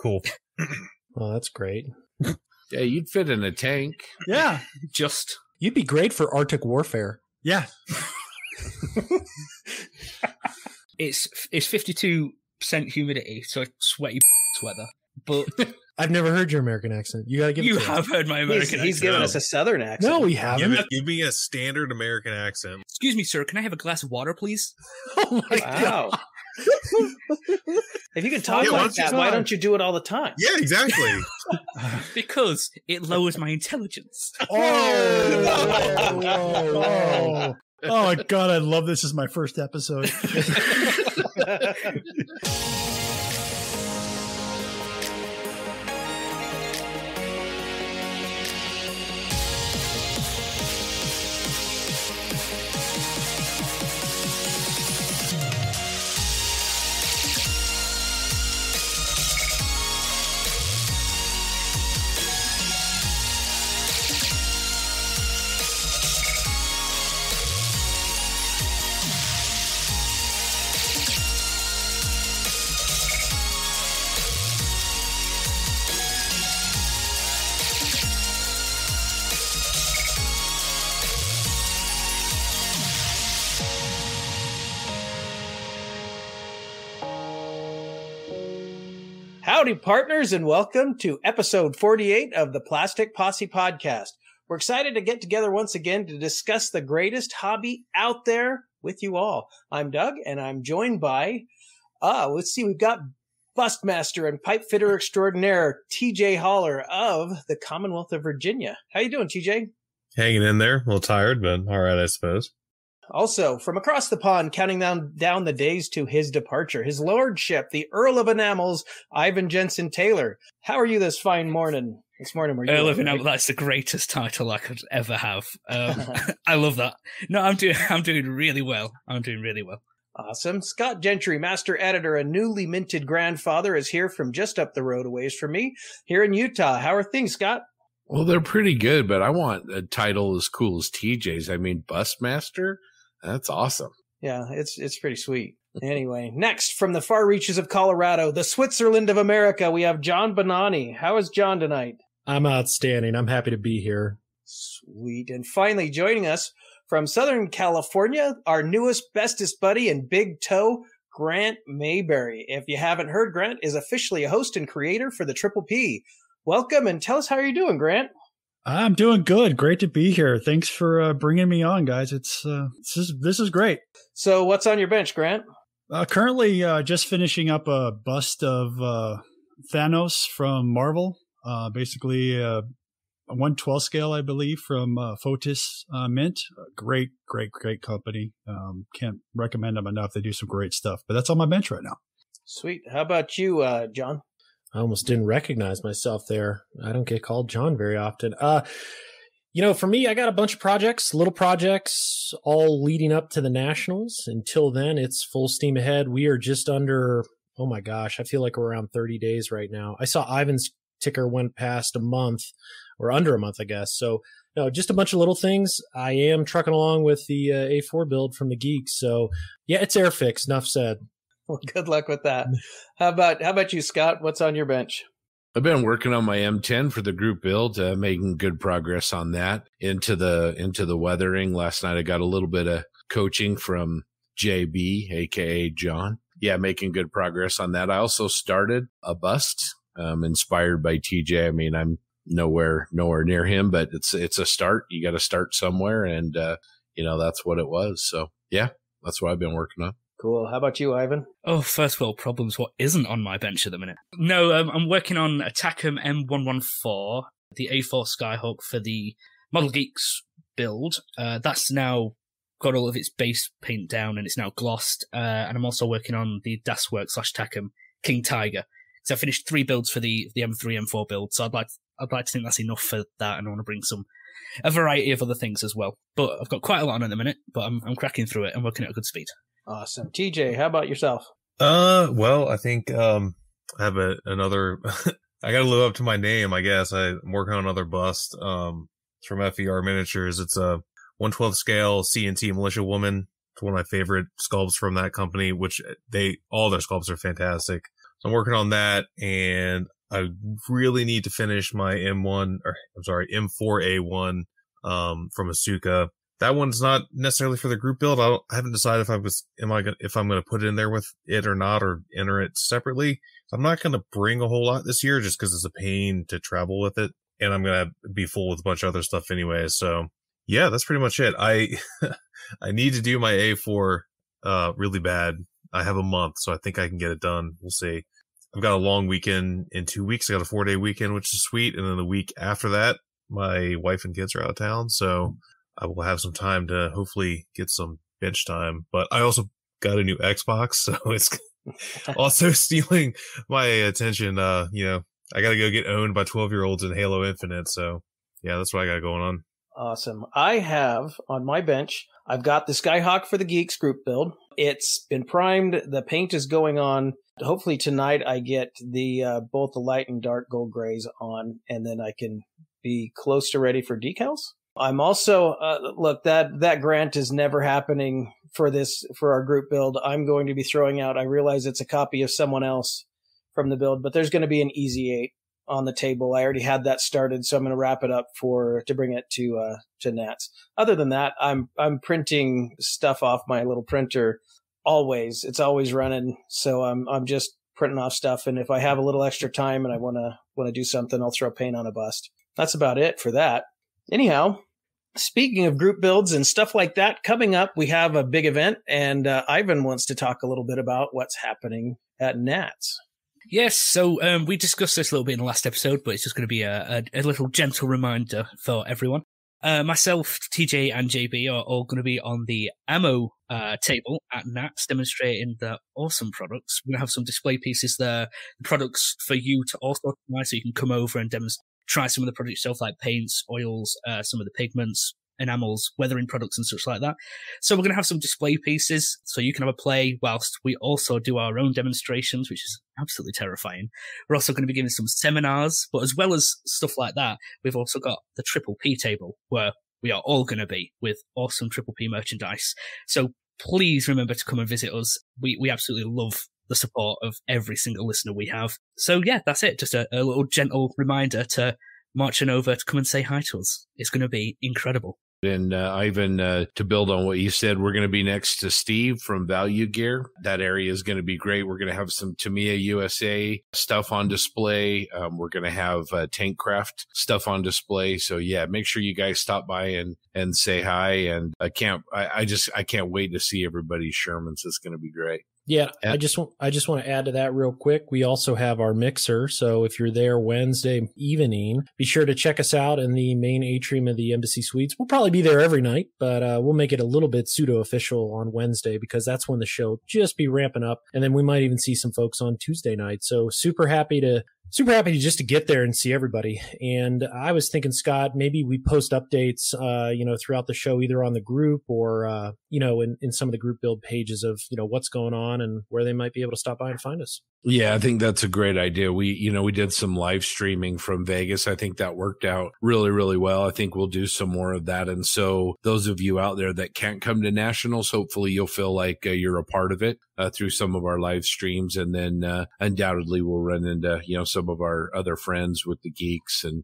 Cool. Oh, that's great. Yeah, you'd fit in a tank. Yeah. You'd be great for Arctic warfare. Yeah. It's 52% humidity, so sweaty weather. But I've never heard your American accent. You got to give it to us. you have heard my American accent. He's given us a Southern accent. No, we haven't. Give me a standard American accent. Excuse me, sir. Can I have a glass of water, please? Oh my God. Wow. If you can talk like that, why don't you do it all the time? Yeah, exactly. Because it lowers my intelligence. Oh, my God, I love this as my first episode. Howdy, partners, and welcome to episode 48 of the Plastic Posse podcast. We're excited to get together once again to discuss the greatest hobby out there with you all. I'm Doug, and I'm joined by, we've got Bustmaster and pipe fitter extraordinaire TJ Holler of the Commonwealth of Virginia. How you doing, TJ? Hanging in there. A little tired, but all right, I suppose. Also, from across the pond, counting down the days to his departure, his lordship, the Earl of Enamels, Ivan Jensen Taylor. How are you this fine morning? This morning, were you? Earl of Enamels, that's the greatest title I could ever have. I love that. No, I'm doing really well. I'm doing really well. Awesome. Scott Gentry, master editor and newly minted grandfather, is here from just up the road a ways from me, here in Utah. How are things, Scott? Well, they're pretty good, but I want a title as cool as TJ's. I mean, Bustmaster? That's awesome. Yeah, it's pretty sweet. Anyway, next, from the far reaches of Colorado, the Switzerland of America, we have John Bonani. How is John tonight? I'm outstanding. I'm happy to be here. Sweet. And finally, joining us from Southern California, our newest, bestest buddy and big toe, Grant Mayberry. If you haven't heard, Grant is officially a host and creator for the Triple P. Welcome, and tell us how you're doing, Grant. I'm doing good. Great to be here. Thanks for bringing me on, guys. This is great. So what's on your bench, Grant? Currently just finishing up a bust of Thanos from Marvel. Basically a 1/12 scale, I believe, from Fotis Mint. Great company. Can't recommend them enough. They do some great stuff. But that's on my bench right now. Sweet. How about you, John? I almost didn't recognize myself there. I don't get called John very often. For me, I got a bunch of projects, little projects, all leading up to the Nationals. Until then, it's full steam ahead. We are just under, oh my gosh, I feel like we're around 30 days right now. I saw Ivan's ticker went past a month, or under a month, I guess. So, no, just a bunch of little things. I am trucking along with the A4 build from the Geeks. So, yeah, it's Airfix, enough said. Well, good luck with that. How about you, Scott? What's on your bench? I've been working on my M10 for the group build, making good progress on that into the weathering. Last night I got a little bit of coaching from JB, aka John. Yeah, making good progress on that. I also started a bust, inspired by TJ. I mean, I'm nowhere near him, but it's a start. You got to start somewhere, and that's what it was. So yeah, that's what I've been working on. Cool. How about you, Ivan? Oh, first world problems. What isn't on my bench at the minute? No, I'm working on a Tacom M114, the A4 Skyhawk for the Model Geeks build. That's now got all of its base paint down and it's now glossed. And I'm also working on the Daswork / Tacom King Tiger. So I finished 3 builds for the M3, M4 build. So I'd like to think that's enough for that, and I want to bring a variety of other things as well. But I've got quite a lot on at the minute, but I'm cracking through it and working at a good speed. Awesome. TJ, how about yourself? Well, I think I have another I gotta live up to my name, I guess. I'm working on another bust. It's from FER Miniatures. It's a 1/12 scale CNT Militia Woman. It's one of my favorite sculpts from that company, which all their sculpts are fantastic. I'm working on that, and I really need to finish my M4A1 from Asuka. That one's not necessarily for the group build. I haven't decided if I'm going to put it in there with it or not, or enter it separately. I'm not going to bring a whole lot this year just because it's a pain to travel with it, and I'm going to be full with a bunch of other stuff anyway. So yeah, that's pretty much it. I need to do my A4 really bad. I have a month, so I think I can get it done. We'll see. I've got a long weekend in 2 weeks. I got a 4-day weekend, which is sweet. And then the week after that, my wife and kids are out of town. So I will have some time to hopefully get some bench time. But I also got a new Xbox, so it's also stealing my attention. I got to go get owned by 12-year-olds in Halo Infinite. So yeah, that's what I got going on. Awesome. I have on my bench, I've got the Skyhawk for the Geeks group build. It's been primed. The paint is going on. Hopefully tonight I get the both the light and dark gold grays on, and then I can be close to ready for decals. I'm also, look, that grant is never happening for our group build. I'm going to be throwing out, I realize it's a copy of someone else from the build, but there's going to be an Easy 8 on the table. I already had that started, so I'm going to wrap it up to bring it to Nats. Other than that, I'm printing stuff off my little printer always. It's always running, so I'm just printing off stuff. And if I have a little extra time and I want to do something, I'll throw paint on a bust. That's about it for that. Anyhow, speaking of group builds and stuff like that, coming up, we have a big event, and Ivan wants to talk a little bit about what's happening at Nats. Yes, so we discussed this a little bit in the last episode, but it's just going to be a little gentle reminder for everyone. Myself, TJ, and JB are all going to be on the ammo table at Nats, demonstrating the awesome products. We're going to have some display pieces there, products for you to also try, so you can come over and try some of the products yourself, like paints, oils, some of the pigments, enamels, weathering products, and such like that. So we're going to have some display pieces, so you can have a play whilst we also do our own demonstrations, which is absolutely terrifying. We're also going to be giving some seminars, but as well as stuff like that, we've also got the Triple P table, where we are all going to be with awesome Triple P merchandise. So please remember to come and visit us. We absolutely love the support of every single listener we have. So yeah, that's it. Just a little gentle reminder to marching over to come and say hi to us. It's going to be incredible. And Ivan, to build on what you said, we're going to be next to Steve from Value Gear. That area is going to be great. We're going to have some Tamiya USA stuff on display. We're going to have Tankcraft stuff on display. So yeah, make sure you guys stop by and say hi. And I can't wait to see everybody's Shermans. It's going to be great. Yeah, I just want to add to that real quick. We also have our mixer, so if you're there Wednesday evening, be sure to check us out in the main atrium of the Embassy Suites. We'll probably be there every night, but we'll make it a little bit pseudo-official on Wednesday because that's when the show just be ramping up, and then we might even see some folks on Tuesday night. So super happy to just to get there and see everybody. And I was thinking, Scott, maybe we post updates, throughout the show, either on the group or, in some of the group build pages of, what's going on and where they might be able to stop by and find us. Yeah, I think that's a great idea. We did some live streaming from Vegas. I think that worked out really, really well. I think we'll do some more of that. And so those of you out there that can't come to Nationals, hopefully you'll feel like you're a part of it through some of our live streams. And then undoubtedly we'll run into, some of our other friends with the Geeks and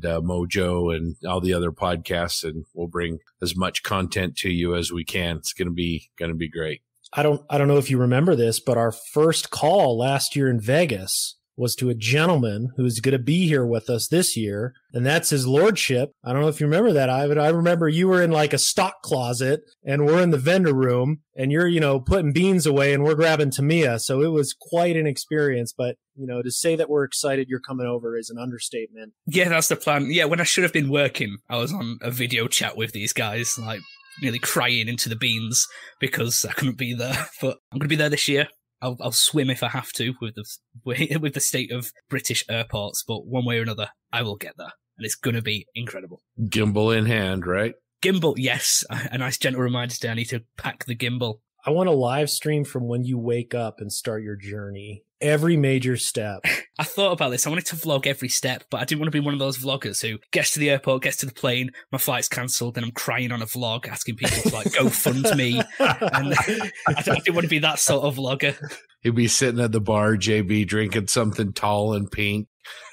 Mojo and all the other podcasts. And we'll bring as much content to you as we can. It's going to be great. I don't know if you remember this, but our first call last year in Vegas was to a gentleman who's going to be here with us this year, and that's his lordship. I don't know if you remember that, Ivan. I remember you were in like a stock closet, and we're in the vendor room, and you're, putting beans away, and we're grabbing Tamiya. So it was quite an experience, but, to say that we're excited you're coming over is an understatement. Yeah, that's the plan. Yeah, when I should have been working, I was on a video chat with these guys, like, nearly crying into the beans because I couldn't be there. But I'm going to be there this year. I'll swim if I have to with the state of British airports, but one way or another, I will get there, and it's going to be incredible. Gimbal in hand, right? Gimbal, yes. A nice gentle reminder today. I need to pack the gimbal. I want a live stream from when you wake up and start your journey. Every major step. I thought about this. I wanted to vlog every step, but I didn't want to be one of those vloggers who gets to the airport, gets to the plane, my flight's cancelled, and I'm crying on a vlog asking people to like go fund me. And I didn't want to be that sort of vlogger. He'd be sitting at the bar, JB, drinking something tall and pink,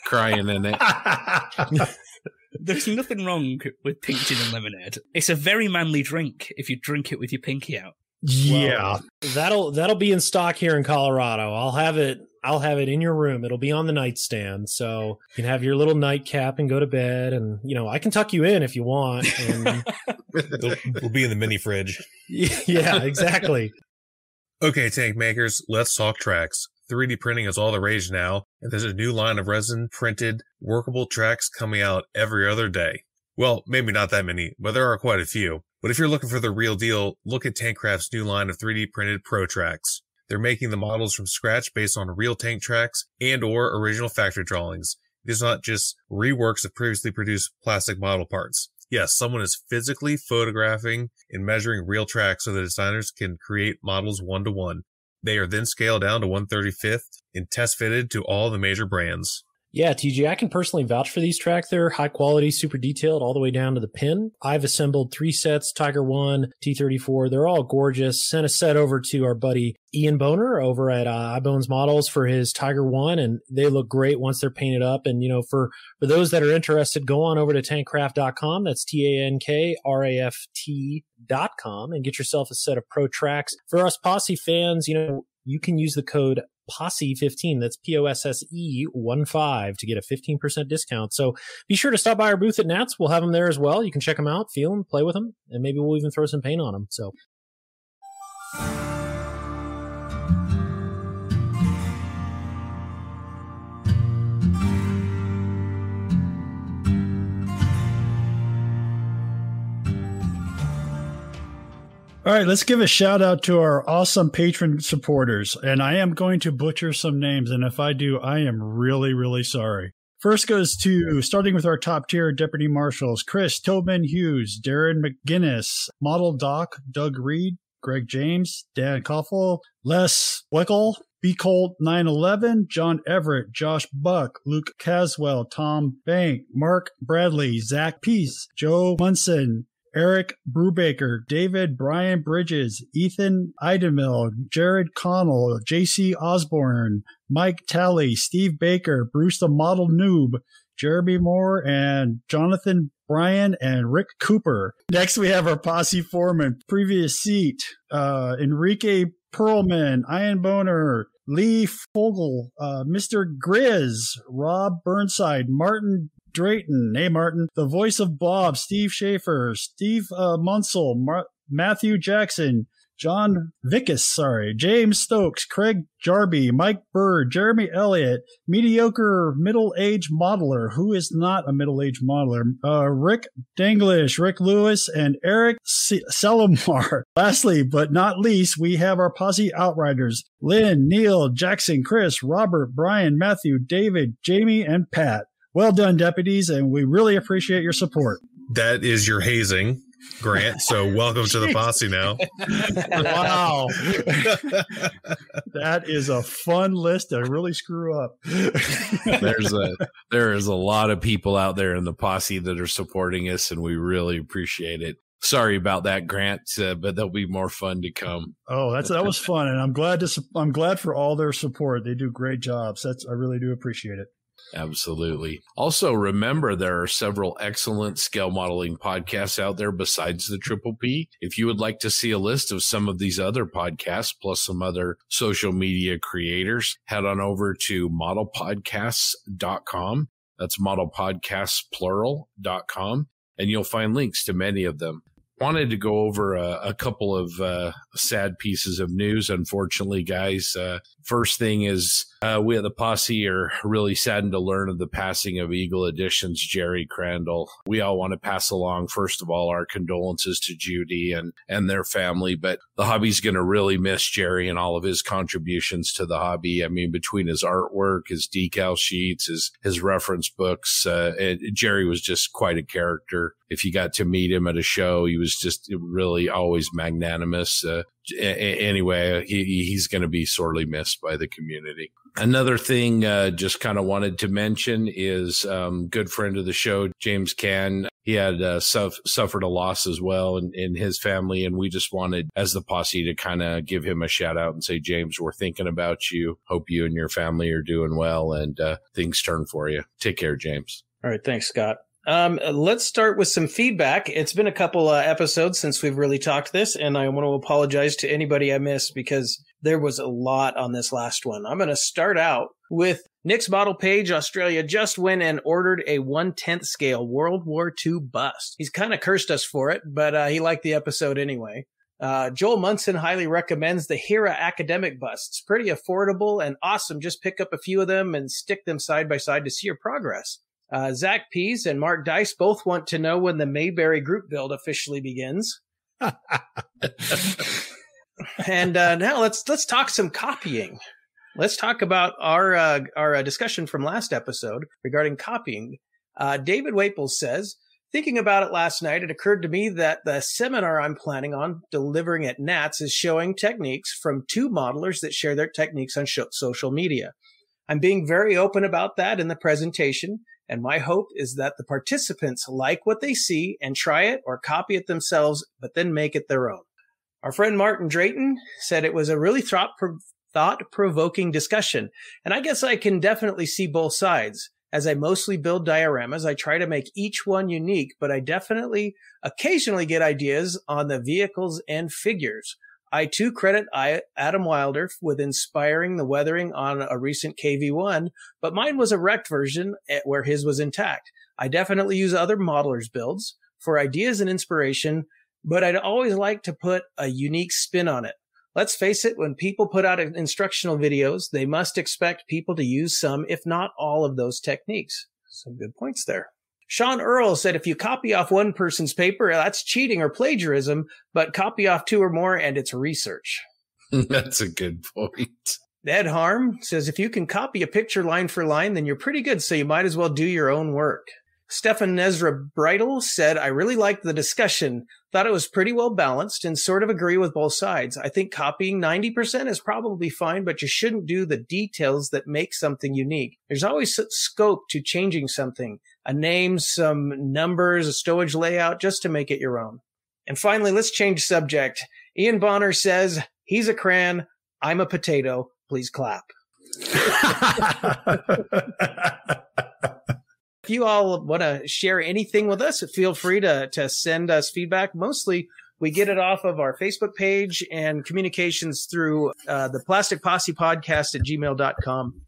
crying in it. There's nothing wrong with pink gin and lemonade. It's a very manly drink if you drink it with your pinky out. Yeah, well, that'll be in stock here in Colorado. I'll have it in your room. It'll be on the nightstand, so you can have your little nightcap and go to bed. And I can tuck you in if you want. And we'll be in the mini fridge. Yeah, exactly. Okay, tank makers, let's talk tracks. 3D printing is all the rage now, and there's a new line of resin printed workable tracks coming out every other day. Well, maybe not that many, but there are quite a few. But if you're looking for the real deal, look at Tankcraft's new line of 3D printed Pro Tracks. They're making the models from scratch based on real tank tracks and or original factory drawings. It is not just reworks of previously produced plastic model parts. Yes, someone is physically photographing and measuring real tracks so the designers can create models 1-to-1. They are then scaled down to 1/35th and test fitted to all the major brands. Yeah, TJ, I can personally vouch for these tracks. They're high quality, super detailed, all the way down to the pin. I've assembled 3 sets, Tiger 1, T34. They're all gorgeous. Sent a set over to our buddy Ian Boner over at iBones Models for his Tiger 1, and they look great once they're painted up. And, for those that are interested, go on over to tankcraft.com. That's TANKRAFT.com and get yourself a set of Pro Tracks. For us Posse fans, you can use the code Posse15, that's POSSE15 to get a 15% discount. So be sure to stop by our booth at Nats. We'll have them there as well. You can check them out, feel them, play with them, and maybe we'll even throw some paint on them. So. All right, let's give a shout out to our awesome patron supporters. And I am going to butcher some names. And if I do, I am really, really sorry. First goes to, starting with our top tier deputy marshals, Chris Tobin Hughes, Darren McGinnis, Model Doc, Doug Reed, Greg James, Dan Koffel, Les Weckel, B. Colt 911, John Everett, Josh Buck, Luke Caswell, Tom Bank, Mark Bradley, Zach Peace, Joe Munson, Eric Brubaker, David Brian Bridges, Ethan Idemil, Jared Connell, JC Osborne, Mike Talley, Steve Baker, Bruce the Model Noob, Jeremy Moore, and Jonathan Bryan and Rick Cooper. Next, we have our posse foreman, previous seat, Enrique Perlman, Ian Boner, Lee Fogel, Mr. Grizz, Rob Burnside, Martin Drayton, hey Martin, the voice of Bob, Steve Schaefer, Steve Munsell, Matthew Jackson, John Vickus, James Stokes, Craig Jarby, Mike Bird, Jeremy Elliott, mediocre middle-aged modeler, who is not a middle-aged modeler, Rick Danglish, Rick Lewis, and Eric Selimar. Lastly, but not least, we have our posse outriders, Lynn, Neil, Jackson, Chris, Robert, Brian, Matthew, David, Jamie, and Pat. Well done, deputies, and we really appreciate your support. That is your hazing, Grant. So welcome to the posse now. Wow. That is a fun list to really screw up. There is a lot of people out there in the posse that are supporting us, and we really appreciate it. Sorry about that, Grant, but there'll be more fun to come. Oh, that was fun, and I'm glad for all their support. They do great jobs. I really do appreciate it. Absolutely. Also, remember, there are several excellent scale modeling podcasts out there besides the Triple P. If you would like to see a list of some of these other podcasts, plus some other social media creators, head on over to modelpodcasts.com. That's modelpodcastsplural.com, and you'll find links to many of them. Wanted to go over a couple of sad pieces of news, unfortunately, guys. First thing is we at the Posse are really saddened to learn of the passing of Eagle Edition's Jerry Crandall. We all want to pass along, first of all, our condolences to Judy and their family, but the hobby's going to really miss Jerry and all of his contributions to the hobby. I mean, between his artwork, his decal sheets, his reference books, Jerry was just quite a character. If you got to meet him at a show, he was was just really always magnanimous. Anyway, he's going to be sorely missed by the community. Another thing, just kind of wanted to mention is good friend of the show, James Cann. He had suffered a loss as well in his family, and we just wanted, as the posse, to kind of give him a shout out and say, James, we're thinking about you. Hope you and your family are doing well, and things turn for you. Take care, James. All right. Thanks, Scott. Let's start with some feedback. It's been a couple episodes since we've really talked this, and I want to apologize to anybody I missed because there was a lot on this last one. I'm going to start out with Nick's Model Page, Australia, just went and ordered a 1/10 scale World War II bust. He's kind of cursed us for it, but he liked the episode anyway. Joel Munson highly recommends the Hera academic busts. Pretty affordable and awesome. Just pick up a few of them and stick them side by side to see your progress. Zach Pease and Mark Dice both want to know when the Mayberry group build officially begins. And now let's talk some copying. Let's talk about our discussion from last episode regarding copying. David Waples says, thinking about it last night, it occurred to me that the seminar I'm planning on delivering at NATS is showing techniques from two modelers that share their techniques on social media. I'm being very open about that in the presentation, and my hope is that the participants like what they see and try it or copy it themselves, but then make it their own. Our friend Martin Drayton said it was a really thought-provoking discussion, and I guess I can definitely see both sides. As I mostly build dioramas, I try to make each one unique, but I definitely occasionally get ideas on the vehicles and figures. I too credit Adam Wilder with inspiring the weathering on a recent KV-1, but mine was a wrecked version where his was intact. I definitely use other modelers' builds for ideas and inspiration, but I'd always like to put a unique spin on it. Let's face it, when people put out instructional videos, they must expect people to use some, if not all, of those techniques. Some good points there. Sean Earl said if you copy off one person's paper, that's cheating or plagiarism, but copy off two or more and it's research. That's a good point. Ed Harm says if you can copy a picture line for line, then you're pretty good, so you might as well do your own work. Stefan Nezra Bridle said, I really liked the discussion. Thought it was pretty well balanced and sort of agree with both sides. I think copying 90% is probably fine, but you shouldn't do the details that make something unique. There's always scope to changing something, a name, some numbers, a stowage layout, just to make it your own. And finally, let's change subject. Ian Bonner says, he's a crayon, I'm a potato. Please clap. If you all want to share anything with us, feel free to send us feedback. Mostly, we get it off of our Facebook page and communications through the Plastic Posse Podcast at gmail.com.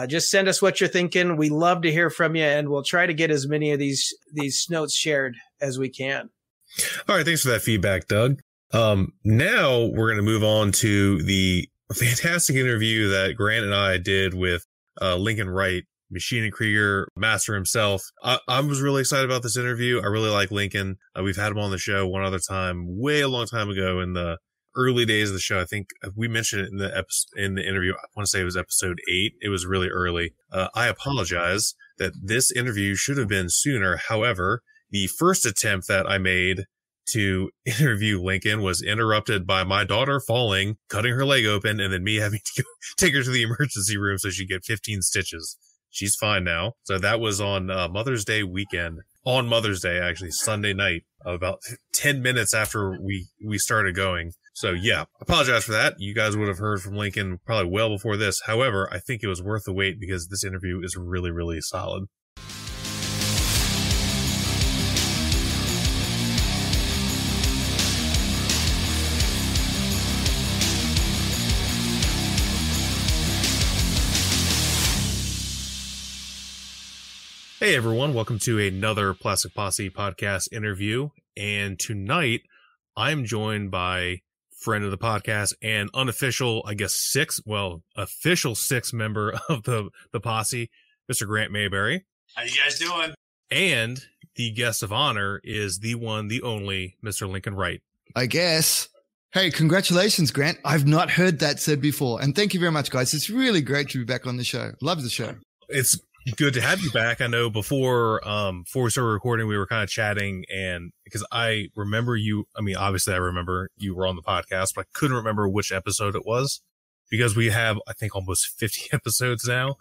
Just send us what you're thinking. We love to hear from you, and we'll try to get as many of these notes shared as we can. All right. Thanks for that feedback, Doug. Now we're going to move on to the fantastic interview that Grant and I did with Lincoln Wright, Maschinen Krieger, master himself. I was really excited about this interview. I really like Lincoln. We've had him on the show one other time, way a long time ago in the early days of the show. I think we mentioned it in the interview. I want to say it was episode 8. It was really early. I apologize that this interview should have been sooner. However, the first attempt that I made to interview Lincoln was interrupted by my daughter falling, cutting her leg open, and then me having to go take her to the emergency room so she'd get 15 stitches. She's fine now. So that was on Mother's Day weekend. On Mother's Day, actually, Sunday night, about 10 minutes after we started going. So yeah, apologize for that. You guys would have heard from Lincoln probably well before this. However, I think it was worth the wait because this interview is really, really solid. Hey everyone, welcome to another Plastic Posse podcast interview. And tonight I'm joined by friend of the podcast and unofficial, I guess official sixth member of the posse, Mr. Grant Mayberry. How you guys doing? And the guest of honor is the one, the only Mr. Lincoln Wright. I guess. Hey, congratulations, Grant. I've not heard that said before. And thank you very much, guys. It's really great to be back on the show. Love the show. good to have you back. I know before we started recording, we were kind of chatting, and because I remember you, I mean, obviously I remember you were on the podcast, but I couldn't remember which episode it was because we have, I think, almost 50 episodes now.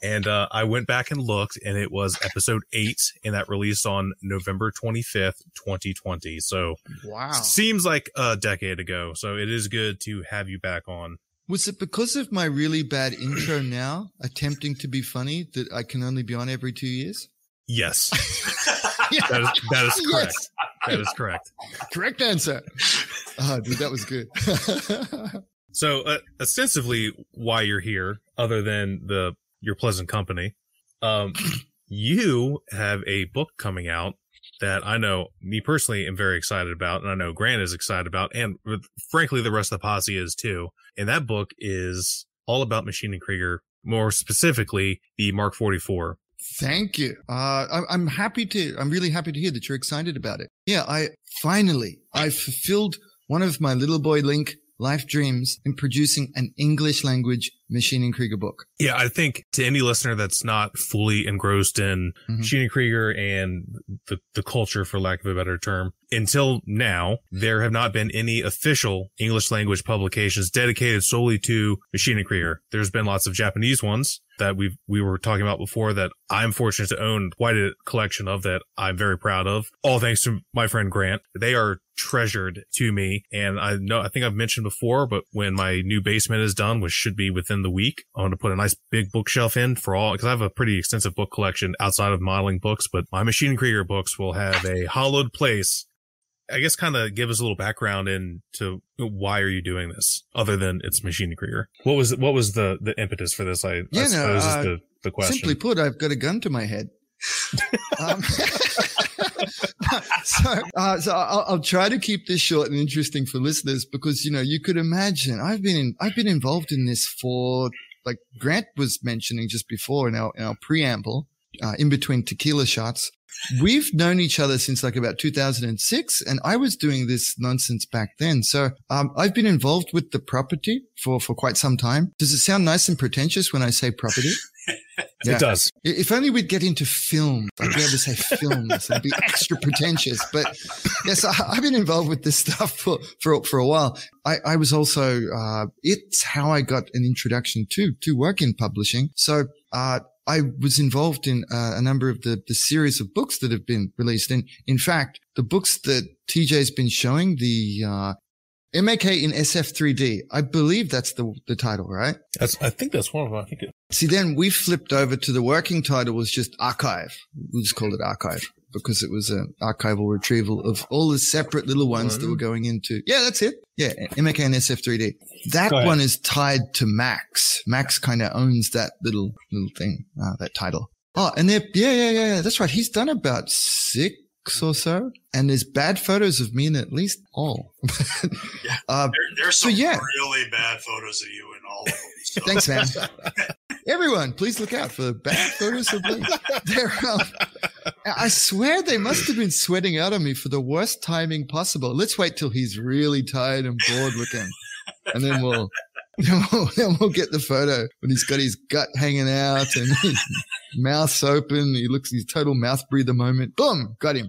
And I went back and looked, and it was episode 8, and that released on November 25th, 2020. So Wow. seems like a decade ago. So it is good to have you back on. Was it because of my really bad intro now, attempting to be funny, that I can only be on every 2 years? Yes, Yeah. that is correct. Yes. That is correct. Correct answer. Oh, dude, that was good. So ostensibly why you're here, other than your pleasant company, you have a book coming out that I know me personally am very excited about, and I know Grant is excited about, and frankly the rest of the posse is too. And that book is all about Maschinen Krieger, more specifically the Mark 44. Thank you. I'm really happy to hear that you're excited about it. Yeah, I fulfilled one of my little boy Link life dreams in producing an English language Maschinen Krieger book. Yeah, I think to any listener that's not fully engrossed in Maschinen Krieger and the culture, for lack of a better term, until now, there have not been any official English language publications dedicated solely to Maschinen Krieger. There's been lots of Japanese ones that we were talking about before that I'm fortunate to own quite a collection of that I'm very proud of. All thanks to my friend Grant. They are treasured to me. And I think I've mentioned before, but when my new basement is done, which should be within the week, I want to put a nice big bookshelf in for all, because I have a pretty extensive book collection outside of modeling books, but my Maschinen Krieger books will have a hallowed place. I guess kind of give us a little background into why are you doing this, other than it's Maschinen Krieger. What was the impetus for this? I suppose is the question. Simply put, I've got a gun to my head. So I'll try to keep this short and interesting for listeners, because you could imagine I've been involved in this for, like Grant was mentioning just before in our preamble, in between tequila shots. We've known each other since like about 2006, and I was doing this nonsense back then. So I've been involved with the property for quite some time. Does it sound nice and pretentious when I say property? Yeah. It does. If only we'd get into film. I'd be able to say films. It'd be extra pretentious. But yes, I've been involved with this stuff for a while. I was also, it's how I got an introduction to work in publishing. So, I was involved in a number of the series of books that have been released. And in fact, the books that TJ's been showing, the MAK in SF3D, I believe that's the title, right? I think that's one of them. See, then we flipped over to the working title was just Archive. We just called it Archive because it was an archival retrieval of all the separate little ones that were going into. Yeah, that's it. Yeah, MAK and SF3D. That one is tied to Max. Max kind of owns that little thing, that title. Oh, and yeah. That's right. He's done about 6 or so, and there's bad photos of me in at least all. There's some really bad photos of you in all of them. So. Thanks, man. Everyone, please look out for the bad photos of me. I swear they must have been sweating out on me for the worst timing possible. Let's wait till he's really tired and bored looking, and then we'll get the photo when he's got his gut hanging out and his mouth's open. He's total mouth breather moment. Boom, got him.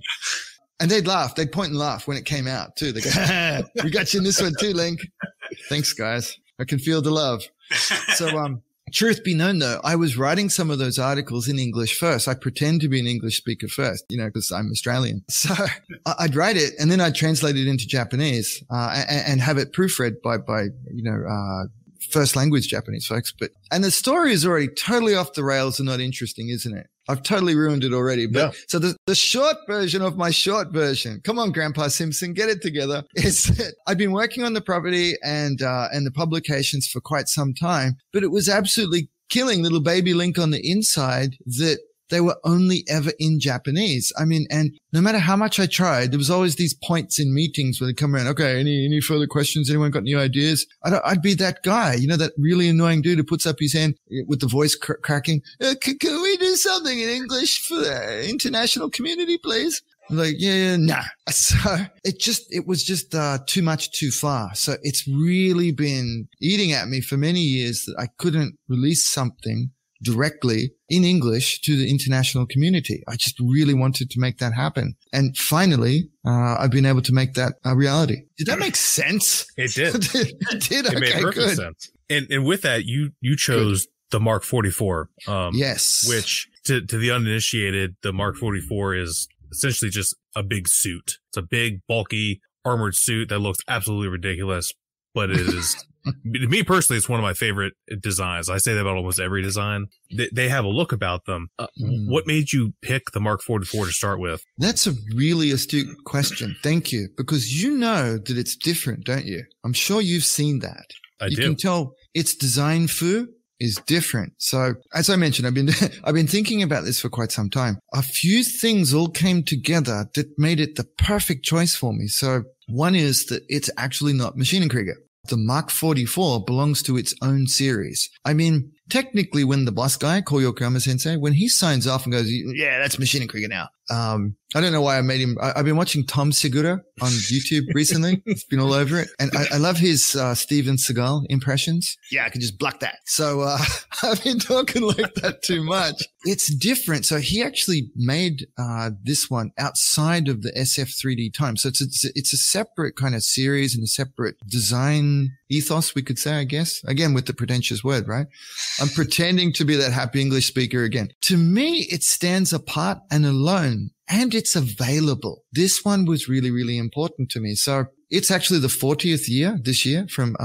And they'd laugh. They'd point and laugh when it came out too. They go, we got you in this one too, Link. Thanks, guys. I can feel the love. So, truth be known though, I was writing some of those articles in English first. I pretend to be an English speaker first, because I'm Australian. So I'd write it and then I'd translate it into Japanese, and have it proofread by first language Japanese folks. And the story is already totally off the rails and not interesting, isn't it? I've totally ruined it already. But so the short version of my short version, come on, Grandpa Simpson, get it together, is that I've been working on the property and the publications for quite some time, but it was absolutely killing little baby Link on the inside that they were only ever in Japanese. I mean, and no matter how much I tried, there was always these points in meetings where they come around. Okay, any further questions? Anyone got any ideas? I'd be that guy, that really annoying dude who puts up his hand with the voice cracking. Can we do something in English for the international community, please? I'm like, nah. So it was just too much too far. So it's really been eating at me for many years that I couldn't release something directly in English to the international community. I just really wanted to make that happen. And finally, I've been able to make that a reality. Did that make sense? It did. It did. It made perfect sense. And with that, you chose the Mark 44. Yes. Which to the uninitiated, the Mark 44 is essentially just a big suit. It's a big, bulky, armored suit that looks absolutely ridiculous, but it is, to me personally, it's one of my favorite designs. I say that about almost every design. They have a look about them. What made you pick the Mark 44 to start with? That's a really astute question. Thank you. Because you know that it's different, don't you? I'm sure you've seen that. You can tell its design foo is different. So as I mentioned, I've been thinking about this for quite some time. A few things all came together that made it the perfect choice for me. So one is that it's actually not Maschinen Krieger. The Mark 44 belongs to its own series. I mean, technically when the boss guy, Koyokama Sensei, when he signs off and goes, yeah, that's Maschinen Krieger now. I don't know why I made him. I've been watching Tom Segura on YouTube recently. It's been all over it. And I love his Steven Seagal impressions. Yeah, I could just block that. So I've been talking like that too much. It's different. So he actually made this one outside of the SF3D time. So it's a separate kind of series and a separate design ethos, we could say, I guess. Again, with the pretentious word, right? I'm pretending to be that happy English speaker again. To me, it stands apart and alone. And it's available. This one was really, really important to me. So it's actually the 40th year this year from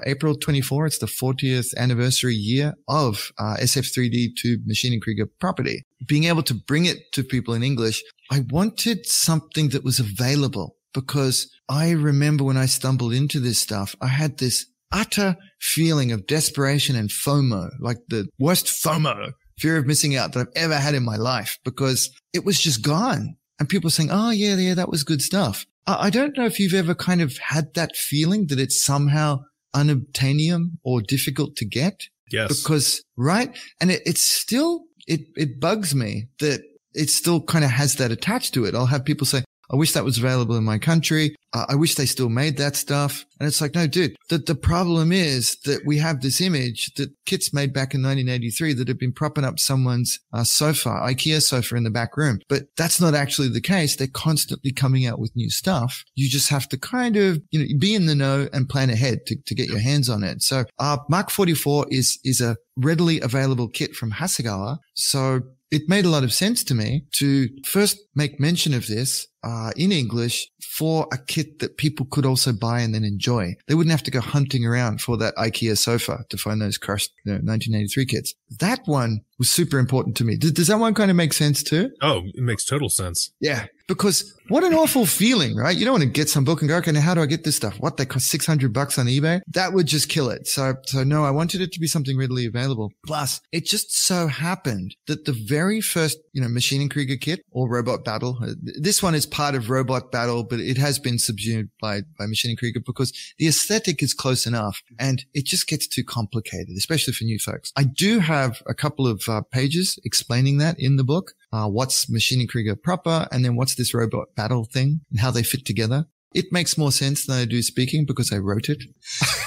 April 24. It's the 40th anniversary year of SF3D to Maschinen Krieger property. Being able to bring it to people in English, I wanted something that was available because I remember when I stumbled into this stuff, I had this utter feeling of desperation and FOMO, like the worst FOMO, fear of missing out, that I've ever had in my life, because it was just gone. And people saying, oh, yeah, that was good stuff. I don't know if you've ever kind of had that feeling that it's somehow unobtainium or difficult to get. Yes. Because, right? And it's still, it bugs me that it still kind of has that attached to it. I'll have people say, I wish that was available in my country. I wish they still made that stuff. And it's like, no, dude, the problem is that we have this image that kits made back in 1983 that have been propping up someone's sofa, IKEA sofa in the back room. But that's not actually the case. They're constantly coming out with new stuff. You just have to kind of, be in the know and plan ahead to get your hands on it. So, Mark 44 is a readily available kit from Hasegawa. So it made a lot of sense to me to first make mention of this in English for a kit that people could also buy and then enjoy. They wouldn't have to go hunting around for that IKEA sofa to find those crushed 1983 kits. That one was super important to me. Does that one kind of make sense too? Oh, it makes total sense. Yeah. Because what an awful feeling, right? You don't want to get some book and go, okay, now how do I get this stuff? What, they cost $600 on eBay? That would just kill it. So no, I wanted it to be something readily available. Plus, it just so happened that the very first, Maschinen Krieger kit or Robot Battle, this one is part of Robot Battle, but it has been subsumed by Maschinen Krieger because the aesthetic is close enough and it just gets too complicated, especially for new folks. I do have a couple of pages explaining that in the book. What's Maschinen Krieger proper, and then what's this Robot Battle thing and how they fit together. It makes more sense than I do speaking because I wrote it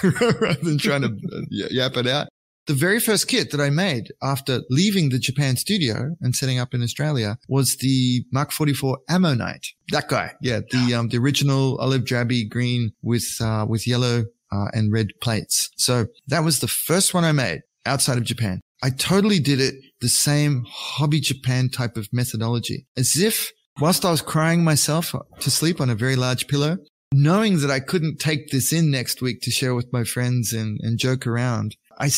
rather than trying to yap it out. The very first kit that I made after leaving the Japan studio and setting up in Australia was the Mark 44 Ammoknight. That guy. Yeah. The original olive drabby green with yellow, and red plates. So that was the first one I made outside of Japan. I totally did it the same Hobby Japan type of methodology, as if whilst I was crying myself to sleep on a very large pillow, knowing that I couldn't take this in next week to share with my friends and joke around.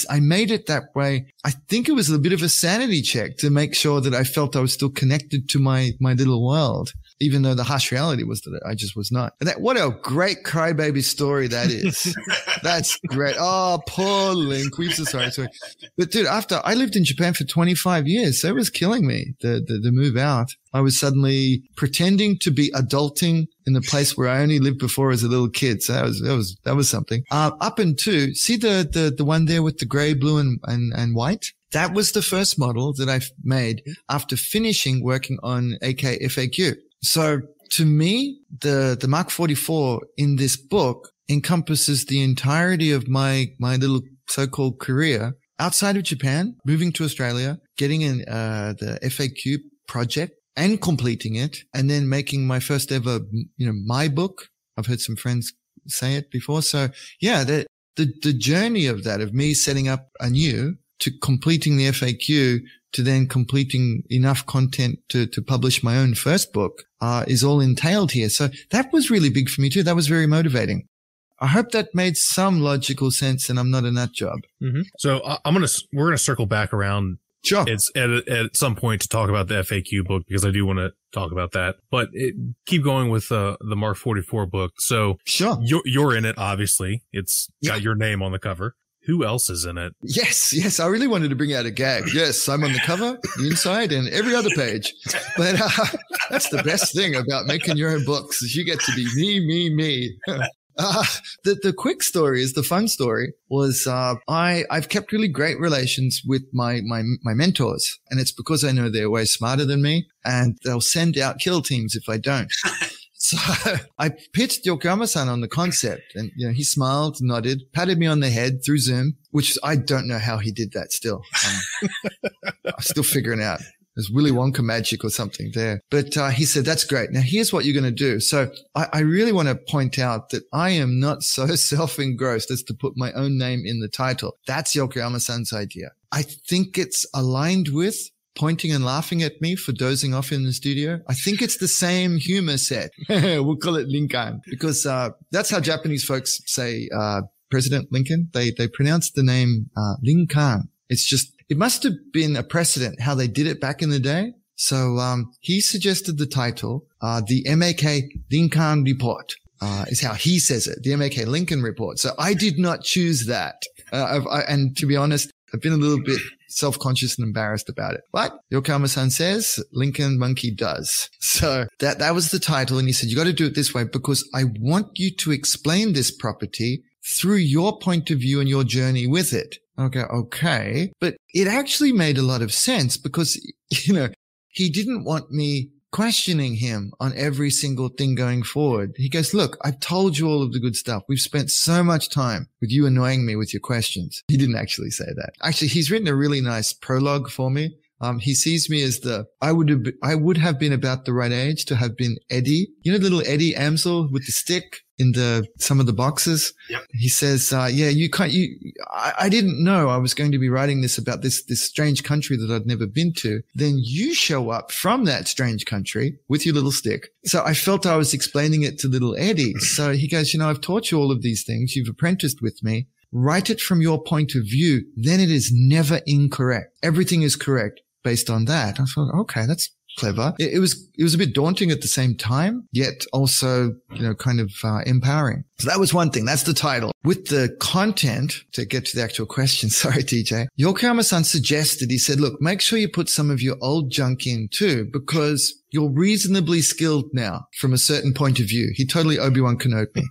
I made it that way. I think it was a bit of a sanity check to make sure that I felt I was still connected to my little world, even though the harsh reality was that I just was not. And what a great crybaby story that is. That's great. Oh, poor Link. We're so sorry. But dude, after I lived in Japan for 25 years, so it was killing me, the move out. I was suddenly pretending to be adulting in the place where I only lived before as a little kid. So that was something. Up into, see the one there with the gray, blue and white? That was the first model that I made after finishing working on AKFAQ. So to me, the Mark 44 in this book encompasses the entirety of my little so-called career outside of Japan, moving to Australia, getting in the FAQ project and completing it, and then making my first ever, my book. I've heard some friends say it before. So yeah, the journey of that, of me setting up anew to completing the FAQ to then completing enough content to publish my own first book, is all entailed here. So that was really big for me too. That was very motivating. I hope that made some logical sense and I'm not a nut job. Mm-hmm. So we're going to circle back around. Sure. It's at some point to talk about the FAQ book, because I do want to talk about that, but keep going with the Mark 44 book. So sure. You're in it. Obviously it's got your name on the cover. Who else is in it? Yes. I really wanted to bring out a gag. Yes, I'm on the cover, the inside, and every other page. But that's the best thing about making your own books, is you get to be me. The quick story is the fun story was, I've kept really great relations with my mentors, and it's because I know they're way smarter than me, and they'll send out kill teams if I don't. So I pitched Yokoyama-san on the concept, and he smiled, nodded, patted me on the head through Zoom, which I don't know how he did that still. I'm still figuring out. There's Willy Wonka magic or something there. But he said, that's great. Now, here's what you're going to do. So I really want to point out that I am not so self-engrossed as to put my own name in the title. That's Yokoyama-san's idea. I think it's aligned with pointing and laughing at me for dozing off in the studio. I think it's the same humor set. We'll call it Lincoln, because that's how Japanese folks say President Lincoln. They pronounce the name Lincoln. It's just, it must have been a precedent how they did it back in the day. So he suggested the title, the MK Lincoln Report, is how he says it, the MK Lincoln Report. So I did not choose that. And to be honest, I've been a little bit self-conscious and embarrassed about it. But Yokoyama-san says, Lincoln Monkey does. So that was the title. And he said, you got to do it this way because I want you to explain this property through your point of view and your journey with it. Okay. But it actually made a lot of sense because, he didn't want me questioning him on every single thing going forward. He goes, look, I've told you all of the good stuff. We've spent so much time with you annoying me with your questions. He didn't actually say that. Actually, he's written a really nice prologue for me. He sees me as I would have been about the right age to have been Eddie. Little Eddie Amsel with the stick in some of the boxes. Yep. He says, I didn't know I was going to be writing this about this strange country that I'd never been to. Then you show up from that strange country with your little stick. So I felt I was explaining it to little Eddie. So he goes, I've taught you all of these things. You've apprenticed with me. Write it from your point of view. Then it is never incorrect. Everything is correct based on that. I thought, okay, that's clever. It was a bit daunting at the same time, yet also, kind of empowering. So that was one thing. That's the title. With the content, to get to the actual question, sorry, TJ, Yokoyama-san suggested, he said, look, make sure you put some of your old junk in too, because you're reasonably skilled now from a certain point of view. He totally Obi-Wan Kenobi.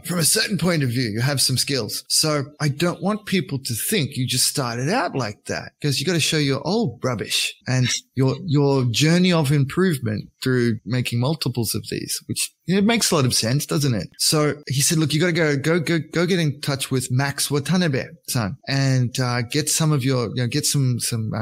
From a certain point of view, you have some skills. So I don't want people to think you just started out like that, because you got to show your old rubbish and your journey of improvement through making multiples of these, which it makes a lot of sense, doesn't it? So he said, look, you got to go get in touch with Max Watanabe-san and get some of your, get some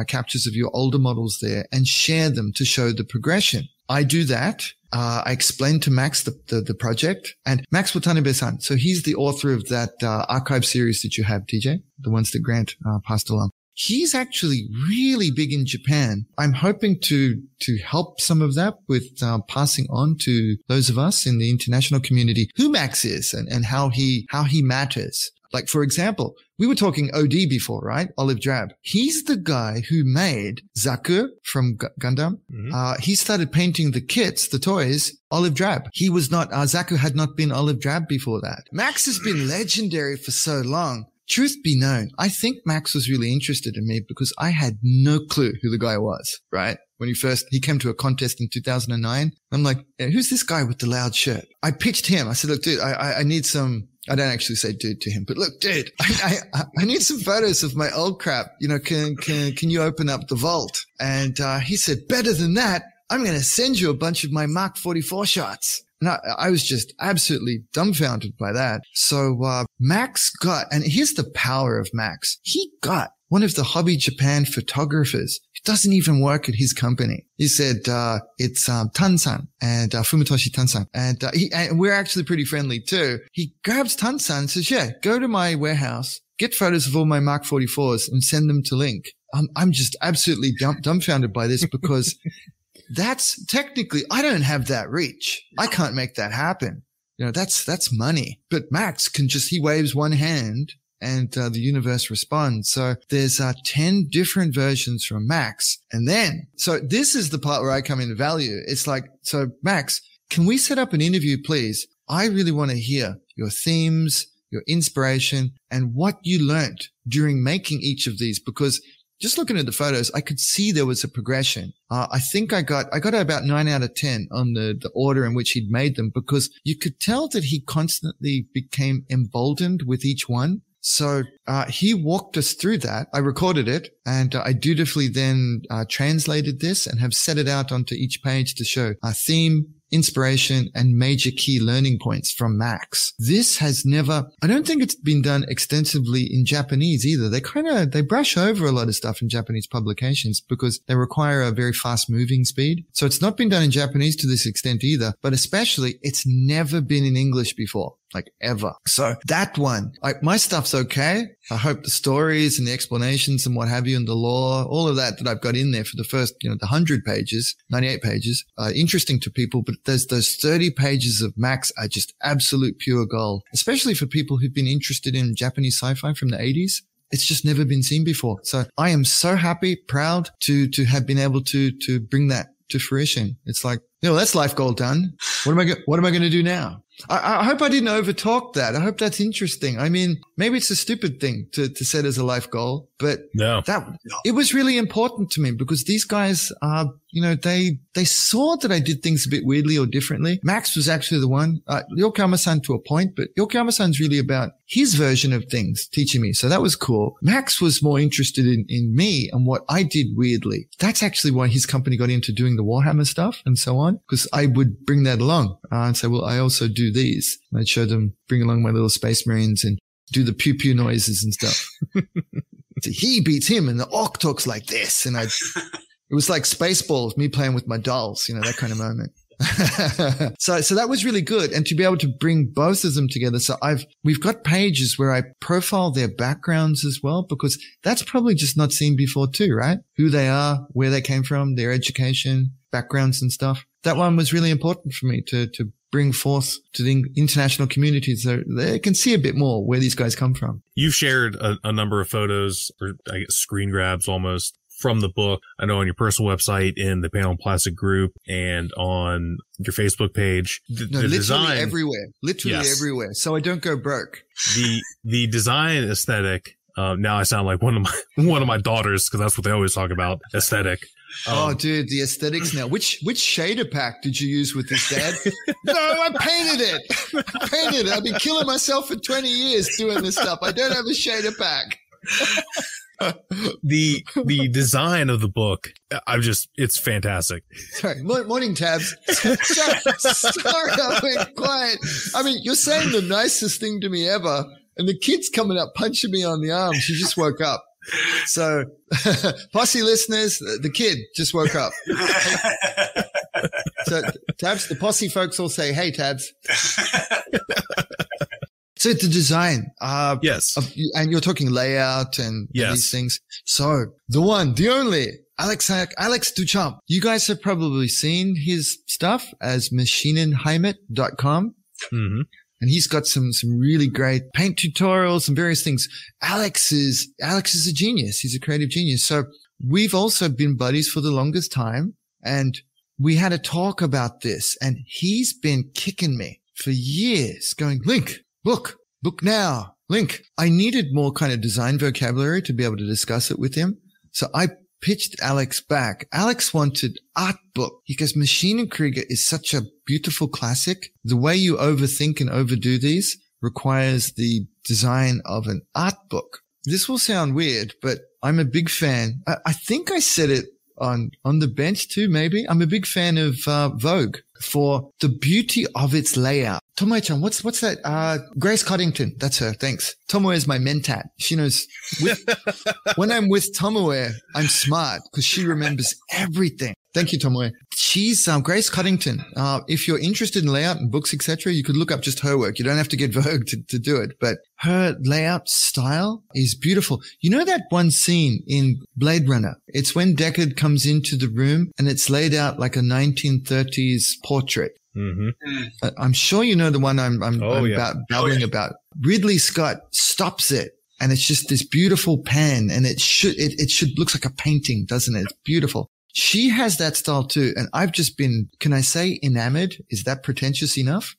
captures of your older models there and share them to show the progression. I do that. I explained to Max the project, and Max Watanabe-san. So he's the author of that archive series that you have, TJ, the ones that Grant passed along. He's actually really big in Japan. I'm hoping to help some of that with passing on to those of us in the international community who Max is and how he matters. Like, for example, we were talking OD before, right? Olive Drab. He's the guy who made Zaku from Gundam. Mm-hmm. He started painting the kits, the toys, Olive Drab. He was not, Zaku had not been Olive Drab before that. Max has been legendary for so long. Truth be known, I think Max was really interested in me because I had no clue who the guy was, right? When he came to a contest in 2009. I'm like, who's this guy with the loud shirt? I pitched him. I said, look, dude, I need some, I don't actually say dude to him, but look, dude, I need some photos of my old crap. Can you open up the vault? And he said, better than that, I'm going to send you a bunch of my Mark 44 shots. And I was just absolutely dumbfounded by that. So, Max got, and here's the power of Max. He got one of the Hobby Japan photographers who doesn't even work at his company. He said, it's, Tan-san and, Fumitoshi Tan-san. And we're actually pretty friendly too. He grabs Tan-san and says, yeah, go to my warehouse, get photos of all my Mark 44s and send them to Link. I'm just absolutely dumbfounded by this because that's technically, I don't have that reach. I can't make that happen. You know, that's money. But Max can just, he waves one hand and the universe responds. So there's 10 different versions from Max. And then, so this is the part where I come into value. It's like, so Max, can we set up an interview, please? I really want to hear your themes, your inspiration, and what you learned during making each of these, because just looking at the photos, I could see there was a progression. I think I got about 9 out of 10 on the order in which he'd made them, because you could tell that he constantly became emboldened with each one. So, he walked us through that. I recorded it and I dutifully then, translated this and have set it out onto each page to show a theme, inspiration, and major key learning points from Max. This has never, I don't think it's been done extensively in Japanese either. They brush over a lot of stuff in Japanese publications because they require a very fast moving speed. So it's not been done in Japanese to this extent either, but especially it's never been in English before. Like ever. So that one, my stuff's okay. I hope the stories and the explanations and what have you and the lore, all of that I've got in there for the first, the 100 pages, 98 pages, interesting to people. But those 30 pages of Max are just absolute pure gold, especially for people who've been interested in Japanese sci-fi from the 80s. It's just never been seen before. So I am so happy, proud to have been able to bring that to fruition. It's like, that's life goal done. What am I going to do now? I hope I didn't overtalk that. I hope that's interesting. I mean, maybe it's a stupid thing to set as a life goal, but it was really important to me because these guys are, they saw that I did things a bit weirdly or differently. Max was actually the one, Yokoyama-san to a point, but Yokoyama-san's really about his version of things teaching me. So that was cool. Max was more interested in me and what I did weirdly. That's actually why his company got into doing the Warhammer stuff and so on, because I would bring that along and say, well, I also do these. And I'd show them, bring along my little Space Marines and do the pew pew noises and stuff. So he beats him and the orc talks like this. And it was like Spaceballs, me playing with my dolls, that kind of moment. So that was really good. And to be able to bring both of them together. So we've got pages where I profile their backgrounds as well, because that's probably just not seen before too, right? Who they are, where they came from, their education, backgrounds and stuff. That one was really important for me to bring forth to the international community so they can see a bit more where these guys come from. You've shared a number of photos, or I guess screen grabs almost, from the book. I know on your personal website, in the Panel and Plastic group, and on your Facebook page. Literally design, everywhere. Literally everywhere. So I don't go broke. The design aesthetic. Now I sound like one of my daughters, because that's what they always talk about, aesthetic. Dude, the aesthetics now. Which shader pack did you use with this, Dad? No, I painted it. I've been killing myself for 20 years doing this stuff. I don't have a shader pack. The design of the book, it's fantastic. Sorry, morning, Tabs. Sorry, I went quiet. I mean, you're saying the nicest thing to me ever, and the kid's coming up punching me on the arm. She just woke up. So, Posse listeners, the kid just woke up. So, Tabs, the Posse folks all say, "Hey, Tabs." So the design, yes, and you're talking layout and these things. So the one, the only, Alex Duchamp. You guys have probably seen his stuff as Maschinenheimet.com. Mm-hmm. And he's got some really great paint tutorials and various things. Alex is a genius. He's a creative genius. So we've also been buddies for the longest time. And we had a talk about this, and he's been kicking me for years going, Link, book now. Link, I needed more kind of design vocabulary to be able to discuss it with him. So I pitched Alex back. Alex wanted art book. He goes, Maschinen Krieger is such a beautiful classic. The way you overthink and overdo these requires the design of an art book. This will sound weird, but I'm a big fan. I think I said it on the bench too, maybe. I'm a big fan of Vogue. for the beauty of its layout. Tomoe-chan, what's that? Grace Coddington. That's her. Thanks. Tomoe is my mentat. She knows. When I'm with Tomoe, I'm smart because she remembers everything. Thank you, Tomoe. She's Grace Coddington. If you're interested in layout and books, etc., you could look up just her work. You don't have to get Vogue to do it. But her layout style is beautiful. You know that one scene in Blade Runner? It's when Deckard comes into the room and it's laid out like a 1930s portrait. Mm-hmm. I'm sure you know the one I'm babbling about. Ridley Scott stops it, and it's just this beautiful pan, and it should looks like a painting, doesn't it? It's beautiful. She has that style too, and I've just been, can I say enamored? Is that pretentious enough?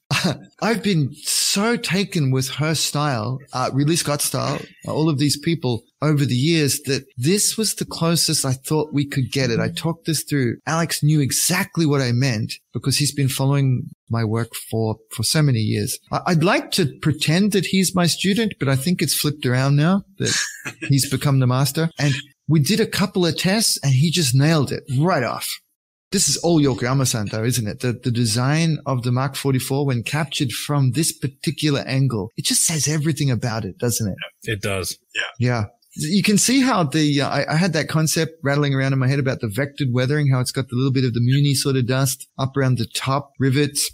I've been so taken with her style, Ridley Scott's style, all of these people over the years, that this was the closest I thought we could get it. I talked this through. Alex knew exactly what I meant because he's been following my work for so many years. I'd like to pretend that he's my student, but I think it's flipped around now that he's become the master. And we did a couple of tests and he just nailed it right off. This is all Yokoyama-san though, isn't it? The design of the Mark 44 when captured from this particular angle, it just says everything about it, doesn't it? It does. Yeah. You can see how I had that concept rattling around in my head about the vectored weathering, how it's got the little bit of the Muni sort of dust up around the top rivets,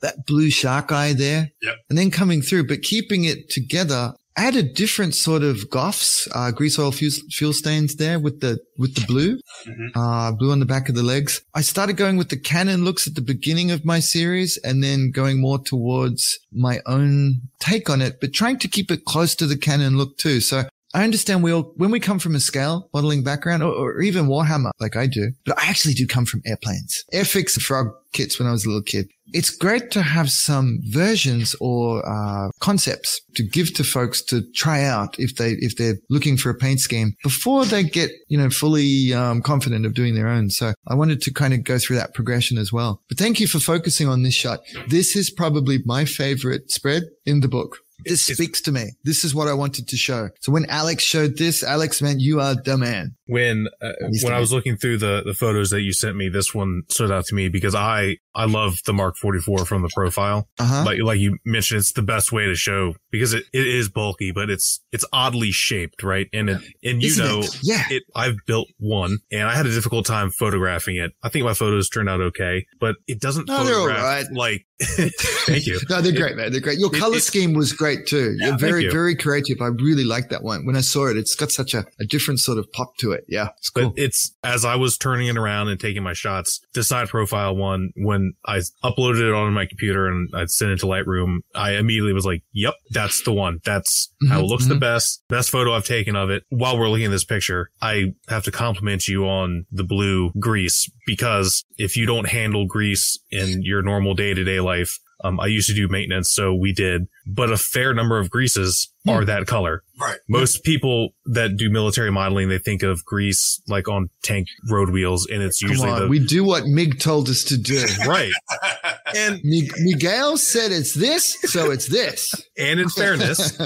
that blue shark eye there, and then coming through, but keeping it together. Add a different sort of goffs, grease oil fuel stains there with the blue, blue on the back of the legs. I started going with the canon looks at the beginning of my series and then going more towards my own take on it, but trying to keep it close to the canon look too. So I understand when we come from a scale modeling background or even Warhammer like I do, but I actually do come from airplanes, airfix and frog kits when I was a little kid. It's great to have some versions or concepts to give to folks to try out if they're looking for a paint scheme before they get, fully confident of doing their own. So I wanted to kind of go through that progression as well. But thank you for focusing on this shot. This is probably my favorite spread in the book. This speaks to me. This is what I wanted to show. So when Alex showed this, Alex meant you are the man. When I was looking through the photos that you sent me, this one stood out to me because I love the Mark 44 from the profile. Like you mentioned, it's the best way to show because it is bulky, but it's oddly shaped, right? I've built one and I had a difficult time photographing it. I think my photos turned out okay, but it doesn't photograph like. Thank you. No, they're great, man. They're great. Your color scheme was great too. You're very creative. I really like that one. When I saw it, it's got such a different sort of pop to it. Yeah, it's cool. But it's, as I was turning it around and taking my shots, the side profile one, when I uploaded it onto my computer and I sent it to Lightroom, I immediately was like, yep, that's the one. That's how it looks the best photo I've taken of it. While we're looking at this picture, I have to compliment you on the blue grease because if you don't handle grease in your normal day-to-day life, I used to do maintenance, so we did, but a fair number of greases are that color. Right. Most people that do military modeling, they think of grease like on tank road wheels, and it's usually we do what Mig told us to do. Right. And Miguel said it's this, so it's this. And in fairness,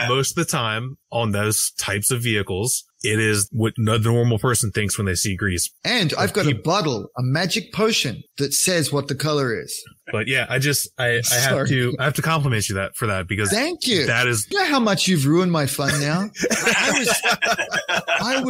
most of the time on those types of vehicles, it is what the normal person thinks when they see grease. And I've got a bottle, a magic potion that says what the color is. But yeah, I have to compliment you for that because thank you. That is, you know how much you've ruined my fun now. I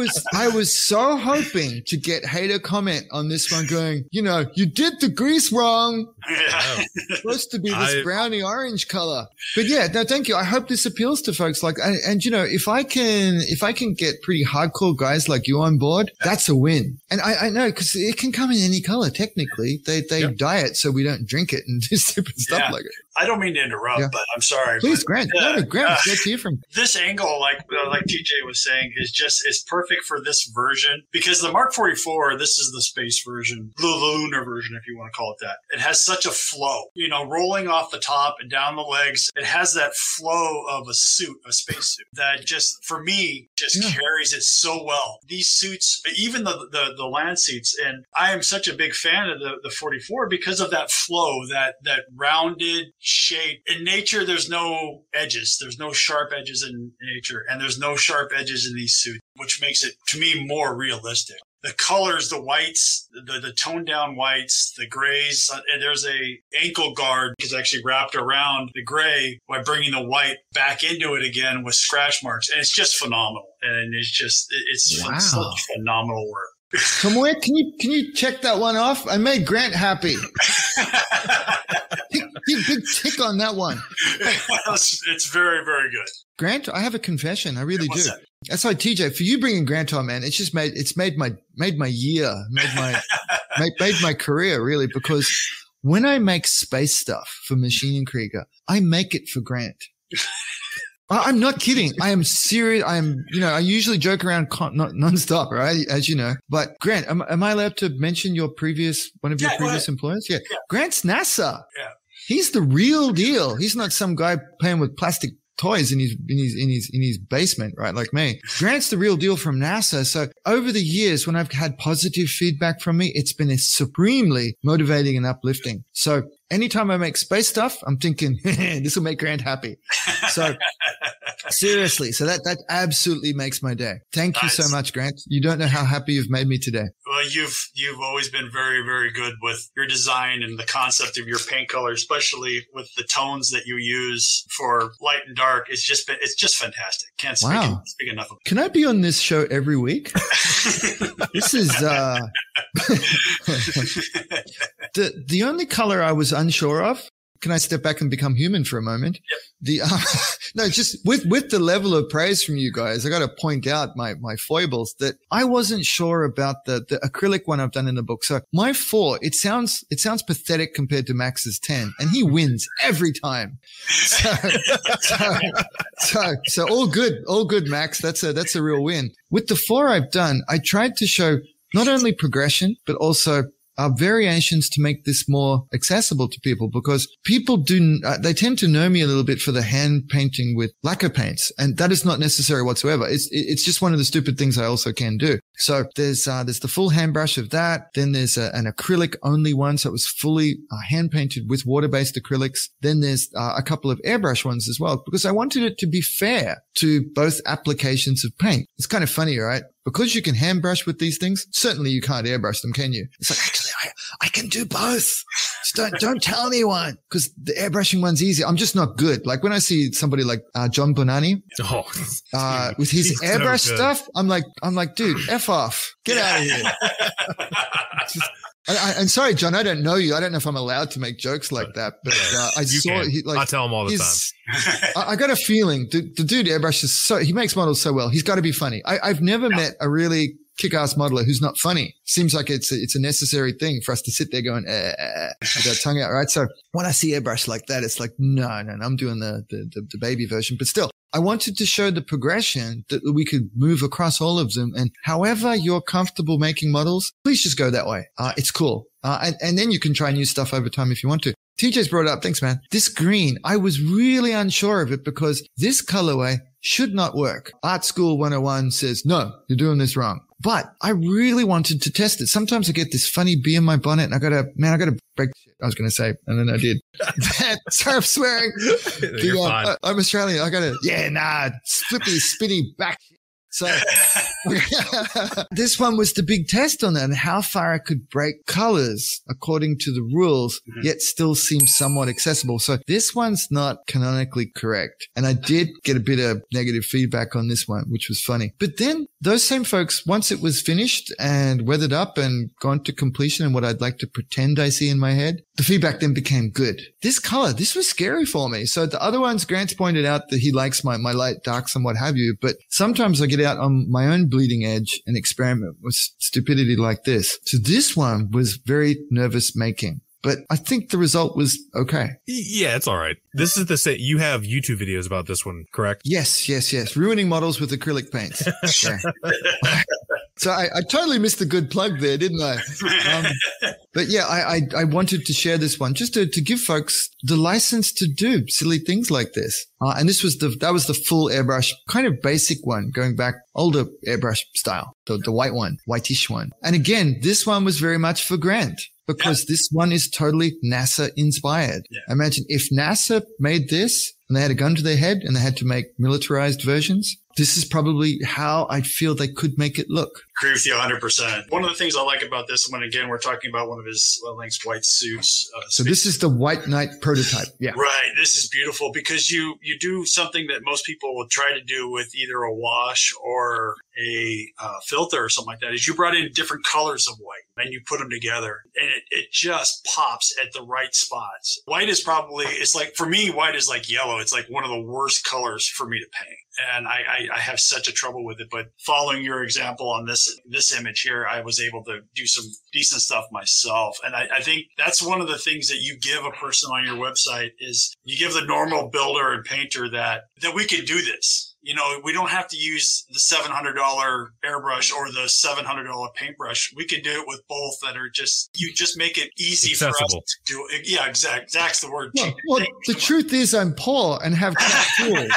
was so hoping to get hater comment on this one going, you did the grease wrong. It's supposed to be this brownie orange color. But yeah, no, thank you. I hope this appeals to folks and if I can get pretty hardcore guys like you on board, that's a win. And I know because it can come in any color. Technically, they dye it so we don't drink it and do stupid stuff like it. I don't mean to interrupt, but I'm sorry. Please, Grant. Grant, it's good to hear from you. This angle, like TJ was saying, is perfect for this version because the Mark 44, this is the space version, the lunar version, if you want to call it that. It has such a flow, rolling off the top and down the legs. It has that flow of a suit, a space suit that just, for me, carries it so well. These suits, even the land suits, and I am such a big fan of the 44 because of that flow, that rounded shape. In nature, there's no edges. There's no sharp edges in nature, and there's no sharp edges in these suits, which makes it, to me, more realistic. the colors, the whites, the toned down whites, the grays, and there's a ankle guard is actually wrapped around the gray by bringing the white back into it again with scratch marks. And it's just phenomenal. And it's Wow. such phenomenal work. Tomoe, can you check that one off? I made Grant happy. Big tick on that one. It's very, very good. Grant, I have a confession. I really do. That? That's why, TJ, for you bringing Grant on, man, it's made my year, made my career, really, because when I make space stuff for Maschinen Krieger, I make it for Grant. I'm not kidding. I am serious. I usually joke around nonstop, right? As you know. But Grant, am I allowed to mention one of your previous employers? Yeah. Grant's NASA. Yeah. He's the real deal. He's not some guy playing with plastic toys in his basement, right? Like me. Grant's the real deal from NASA. So over the years, when I've had positive feedback from me, it's been supremely motivating and uplifting. So anytime I make space stuff, I'm thinking, this will make Grant happy. So seriously. So that absolutely makes my day. Thank you so much, Grant. You don't know how happy you've made me today. Well, you've always been very, very good with your design and the concept of your paint color, especially with the tones that you use for light and dark. It's just fantastic. Can't speak enough of it. Can I be on this show every week? This is the only color I was unsure of. Can I step back and become human for a moment? Yep. No, just with the level of praise from you guys, I got to point out my foibles that I wasn't sure about the acrylic one I've done in the book. So my 4, it sounds pathetic compared to Max's 10, and he wins every time. So all good, Max. That's a real win. With the 4 I've done, I tried to show not only progression, but also variations to make this more accessible to people, because people they tend to know me a little bit for the hand painting with lacquer paints, and that is not necessary whatsoever. It's just one of the stupid things I also can do. So there's the full hand brush of that. Then there's an acrylic only one. So it was fully hand painted with water-based acrylics. Then there's a couple of airbrush ones as well, because I wanted it to be fair to both applications of paint. It's kind of funny, right? Because you can hand brush with these things, certainly you can't airbrush them, can you? It's like, actually, I can do both. Just don't tell anyone, because the airbrushing one's easy. I'm just not good. Like when I see somebody like John Bonanni with his airbrush stuff, I'm like, dude, F off. Get out of here. I'm sorry, John. I don't know you. I don't know if I'm allowed to make jokes like that, but I tell him all the time. I got a feeling the dude airbrushes he makes models so well. He's got to be funny. I've never met a really kick-ass modeler who's not funny. Seems like it's a necessary thing for us to sit there going with our tongue out, right? So when I see airbrush like that, it's like no, I'm doing the baby version, but still. I wanted to show the progression that we could move across all of them. And however you're comfortable making models, please just go that way. It's cool. And then you can try new stuff over time if you want to. TJ's brought it up. Thanks, man. This green, I was really unsure of it because this colorway should not work. Art School 101 says, no, you're doing this wrong. But I really wanted to test it. Sometimes I get this funny bee in my bonnet and I gotta break shit. I was going to say, and then I did. Sorry, I'm swearing. You're fine. I'm Australian. I gotta, flippy, spinny back shit. So this one was the big test on that and how far I could break colors according to the rules, yet still seem somewhat accessible. So this one's not canonically correct. And I did get a bit of negative feedback on this one, which was funny. But then those same folks, once it was finished and weathered up and gone to completion and what I'd like to pretend I see in my head, the feedback then became good. This color, this was scary for me. So the other ones, Grant's pointed out that he likes my light darks and what have you. But sometimes I get out on my own bleeding edge and experiment with stupidity like this. So this one was very nervous making. But I think the result was okay. Yeah, it's all right. This is the same. You have YouTube videos about this one, correct? Yes. Ruining models with acrylic paints. So I totally missed a good plug there, didn't I? But yeah, I wanted to share this one just to give folks the license to do silly things like this. And this was that was the full airbrush, kind of basic one, going back older airbrush style, the white one, whitish one. And again, this one was very much for Grant. Because this one is totally NASA inspired. Yeah. Imagine if NASA made this and they had a gun to their head and they had to make militarized versions. This is probably how I'd feel they could make it look. Agree with you 100%. One of the things I like about this one, again, we're talking about one of his Link's white suits. So this is the White Knight prototype. Yeah. Right. This is beautiful because you do something that most people will try to do with either a wash or a filter or something like that, is you brought in different colors of white and you put them together and it just pops at the right spots. White is probably, it's like, for me, white is like yellow. It's like one of the worst colors for me to paint. And I have such a trouble with it. But following your example on this image here, I was able to do some decent stuff myself. And I think that's one of the things that you give a person on your website is you give the normal builder and painter that we can do this. You know, we don't have to use the $700 airbrush or the $700 paintbrush. We can do it with both that are you just make it easy for us to do it. Yeah, exact's the word. Well, the truth is I'm poor and have crap tools.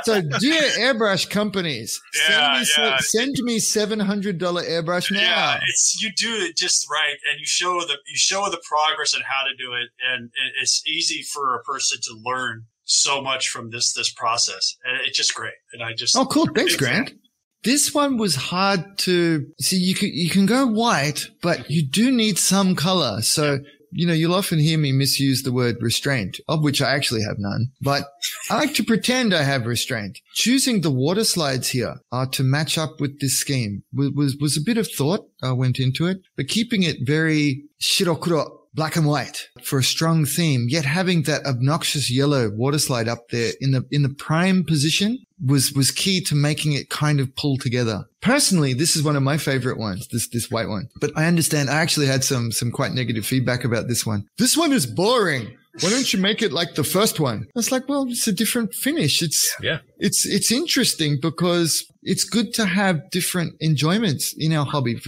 So dear airbrush companies, send me $700 airbrush now. Yeah, you do it just right. And you show the progress and how to do it. And it's easy for a person to learn so much from this process, and it's just great. And oh, cool. Thanks, Grant. This one was hard to see. You can go white, but you do need some color. So, you know, you'll often hear me misuse the word restraint, of which I actually have none, but I like to pretend I have restraint. Choosing the water slides here to match up with this scheme was a bit of thought went into it, but keeping it very shirokuro, black and white for a strong theme, yet having that obnoxious yellow water slide up there in the prime position was key to making it kind of pull together. Personally, this is one of my favorite ones, this white one. But I understand I actually had some quite negative feedback about this one. This one is boring. Why don't you make it like the first one? I was like, well, it's a different finish. It's interesting because it's good to have different enjoyments in our hobby,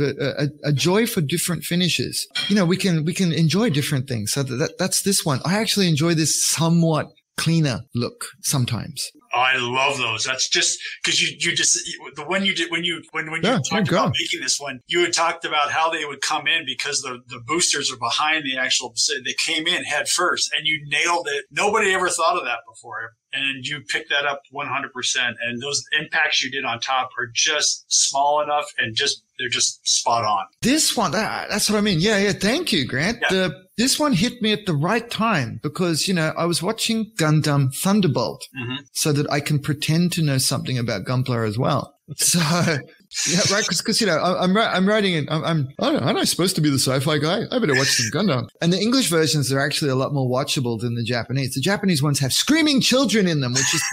a joy for different finishes. You know, we can enjoy different things. So that's this one. I actually enjoy this somewhat cleaner look sometimes. Oh, I love those. That's just because the one you did when you talked about making this one, you had talked about how they would come in because the boosters are behind the actual. They came in head first, and you nailed it. Nobody ever thought of that before, and you picked that up 100%. And those impacts you did on top are just small enough, and they're just spot on. This one, that's what I mean. Yeah. Thank you, Grant. Yeah. This one hit me at the right time because, you know, I was watching Gundam Thunderbolt so that I can pretend to know something about Gunpla as well. So, yeah, right. Cause, you know, I'm writing it. Aren't I supposed to be the sci-fi guy? I better watch some Gundam. And the English versions are actually a lot more watchable than the Japanese. The Japanese ones have screaming children in them, which just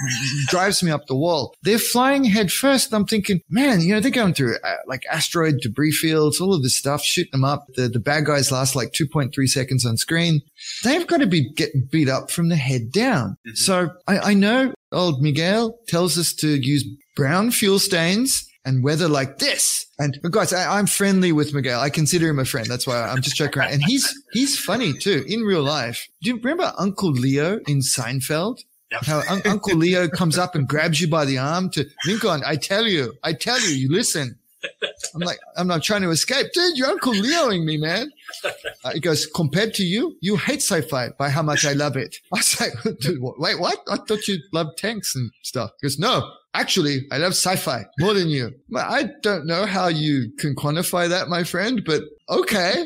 drives me up the wall. They're flying head first. I'm thinking, man, you know, they're going through like asteroid debris fields, all of this stuff, shooting them up. The bad guys last like 2.3 seconds on screen. They've got to be getting beat up from the head down. So I know old Miguel tells us to use brown fuel stains and weather like this. And guys, I'm friendly with Miguel. I consider him a friend. That's why I'm just joking around. And he's funny too in real life. Do you remember Uncle Leo in Seinfeld? Yep. How Uncle Leo comes up and grabs you by the arm to Lincoln. I tell you, you listen. I'm like, I'm not trying to escape. Dude, you're Uncle Leoing me, man. He goes, compared to you, you hate sci-fi by how much I love it. I was like, dude, wait, what? I thought you loved tanks and stuff. He goes, no, actually, I love sci-fi more than you. I don't know how you can quantify that, my friend, but okay.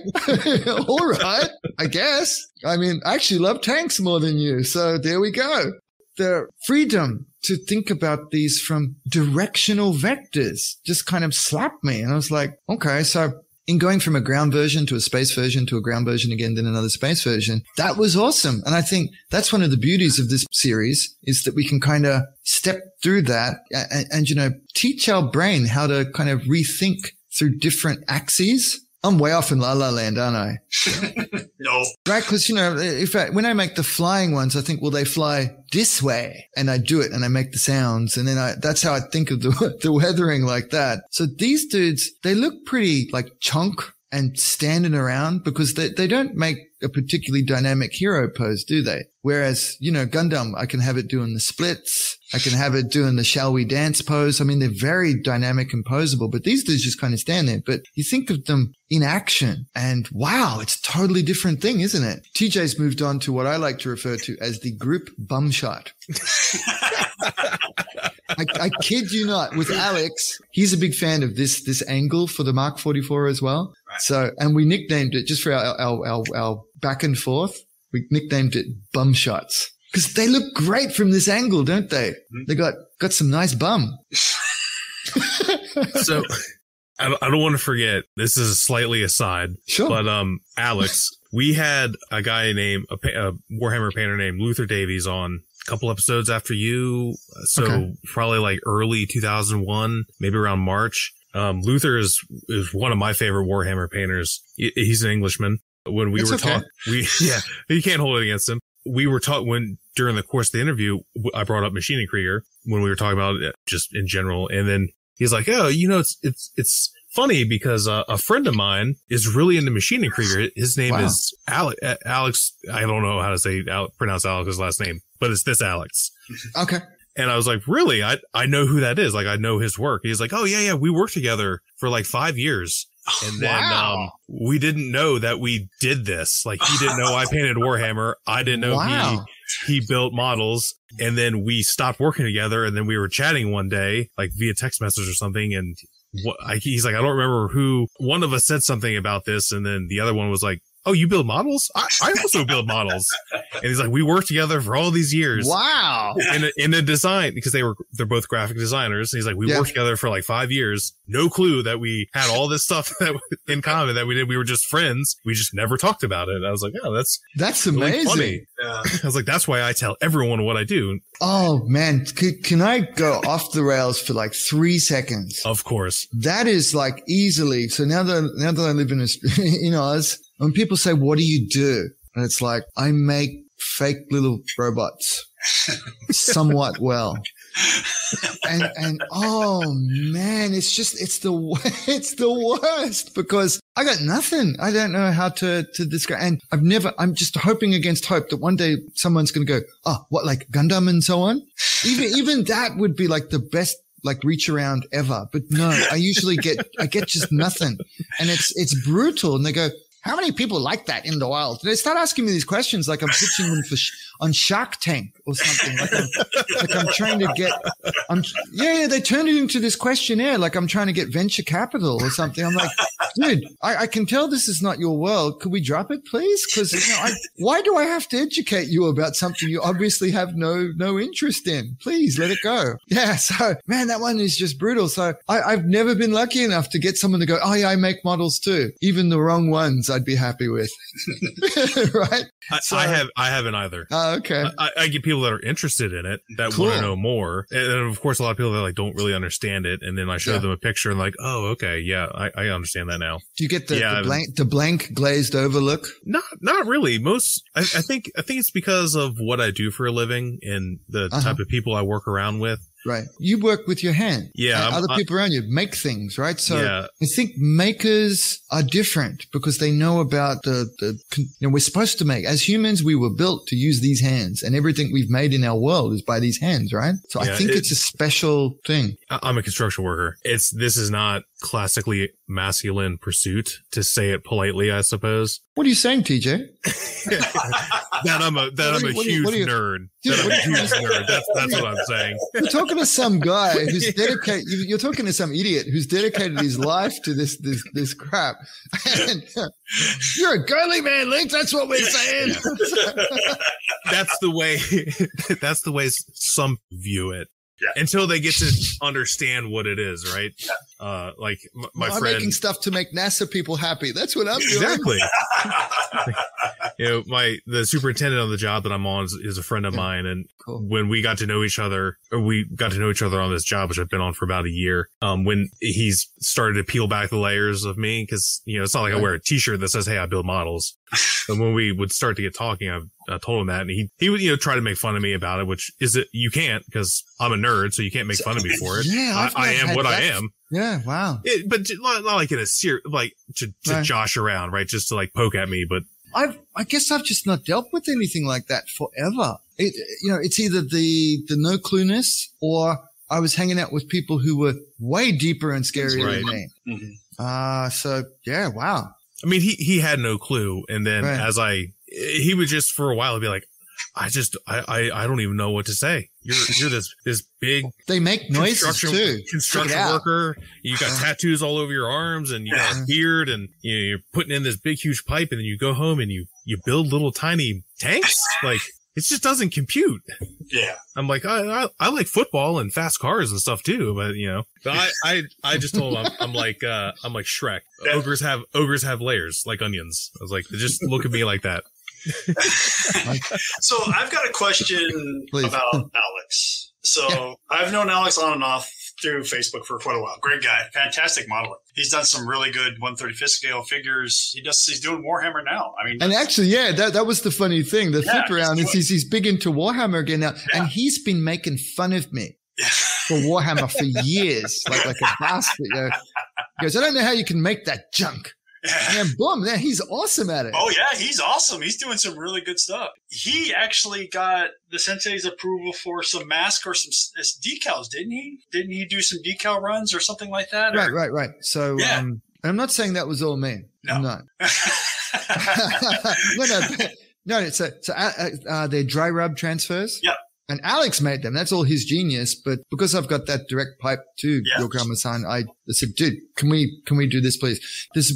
All right, I guess. I mean, I actually love tanks more than you. So there we go. The freedom to think about these from directional vectors just kind of slapped me. And I was like, okay, so in going from a ground version to a space version to a ground version again, then another space version, that was awesome. And I think that's one of the beauties of this series is that we can kind of step through that and, you know, teach our brain how to kind of rethink through different axes. I'm way off in La La Land, aren't I? No. Right, because, you know, when I make the flying ones, I think, well, they fly this way. And I do it and I make the sounds. And then that's how I think of the weathering like that. So these dudes, they look pretty like chunk and standing around because they don't make a particularly dynamic hero pose, do they? Whereas, you know, Gundam, I can have it doing the splits. I can have it doing the shall we dance pose. I mean, they're very dynamic and posable, but these dudes just kind of stand there. But you think of them in action and wow, it's a totally different thing, isn't it? TJ's moved on to what I like to refer to as the group bum shot. I kid you not. With Alex, he's a big fan of this angle for the Mark 44 as well. Right. So, and we nicknamed it just for our back and forth. We nicknamed it bum shots because they look great from this angle, don't they? Mm-hmm. They got some nice bum. So I don't want to forget, this is slightly aside, Sure. but Alex, we had a guy named a Warhammer painter named Luther Davies on a couple episodes after you, so Okay. probably like early 2001, maybe around March. Luther is one of my favorite Warhammer painters. He's an Englishman. When we It's were okay. talking, you can't hold it against him. We were taught during the course of the interview, I brought up Maschinen Krieger when we were talking about it just in general, and then he's like, "Oh, it's funny because a friend of mine is really into Maschinen Krieger. His name Wow. is Alex. I don't know how to pronounce Alex's last name, but it's this Alex." Okay. And I was like, "Really? I know who that is. Like, I know his work." He's like, "Oh yeah, we worked together for like 5 years." And then, Wow. we didn't know that we did this. Like, he didn't know I painted Warhammer. I didn't know Wow. he built models. And then we stopped working together. And then we were chatting one day, like via text message or something. And he's like, I don't remember who, one of us said something about this. And then the other one was like, "Oh, you build models? I also build models." And he's like, "We worked together for all these years." Wow. In a design, because they're both graphic designers. And he's like, "We Yeah. worked together for like 5 years. No clue that we had all this stuff in common that we did. We were just friends. We just never talked about it." And I was like, "Oh, that's That's really amazing. funny." Yeah. I was like, "That's why I tell everyone what I do." Oh man, can I go off the rails for like 3 seconds? Of course. That is like easily. So now that I live in Oz, when people say, "What do you do?" And it's like, I make fake little robots somewhat well. And oh man, it's the worst because I got nothing. I don't know how to describe. And I'm just hoping against hope that one day someone's going to go, "Oh, what, like Gundam and so on?" Even that would be like the best, like reach around ever. But no, I get just nothing. And it's brutal. And they go, "How many people like that in the wild?" They start asking me these questions like I'm pitching them on Shark Tank or something. Like I'm trying to get, they turn it into this questionnaire like I'm trying to get venture capital or something. I'm like, dude, I can tell this is not your world. Could we drop it, please? Because why do I have to educate you about something you obviously have no interest in? Please let it go. Yeah. So man, that one is just brutal. So I've never been lucky enough to get someone to go, "Oh yeah, I make models too." Even the wrong ones I'd be happy with. Right? I haven't either. Okay. I get people that are interested in it that Cool. want to know more. And of course, a lot of people that like don't really understand it. And then I show Yeah. them a picture and like, "Oh, okay. Yeah. I understand that now." Do you get Yeah, the blank glazed over look? Not really. I think it's because of what I do for a living and the type of people I work around with. Right. You work with your hand. Yeah, And other people around you make things, right? So Yeah. I think makers are different because they know about we're supposed to make, as humans, we were built to use these hands, and everything we've made in our world is by these hands, right? So I Yeah, think it's a special thing. I'm a construction worker. This is not classically masculine pursuit, to say it politely, I suppose. What are you saying, TJ? That I'm a huge nerd. Dude, That I'm what a are you- huge nerd. That's what I'm saying. You're talking to some guy who's dedicated. You're talking to some idiot who's dedicated his life to this crap. And, you're a girly man, Link. That's what we're saying. That's the way. That's the way some view it. Yeah. Until they get to understand what it is, right? Like my I'm friend. making stuff to make NASA people happy. That's what I'm doing. Exactly. The superintendent on the job that I'm on is a friend of mine, and Cool. when we got to know each other, on this job, which I've been on for about a year, when he's started to peel back the layers of me, because it's not like I wear a T-shirt that says, "Hey, I build models." And when we would start to get talking, I told him that, and he would try to make fun of me about it, which is it you can't, because I'm a nerd, so you can't make fun of me for it. Yeah, I am what I am. Yeah, wow. But not like in a like to Right. josh around, right? Just to like poke at me, but. I guess I've just not dealt with anything like that forever. It's either the no clueness, or I was hanging out with people who were way deeper and scarier than me. Mhm. So yeah, wow. I mean, he had no clue. And then Right. he would just for a while be like, I don't even know what to say. you're this big They make noises too. Construction worker. You got tattoos all over your arms, and you got a beard, and you're putting in this big, huge pipe, and then you go home and you build little tiny tanks. Like, it just doesn't compute. Yeah. I'm like, I like football and fast cars and stuff too, but I just told him I'm like Shrek. Yeah. Ogres have layers like onions. I was like, just look at me like that. So I've got a question about Alex. So I've known Alex on and off through Facebook for quite a while. Great guy, fantastic modeler. He's done some really good 1/35 scale figures. He's doing Warhammer now. I mean, and actually, that was the funny thing. The flip around is he's big into Warhammer again now, and he's been making fun of me for Warhammer for years, like a bastard. He goes, I don't know how you can make that junk. And boom, man, he's awesome at it. Oh yeah, he's awesome. He's doing some really good stuff. He actually got the sensei's approval for some mask or some decals, didn't he? Didn't he do some decal runs or something like that? Right. So, I'm not saying that was all me. No. I'm not. No. So they're dry rub transfers. Yep. And Alex made them. That's all his genius. But because I've got that direct pipe to Yokohama-san, I said, dude, can we do this, please? There's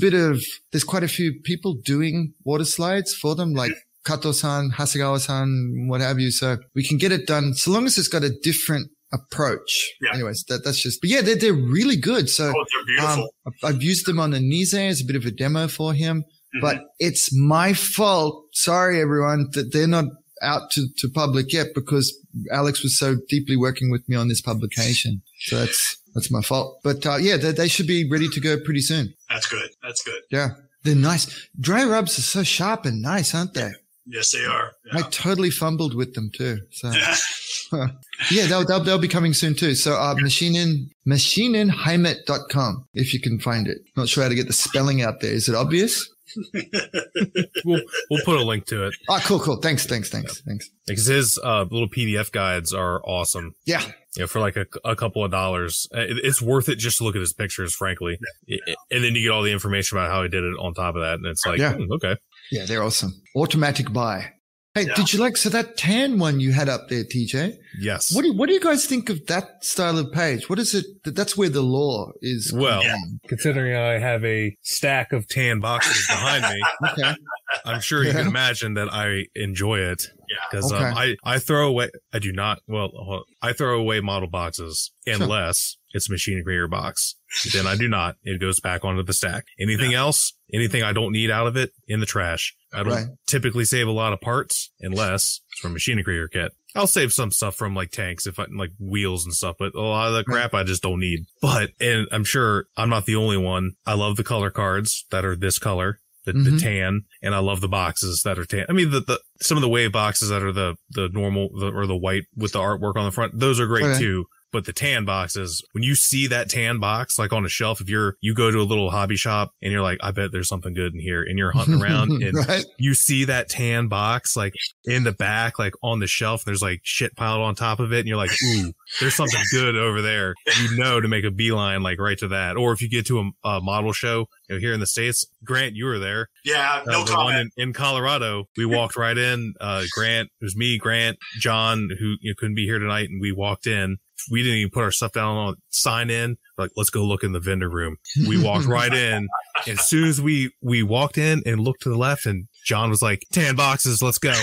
quite a few people doing water slides for them, like Kato-san, Hasegawa-san, what have you. So we can get it done so long as it's got a different approach. Yeah. Anyways, that's just, but yeah, they're really good. So, they're beautiful. I've used them on the Nise as a bit of a demo for him, but it's my fault. Sorry, everyone, that they're not out to public yet because Alex was so deeply working with me on this publication. So that's my fault. But they should be ready to go pretty soon. That's good. Yeah. They're nice. Dry rubs are so sharp and nice, aren't they? Yes, they are. Yeah. I totally fumbled with them too. So yeah, they'll be coming soon too. So Maschinenheimat.com if you can find it. Not sure how to get the spelling out there. Is it obvious? We'll put a link to it. Oh, cool. Thanks. Because his little PDF guides are awesome. Yeah. For like a couple of dollars. It's worth it just to look at his pictures, frankly. And then you get all the information about how he did it on top of that. And it's like, okay. Yeah, they're awesome. Automatic buy. Hey, did you so that tan one you had up there, TJ? Yes. What do you guys think of that style of page? What is it? That's where the lore is. Well, considering I have a stack of tan boxes behind me, I'm sure you can imagine that I enjoy it. Yeah. Because I throw away, I throw away model boxes unless it's a Maschinen Krieger box. Then I do not. It goes back onto the stack. Anything else, anything I don't need out of it, in the trash. I don't typically save a lot of parts unless it's from a Maschinen Krieger kit. I'll save some stuff from like tanks, like wheels and stuff, but a lot of the crap I just don't need. But, and I'm sure I'm not the only one. I love the color cards that are this color. The tan, and I love the boxes that are tan. I mean, some of the wave boxes that are the normal or the white with the artwork on the front, those are great too. But the tan boxes, when you see that tan box, like on a shelf, if you go to a little hobby shop and you're like, I bet there's something good in here, and you're hunting around and you see that tan box, like in the back, like on the shelf, there's like shit piled on top of it. And you're like, ooh, there's something good over there. To make a beeline, like right to that. Or if you get to a model show, here in the States, Grant, you were there. Yeah. No the comment. One in Colorado, we walked right in. Grant, it was me, Grant, John, who couldn't be here tonight. And we walked in. We didn't even put our stuff down on sign in. Like, let's go look in the vendor room. We walked right in. And as soon as we walked in and looked to the left, and John was like, tan boxes, let's go.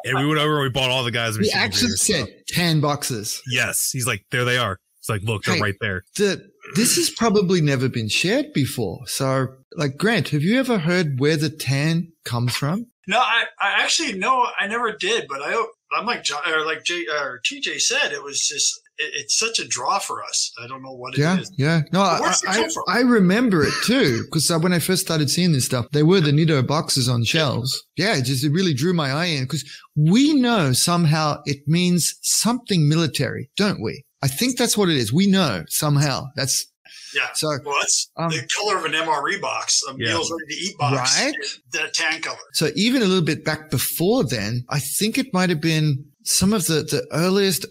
And we went over and we bought all the guys. He actually said tan boxes. Yes. He's like, there they are. It's like, look, they're right there. This has probably never been shared before. So, like, Grant, have you ever heard where the tan comes from? No, I actually, no, I never did, but I'm like John, or like TJ said, it was just, it's such a draw for us. I don't know what it is. Yeah. No, I remember it too, because when I first started seeing this stuff, they were the Nido boxes on shelves. Yeah, it really drew my eye in, because we know somehow it means something military, don't we? I think that's what it is. We know somehow. That's, So, well, it's the color of an MRE box, a meals ready to eat box. Right. That tan color. So even a little bit back before then, I think it might have been some of the earliest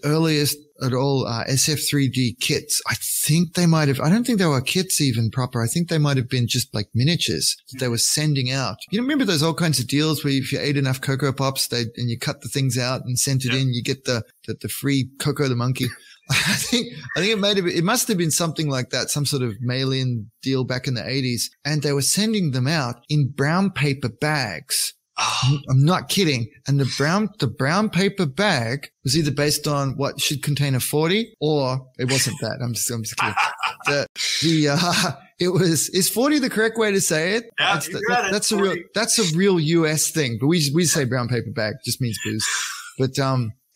at all SF3D kits. I think they might have, I don't think they were kits even proper. I think they might have been just like miniatures that they were sending out. You know, remember those all kinds of deals where if you ate enough Cocoa Pops, and you cut the things out and sent it in, you get the free Coco the Monkey. I think it must have been something like that, some sort of mail-in deal back in the 80s. And they were sending them out in brown paper bags. Oh. I'm not kidding. And the brown paper bag was either based on what should contain a 40 or it wasn't that. I'm just kidding. Is 40 the correct way to say it? Yeah, that's a real US thing, but we say brown paper bag, just means booze. But,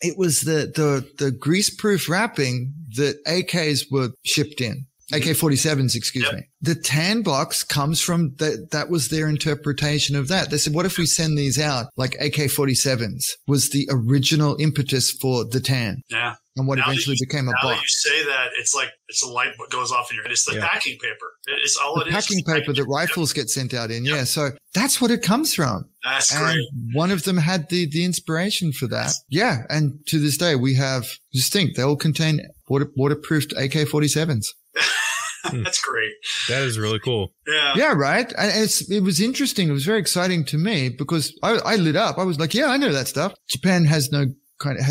it was the grease-proof wrapping that AKs were shipped in. AK-47s, excuse me. The tan box comes from that was their interpretation of that. They said, what if we send these out like AK-47s was the original impetus for the tan. Yeah. And what eventually became a box. Now that you say that, it's like, it's a light that goes off in your head. It's the packing paper. It's all it is. Packing paper that rifles get sent out in. Yeah. So that's what it comes from. That's great. One of them had the inspiration for that. Yeah. And to this day, we have, just think, they all contain waterproofed AK-47s. That's great. That is really cool. Yeah. Yeah, right. And it was interesting. It was very exciting to me because I lit up. I was like, yeah, I know that stuff. Japan has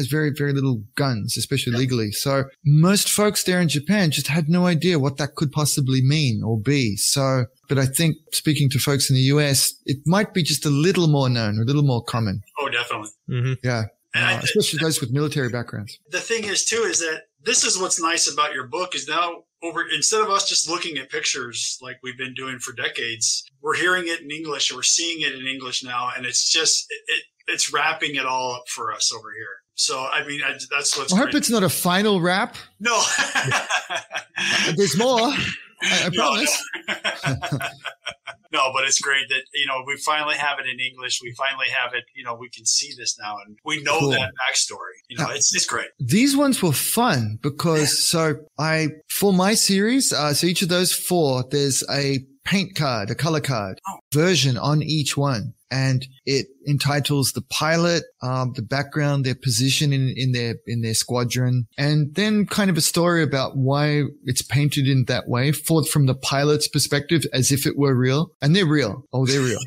very, very little guns, especially legally. So most folks there in Japan just had no idea what that could possibly mean or be. So, but I think speaking to folks in the US, it might be just a little more known, a little more common. Oh, definitely. Mm-hmm. Yeah. Especially those with military backgrounds. The thing is too, is that this is what's nice about your book is now instead of us just looking at pictures like we've been doing for decades, we're hearing it in English, or we're seeing it in English now. And it's just, it's wrapping it all up for us over here. So, I mean, that's what's I hope it's not a final wrap. No. There's more. I promise. No, but it's great that, we finally have it in English. We finally have it, we can see this now and we know that backstory. It's great. These ones were fun because for my series, so each of those 4, there's a paint card, a color card version on each one. And it entitles the pilot, the background, their position in their squadron, and then kind of a story about why it's painted in that way from the pilot's perspective as if it were real. And they're real. Oh, they're real.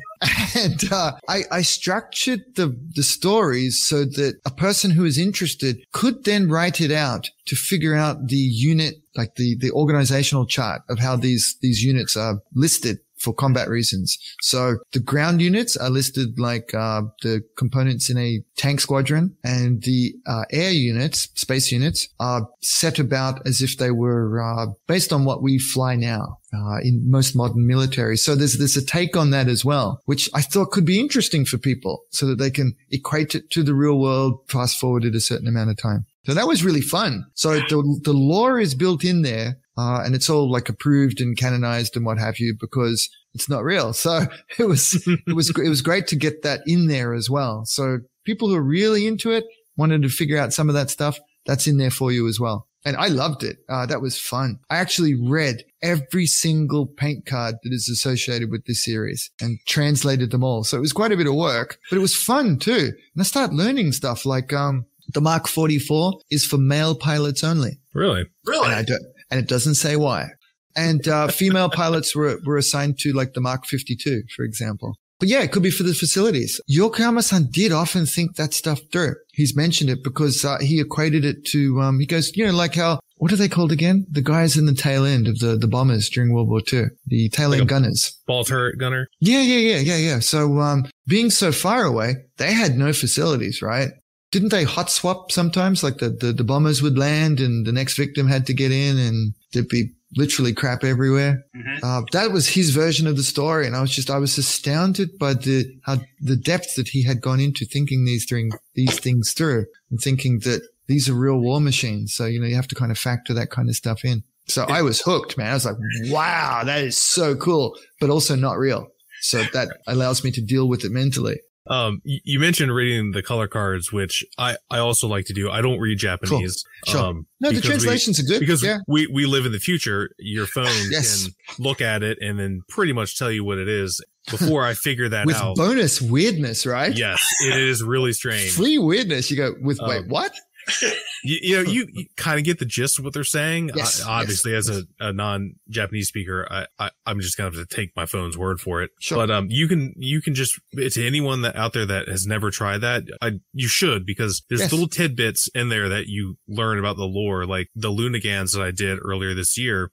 And, I structured the stories so that a person who is interested could then write it out to figure out the unit, like the organizational chart of how these units are listed for combat reasons. So the ground units are listed like the components in a tank squadron, and the air units, space units, are set about as if they were based on what we fly now in most modern military. So there's a take on that as well, which I thought could be interesting for people so that they can equate it to the real world, fast forwarded a certain amount of time. So that was really fun. So the lore is built in there. And it's all like approved and canonized and what have you, because it's not real. So it was great to get that in there as well. So people who are really into it, wanted to figure out some of that stuff, that's in there for you as well. And I loved it. That was fun. I actually read every single paint card that is associated with this series and translated them all. So it was quite a bit of work, but it was fun too. And I started learning stuff like, the Mark 44 is for male pilots only. Really? And it doesn't say why. And female pilots were assigned to like the Mark 52, for example. But yeah, it could be for the facilities. Yokoyama-san did often think that stuff through. He's mentioned it because he equated it to, he goes, like how, what are they called again? The guys in the tail end of the bombers during World War II, the tail end gunners. Ball turret gunner? Yeah. So being so far away, they had no facilities, right? Didn't they hot swap sometimes? Like the bombers would land and the next victim had to get in and there'd be literally crap everywhere. Mm-hmm. That was his version of the story. And I was astounded by the depth that he had gone into thinking these things through and thinking that these are real war machines. So, you have to kind of factor that kind of stuff in. So I was hooked, man. I was like, wow, that is so cool, but also not real. So that allows me to deal with it mentally. You mentioned reading the color cards, which I also like to do. I don't read Japanese. Cool. Sure. No, the translations are good. Because we live in the future. Your phone can look at it and then pretty much tell you what it is before I figure that out. With bonus weirdness, right? Yes, it is really strange. Free weirdness. You go with, wait, what? You kind of get the gist of what they're saying. Yes, Obviously, yes. as a non-Japanese speaker, I'm just gonna have to take my phone's word for it. Sure. But you can just, to anyone that out there that has never tried that, you should, because there's little tidbits in there that you learn about the lore, like the Lunagans that I did earlier this year.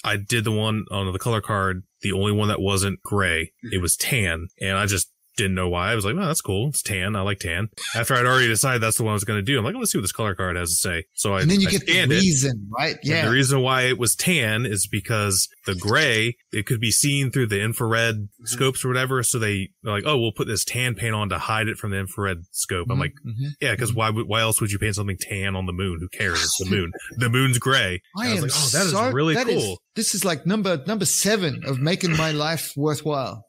I did the one on the color card, the only one that wasn't gray. It was tan, and I just didn't know why. I was like, oh, that's cool. It's tan. I like tan. After I'd already decided that's the one I was going to do, I'm like, let's see what this color card has to say. So and then you get the reason, right? Yeah. And the reason why it was tan is because the gray, it could be seen through the infrared scopes or whatever. So they're like, oh, we'll put this tan paint on to hide it from the infrared scope. I'm like, yeah, because why else would you paint something tan on the moon? Who cares? It's the moon. The moon's gray. I was like, oh, that is really cool. This is like number 7 of making my life worthwhile.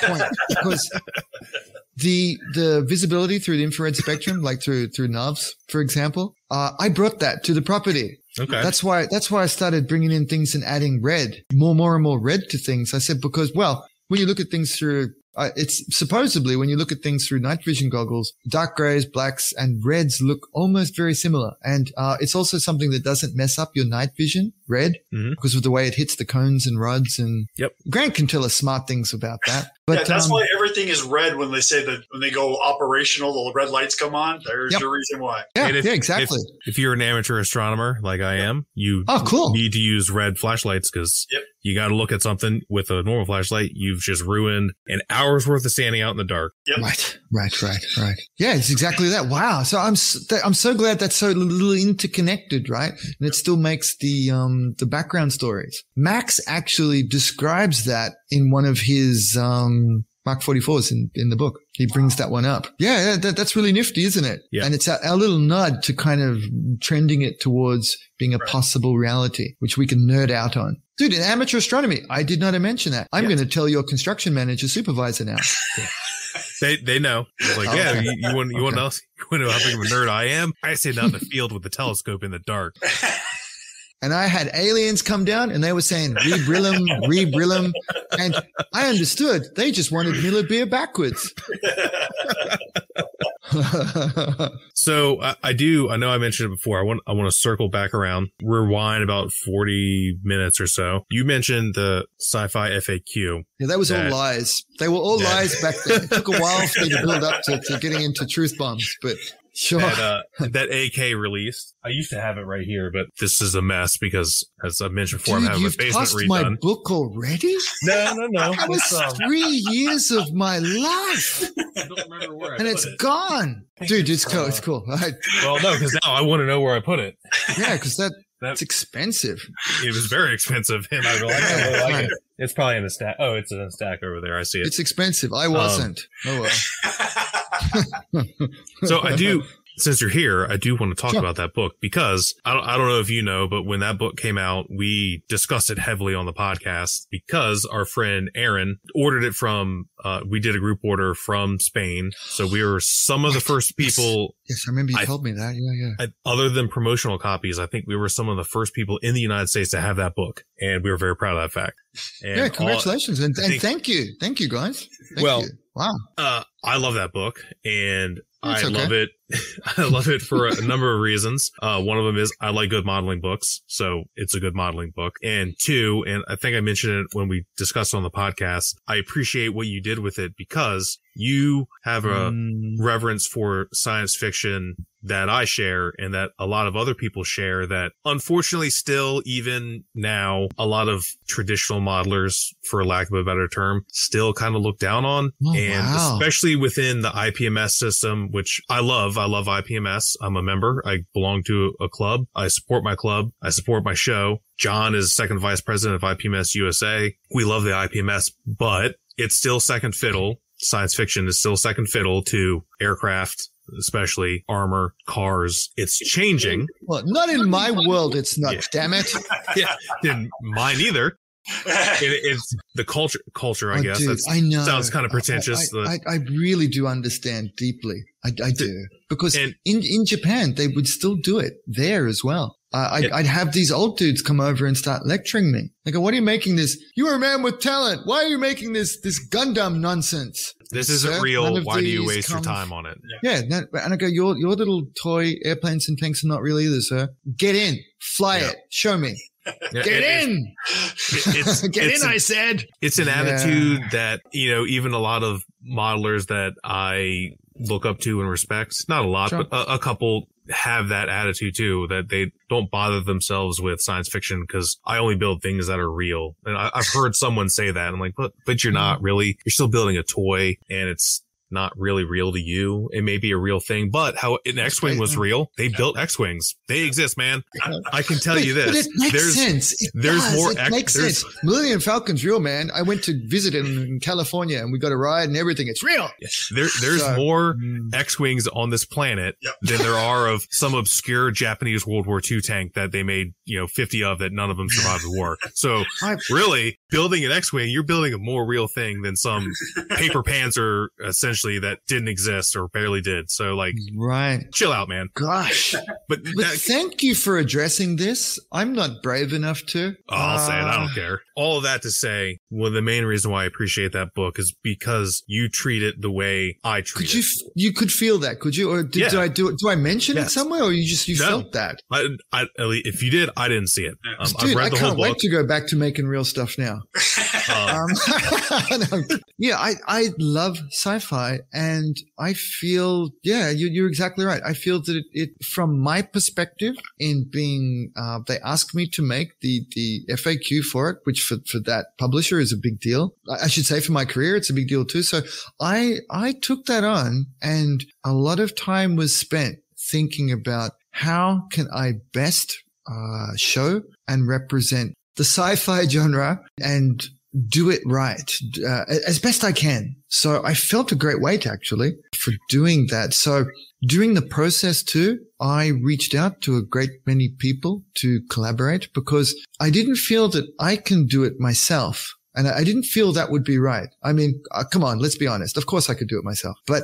Point. Because the visibility through the infrared spectrum, like through NAVs, for example, I brought that to the property. Okay. That's why I started bringing in things and adding red, more and more red to things. I said, because, well, when you look at things through, it's supposedly when you look at things through night vision goggles, dark grays, blacks, and reds look almost very similar. And it's also something that doesn't mess up your night vision, red, because of the way it hits the cones and rods. And Grant can tell us smart things about that. But that's why everything is red when they say that when they go operational, the red lights come on. There's the reason why. Yeah, exactly. If you're an amateur astronomer like I am, you need to use red flashlights because you got to look at something with a normal flashlight. You've just ruined an hour's worth of standing out in the dark. Yep. Right. Yeah, it's exactly that. Wow. So I'm so glad that's so little interconnected, right? And it still makes the background stories. Max actually describes that in one of his Mark 44s in the book. He brings that one up. Yeah, that's really nifty, isn't it? Yeah. And it's our little nod to kind of trending it towards being a possible reality, which we can nerd out on. Dude, in amateur astronomy, I did not mention that. I'm going to tell your construction manager supervisor now. They know. Like, you want to know how big of a nerd I am? I stayed out in the field with the telescope in the dark. And I had aliens come down and they were saying, rebrill them. And I understood. They just wanted Miller beer backwards. So I know I mentioned it before. I want to circle back around, rewind about 40 minutes or so. You mentioned the sci-fi FAQ. Yeah, that was all lies. They were all lies back then. It took a while for me to build up to getting into truth bombs, but sure. That AK released. I used to have it right here, but this is a mess because, as I mentioned before, Dude, I'm having a basement redone. You've tossed my book already? No. That was 3 years of my life. I don't remember where and it's gone. Dude, it's cool. It's cool. Well, no, because now I want to know where I put it. Yeah, because that's expensive. It was very expensive, and I really like it. It's probably in the stack. Oh, it's in the stack over there. I see it. It's expensive. I wasn't. Oh, well. So since you're here, I do want to talk about that book because I don't know if you know, but when that book came out, we discussed it heavily on the podcast because our friend Aaron ordered it from, we did a group order from Spain. So we were some of the first people. Yes, I remember you told me that. Yeah. Other than promotional copies, I think we were some of the first people in the United States to have that book. And we were very proud of that fact. And congratulations. And thank you. Thank you, guys. Thank you. Wow. I love that book and love it. I love it for a number of reasons. One of them is I like good modeling books. So it's a good modeling book. And two, and I think I mentioned it when we discussed on the podcast, I appreciate what you did with it because you have a reverence for science fiction that I share and that a lot of other people share that unfortunately still even now a lot of traditional modelers, for lack of a better term, still kind of look down on. Especially within the IPMS system, which I love IPMS. I'm a member. I belong to a club. I support my club. I support my show. John is second vice president of IPMS USA. We love the IPMS, but it's still second fiddle. Science fiction is still second fiddle to aircraft, especially armor, cars. It's changing. Well, not in my world. It's not. Yeah. Damn it. Yeah, in mine either. It's the culture. I guess. Dude, I know. Sounds kind of pretentious. I really do understand deeply. I do because in Japan they would still do it there as well. I'd have these old dudes come over and start lecturing me. They go, what are you making this? You are a man with talent. Why are you making this Gundam nonsense? This isn't real. Why do you waste your time on it? Yeah. And I go, your little toy airplanes and tanks are not real either, sir. Get in. Fly it. Show me. Get in. Get in, I said. It's an attitude that, even a lot of modelers that I look up to and respect, not a lot, but a couple have that attitude too, that they don't bother themselves with science fiction because I only build things that are real. And I've heard someone say that. I'm like, but you're not really. You're still building a toy, and it's not really real to you. It may be a real thing, but how an X-Wing was real. They built X-Wings. They exist, man. I can tell you this. But it makes sense. It makes sense. Millennium Falcon's real, man. I went to visit it in California and we got a ride and everything. It's real. There's more X-Wings on this planet than there are of some obscure Japanese World War II tank that they made, 50 of that none of them survived the war. So really building an X-Wing, you're building a more real thing than some paper Panzer essentially that didn't exist or barely did. So chill out, man. Gosh. But thank you for addressing this. I'm not brave enough to. Oh, I'll say it. I don't care. All of that to say, the main reason why I appreciate that book is because you treat it the way I treat it. You could feel that, could you? Or did I do it? Do I mention it somewhere, or you felt that? If you did, I didn't see it. Dude, I can't wait to go back to making real stuff now. I love sci-fi, and I feel, you're exactly right. I feel that it from my perspective, in being, they asked me to make the FAQ for it, which for that publisher is a big deal. I should say for my career, it's a big deal too. So I took that on, and a lot of time was spent thinking about how can I best show and represent the sci-fi genre and do it right as best I can. So I felt a great weight actually for doing that. So during the process too, I reached out to a great many people to collaborate because I didn't feel that I can do it myself. And I didn't feel that would be right. I mean, come on, let's be honest. Of course I could do it myself, but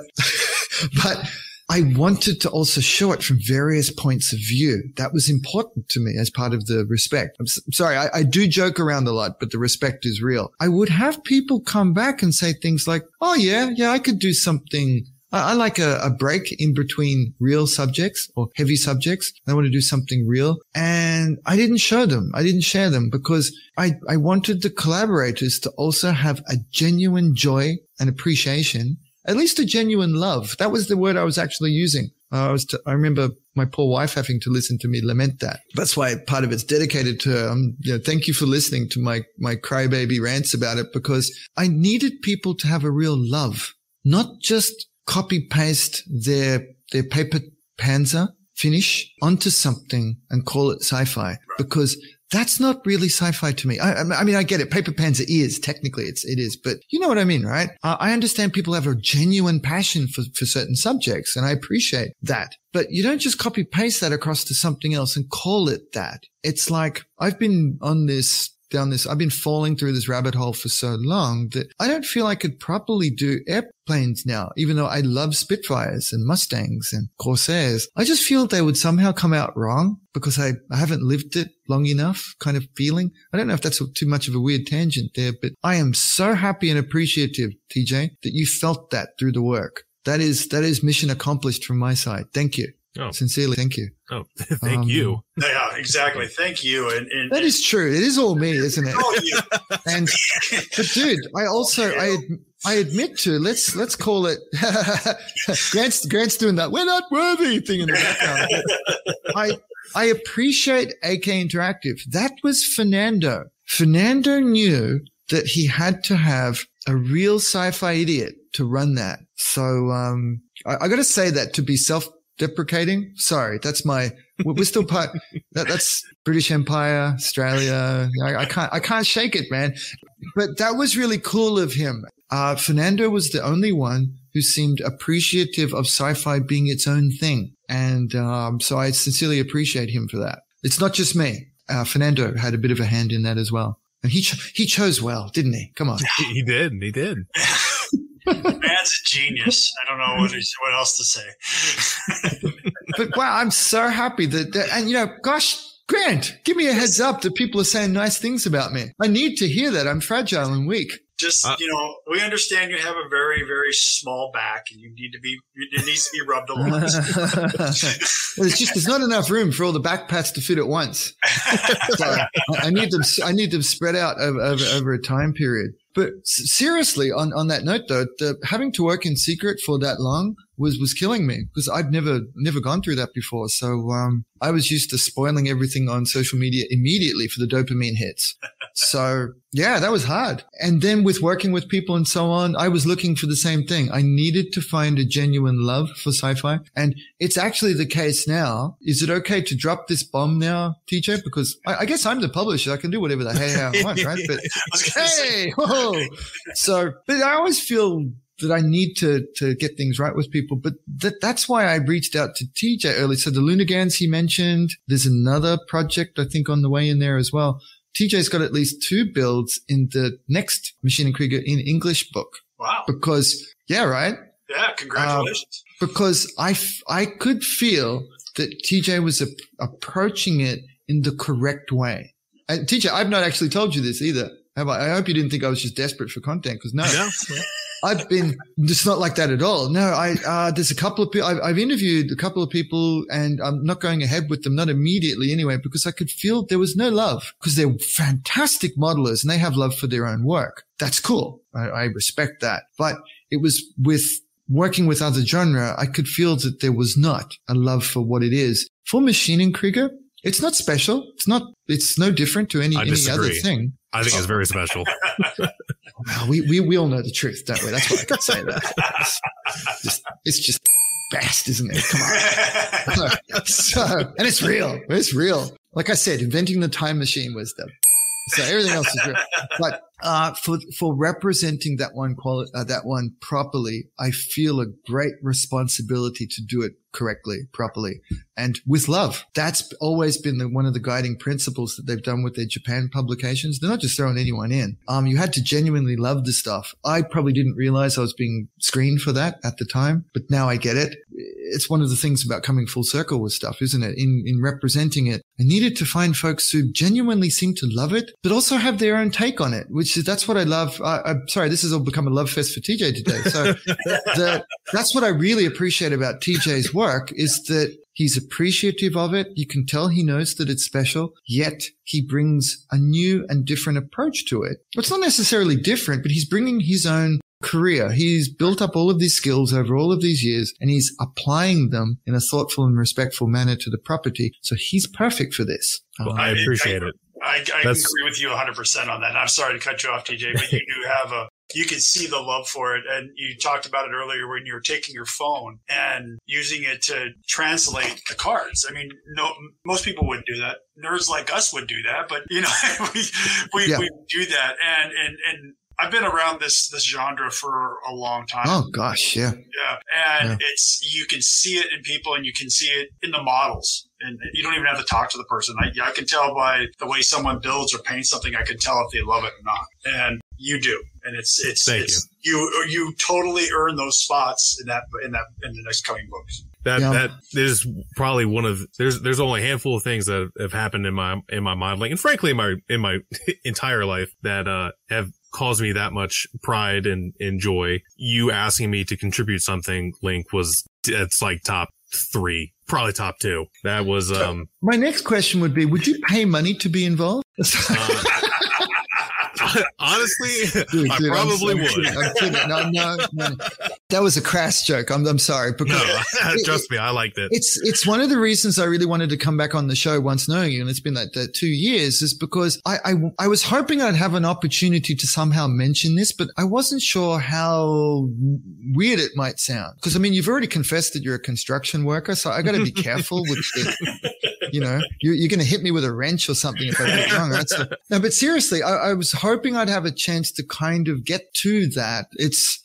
I wanted to also show it from various points of view. That was important to me as part of the respect. I'm sorry, I do joke around a lot, but the respect is real. I would have people come back and say things like, oh yeah, I could do something. I like a break in between real subjects or heavy subjects. I want to do something real. And I didn't show them. I didn't share them because I wanted the collaborators to also have a genuine joy and appreciation. At least a genuine love. That was the word I was actually using. I remember my poor wife having to listen to me lament that. That's why part of it's dedicated to her. Thank you for listening to my crybaby rants about it, because I needed people to have a real love, not just copy paste their paper Panzer finish onto something and call it sci-fi, because that's not really sci-fi to me. I mean, I get it. Paper Panzer is technically it is, but you know what I mean, right? I understand people have a genuine passion for certain subjects, and I appreciate that. But you don't just copy paste that across to something else and call it that. It's like I've been I've been falling through this rabbit hole for so long that I don't feel I could properly do airplanes now, even though I love Spitfires and Mustangs and Corsairs. I just feel they would somehow come out wrong because I haven't lived it long enough kind of feeling. I don't know if that's too much of a weird tangent there, but I am so happy and appreciative, TJ, that you felt that through the work. That is mission accomplished from my side. Thank you. Oh. Sincerely, thank you. Oh, thank you. Yeah, exactly. Thank you. And that is true. It is all me, isn't it? Oh, yeah. But dude, I admit to, let's call it, Grant's doing that "we're not worthy" thing in the background. I appreciate AK Interactive. That was Fernando. Fernando knew that he had to have a real sci-fi idiot to run that. So, I got to say that to be self-deprecating. Sorry, we're still part. That's British Empire, Australia. I can't shake it, man. But that was really cool of him. Fernando was the only one who seemed appreciative of sci-fi being its own thing. And, so I sincerely appreciate him for that. It's not just me. Fernando had a bit of a hand in that as well. And he chose well, didn't he? Come on. He did. Man's a genius. I don't know what else to say. But wow, I'm so happy that and gosh Grant, give me a heads up that people are saying nice things about me. I need to hear that. I'm fragile and weak. Just, we understand you have a very, very small back and it needs to be rubbed a lot. There's not enough room for all the back pats to fit at once. So I need them spread out over a time period. But seriously, on that note though, having to work in secret for that long was killing me because I'd never gone through that before. So, I was used to spoiling everything on social media immediately for the dopamine hits. So yeah, that was hard. And then with working with people and so on, I was looking for the same thing. I needed to find a genuine love for sci-fi. And it's actually the case now. Is it okay to drop this bomb now, TJ? Because I guess I'm the publisher. I can do whatever the hell I want, right? But hey, whoa. So, but I always feel that I need to get things right with people. But that's why I reached out to TJ early. So the Lunagans he mentioned, there's another project I think on the way in there as well. TJ's got at least 2 builds in the next Maschinen Krieger in English book. Wow. Because, yeah, right? Yeah, congratulations. Because I could feel that TJ was approaching it in the correct way. TJ, I've not actually told you this either. Have I? I hope you didn't think I was just desperate for content because no. It's not like that at all. No, there's a couple of people, I've interviewed a couple of people and I'm not going ahead with them, not immediately anyway, because I could feel there was no love because they're fantastic modelers and they have love for their own work. That's cool. I respect that. But it was with working with other genre, I could feel that there was not a love for what it is. For Maschinen Krieger, it's not special. It's no different to any other thing. I think it's very special. Well, we all know the truth, don't we? That's why I can say that. It's just best, isn't it? Come on. And it's real. It's real. Like I said, inventing the time machine was so everything else is real. But for representing that one properly, I feel a great responsibility to do it correctly, properly, and with love. That's always been one of the guiding principles that they've done with their Japan publications. They're not just throwing anyone in. You had to genuinely love the stuff. I probably didn't realize I was being screened for that at the time, but now I get it. It's one of the things about coming full circle with stuff, isn't it? In representing it, I needed to find folks who genuinely seem to love it, but also have their own take on it, that's what I love. I'm sorry, this has all become a love fest for TJ today. So that's what I really appreciate about TJ's work is that he's appreciative of it. You can tell he knows that it's special, yet he brings a new and different approach to it. It's not necessarily different, but he's bringing his own career. He's built up all of these skills over all of these years and he's applying them in a thoughtful and respectful manner to the property. So he's perfect for this. Well, I appreciate it. I agree with you 100% on that. I'm sorry to cut you off, TJ, but you do have you can see the love for it. And you talked about it earlier when you were taking your phone and using it to translate the cards. I mean, most people wouldn't do that. Nerds like us would do that, but we do that. And I've been around this genre for a long time. Oh gosh, yeah. Yeah. And you can see it in people and you can see it in the models. And you don't even have to talk to the person. I can tell by the way someone builds or paints something. I can tell if they love it or not. And you do. And you totally earn those spots in the next coming books. That is probably one of there's only a handful of things that have happened in my modeling and frankly in my entire life that have caused me that much pride and joy. You asking me to contribute something, Link, it's like top 3, probably top 2. That was my next question would be, would you pay money to be involved? Honestly, dude, I probably would. I'm kidding. No. That was a crass joke. I'm sorry. Trust me, I liked it. It's one of the reasons I really wanted to come back on the show once knowing you, and it's been that 2 years, is because I was hoping I'd have an opportunity to somehow mention this, but I wasn't sure how weird it might sound. Because, I mean, you've already confessed that you're a construction worker, so I got to be careful with it. You're going to hit me with a wrench or something if I get it wrong. Right? So, no, but seriously, I was hoping I'd have a chance to kind of get to that.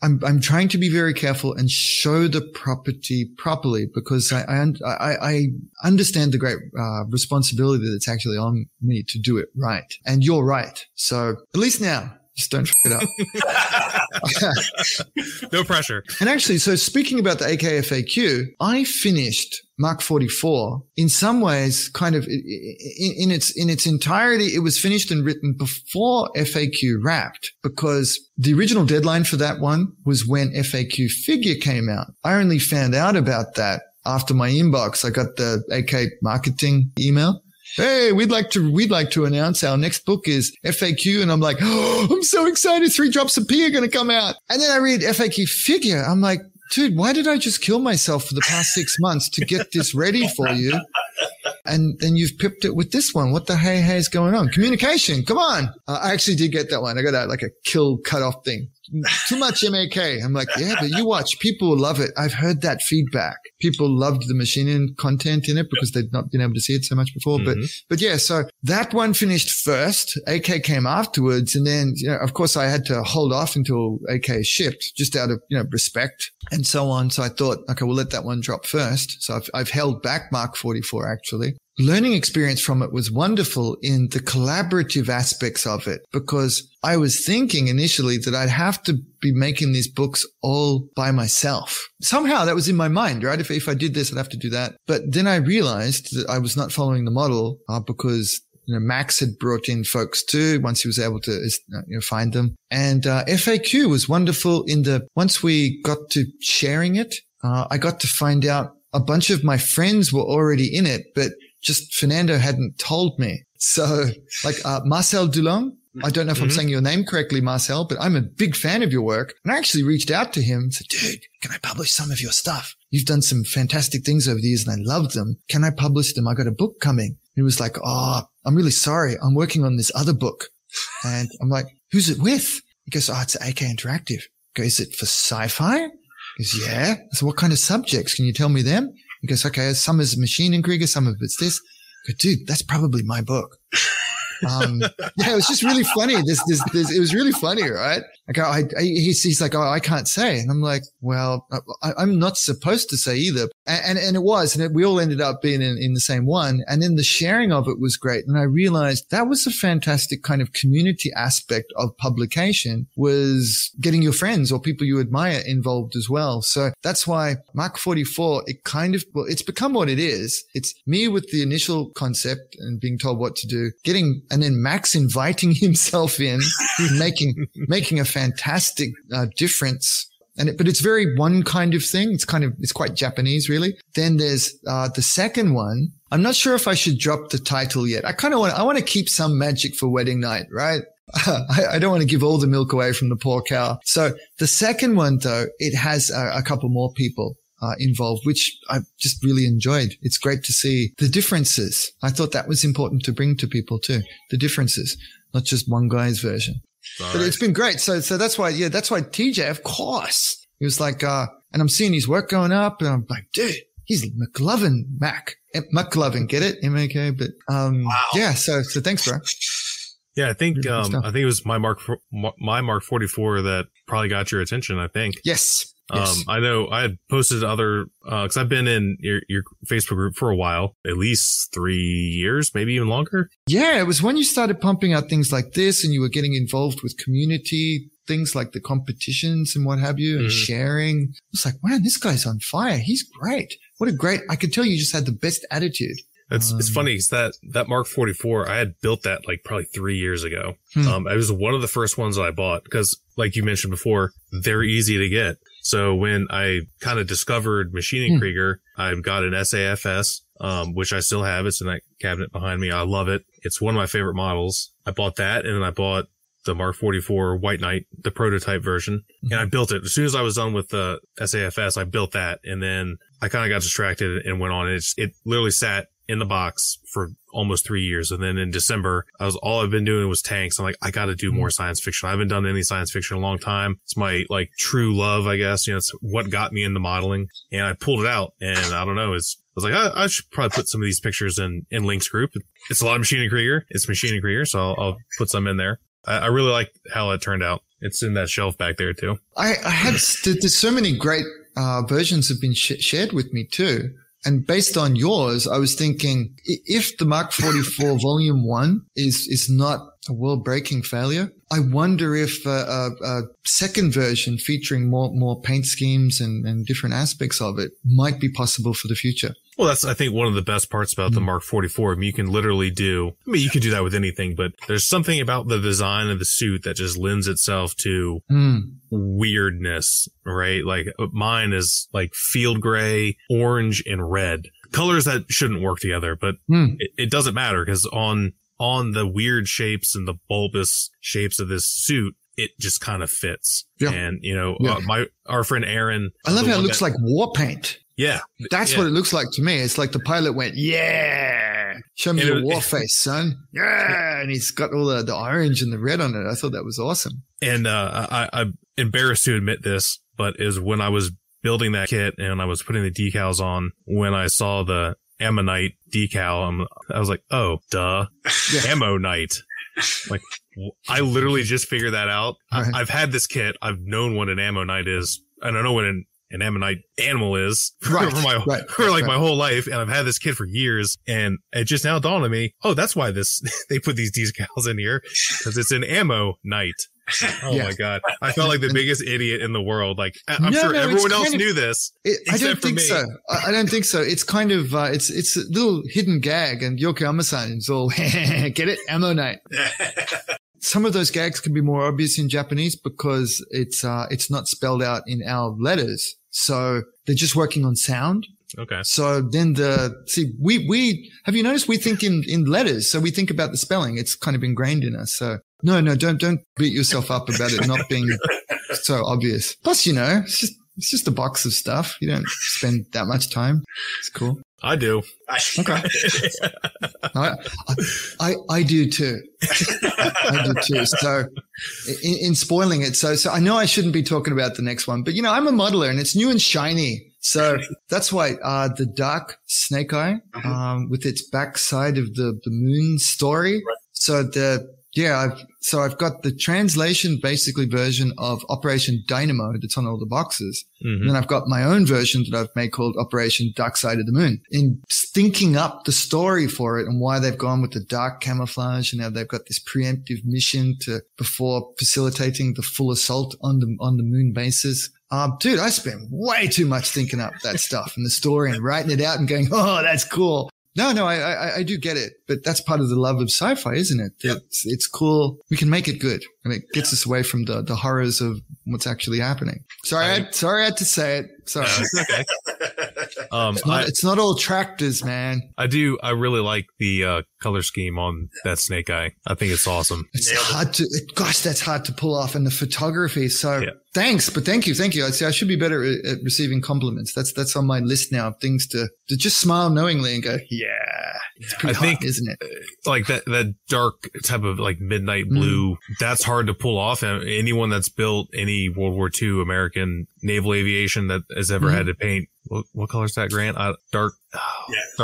I'm trying to be very careful and show the property properly because I understand the great responsibility that's actually on me to do it right. And you're right. So at least now Just don't fuck it up. No pressure. And actually, so speaking about the AKFAQ, I finished Mark 44 in some ways kind of in its entirety. It was finished and written before FAQ wrapped, because the original deadline for that one was when FAQ figure came out. I only found out about that after my inbox. I got the AK marketing email. Hey, we'd like to announce our next book is FAQ. And I'm like, oh, I'm so excited. 3 Drops of Pee are going to come out. And then I read FAQ figure. I'm like, dude, why did I just kill myself for the past 6 months to get this ready for you? And then you've pipped it with this one. What the hey is going on? Communication. Come on. I actually did get that one. I got a kill cutoff thing. Too much MAK. I'm like, yeah, but you watch. People will love it. I've heard that feedback. People loved the Maschinen content in it because they'd not been able to see it so much before. Mm-hmm. But yeah, so that one finished first. AK came afterwards. And then, of course, I had to hold off until AK shipped just out of, respect and so on. So I thought, okay, we'll let that one drop first. So I've held back Mark 44 actually. Learning experience from it was wonderful in the collaborative aspects of it, because I was thinking initially that I'd have to be making these books all by myself. Somehow that was in my mind, right? If I did this, I'd have to do that. But then I realized that I was not following the model because Max had brought in folks too once he was able to find them. And FAQ was wonderful once we got to sharing it, I got to find out a bunch of my friends were already in it, but just Fernando hadn't told me. So Marcel Dulong, I don't know if I'm saying your name correctly, Marcel, but I'm a big fan of your work. And I actually reached out to him and said, dude, can I publish some of your stuff? You've done some fantastic things over the years and I love them. Can I publish them? I got a book coming. And he was like, oh, I'm really sorry. I'm working on this other book. And I'm like, who's it with? He goes, oh, it's AK Interactive. I go, is it for sci-fi? He goes, yeah. I said, what kind of subjects? Can you tell me them? He goes, okay, some is Maschinen Krieger, some of it's this. I go, dude, that's probably my book. Yeah, it was just really funny. It was really funny, right? He's like, oh, I can't say. And I'm like, well, I'm not supposed to say either. And it was, and we all ended up being in the same one. And then the sharing of it was great. And I realized that was a fantastic kind of community aspect of publication, was getting your friends or people you admire involved as well. So that's why Mark 44, it's become what it is. It's me with the initial concept and being told what to do, and then Max inviting himself in, making a fantastic difference. But it's very one kind of thing. It's quite Japanese, really. Then there's the second one. I'm not sure if I should drop the title yet. I want to keep some magic for wedding night, right? I don't want to give all the milk away from the poor cow. So the second one, though, it has a couple more people involved, which I just really enjoyed. It's great to see the differences. I thought that was important to bring to people too. The differences, not just one guy's version. But it's been great. So that's why TJ, of course, he was like, and I'm seeing his work going up and I'm like, dude, he's McLovin Mac. McLovin, get it? M-A-K, but, wow. Yeah. So thanks, bro. Yeah, I think it was my Mark 44 that probably got your attention, I think. Yes. I know I had posted cause I've been in your Facebook group for a while, at least 3 years, maybe even longer. Yeah. It was when you started pumping out things like this and you were getting involved with community things like the competitions and what have you and sharing. It's like, man, this guy's on fire. He's great. I could tell you just had the best attitude. It's funny because that Mark 44, I had built that probably 3 years ago. It was one of the first ones that I bought because, like you mentioned before, they're easy to get. So when I kind of discovered Maschinen Krieger, I got an SAFS, which I still have. It's in that cabinet behind me. I love it. It's one of my favorite models. I bought that, and then I bought the Mark 44 White Knight, the prototype version, and I built it. As soon as I was done with the SAFS, I built that, and then I kind of got distracted and went on. It literally sat in the box for almost 3 years. And then in December, all I've been doing was tanks. I'm like, I got to do more science fiction. I haven't done any science fiction in a long time. It's my true love, I guess. It's what got me into modeling. And I pulled it out and I don't know. I was like, I should probably put some of these pictures in Link's group. It's a lot of Maschinen Krieger. It's Maschinen Krieger. So I'll put some in there. I really like how it turned out. It's in that shelf back there too. There's so many great versions have been shared with me too. And based on yours, I was thinking if the Mark 44 Volume 1 is not a world-breaking failure, I wonder if a second version featuring more paint schemes and different aspects of it might be possible for the future. Well, that's, I think, one of the best parts about the Mark 44. I mean, you can literally you can do that with anything, but there's something about the design of the suit that just lends itself to weirdness, right? Like mine is like field gray, orange, and red. Colors that shouldn't work together, but it doesn't matter because on the weird shapes and the bulbous shapes of this suit, it just kind of fits. Yeah. And, our friend Aaron. I love how it looks like war paint. Yeah. That's what it looks like to me. It's like the pilot went, yeah, show me your war face, son. Yeah. And he's got all the orange and the red on it. I thought that was awesome. And I'm embarrassed to admit this, but is when I was building that kit and I was putting the decals on, when I saw the Ammoknight decal, I was like, oh, duh. Ammoknight. Like, I literally just figured that out. Right. I've had this kit. I've known what an Ammoknight is. And I know what an Ammoknight animal is for my whole life. And I've had this kit for years. And it just now dawned on me, oh, that's why they put these decals in here, because it's an Ammoknight. Oh my God. I felt like the biggest idiot in the world. Like, I'm sure everyone else knew this. I don't think so. I don't think so. It's kind of, it's a little hidden gag, and Yoko Amazan is all, get it? Ammoknight. Some of those gags can be more obvious in Japanese because it's not spelled out in our letters. So they're just working on sound. Okay. So then we have you noticed we think in letters, so we think about the spelling. It's kind of ingrained in us. So no, don't beat yourself up about it not being so obvious. Plus, it's just a box of stuff. You don't spend that much time. It's cool. I do. Okay. I do too. I do too. So in spoiling it, so I know I shouldn't be talking about the next one, but I'm a modeler and it's new and shiny. So that's why the dark snake eye with its backside of the moon story. Right. So I've got the translation basically version of Operation Dynamo that's on all the boxes. Mm-hmm. And then I've got my own version that I've made called Operation Dark Side of the Moon. In thinking up the story for it and why they've gone with the dark camouflage and how they've got this preemptive mission before facilitating the full assault on the moon bases. Dude, I spent way too much thinking up that stuff and the story and writing it out and going, oh, that's cool. No, I do get it, but that's part of the love of sci-fi, isn't it? Yep. It's cool. We can make it good, and it gets us away from the horrors of what's actually happening. Sorry, I had to say it. Sorry. No, it's okay. It's not all tractors, man. I really like the color scheme on that snake eye. I think it's awesome. It's that's hard to pull off, and the photography. So thanks, but thank you. I should be better at receiving compliments. That's on my list now of things to just smile knowingly and go, yeah. It's pretty hot, isn't it? Like that dark type of like midnight blue, that's hard to pull off. And anyone that's built any World War II American naval aviation that has ever had to paint, what color is that, Grant? Dark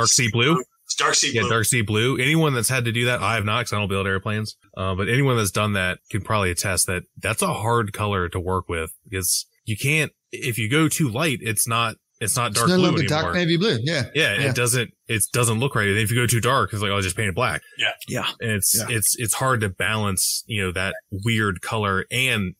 sea blue? It's dark sea blue. Yeah, dark sea blue. Anyone that's had to do that, I have not because I don't build airplanes. But anyone that's done that can probably attest that that's a hard color to work with because you can't, if you go too light, it's not dark blue anymore. It's dark navy blue. Yeah. It doesn't look right. And if you go too dark, it's like, oh, just paint it black. Yeah. And it's hard to balance, that weird color and,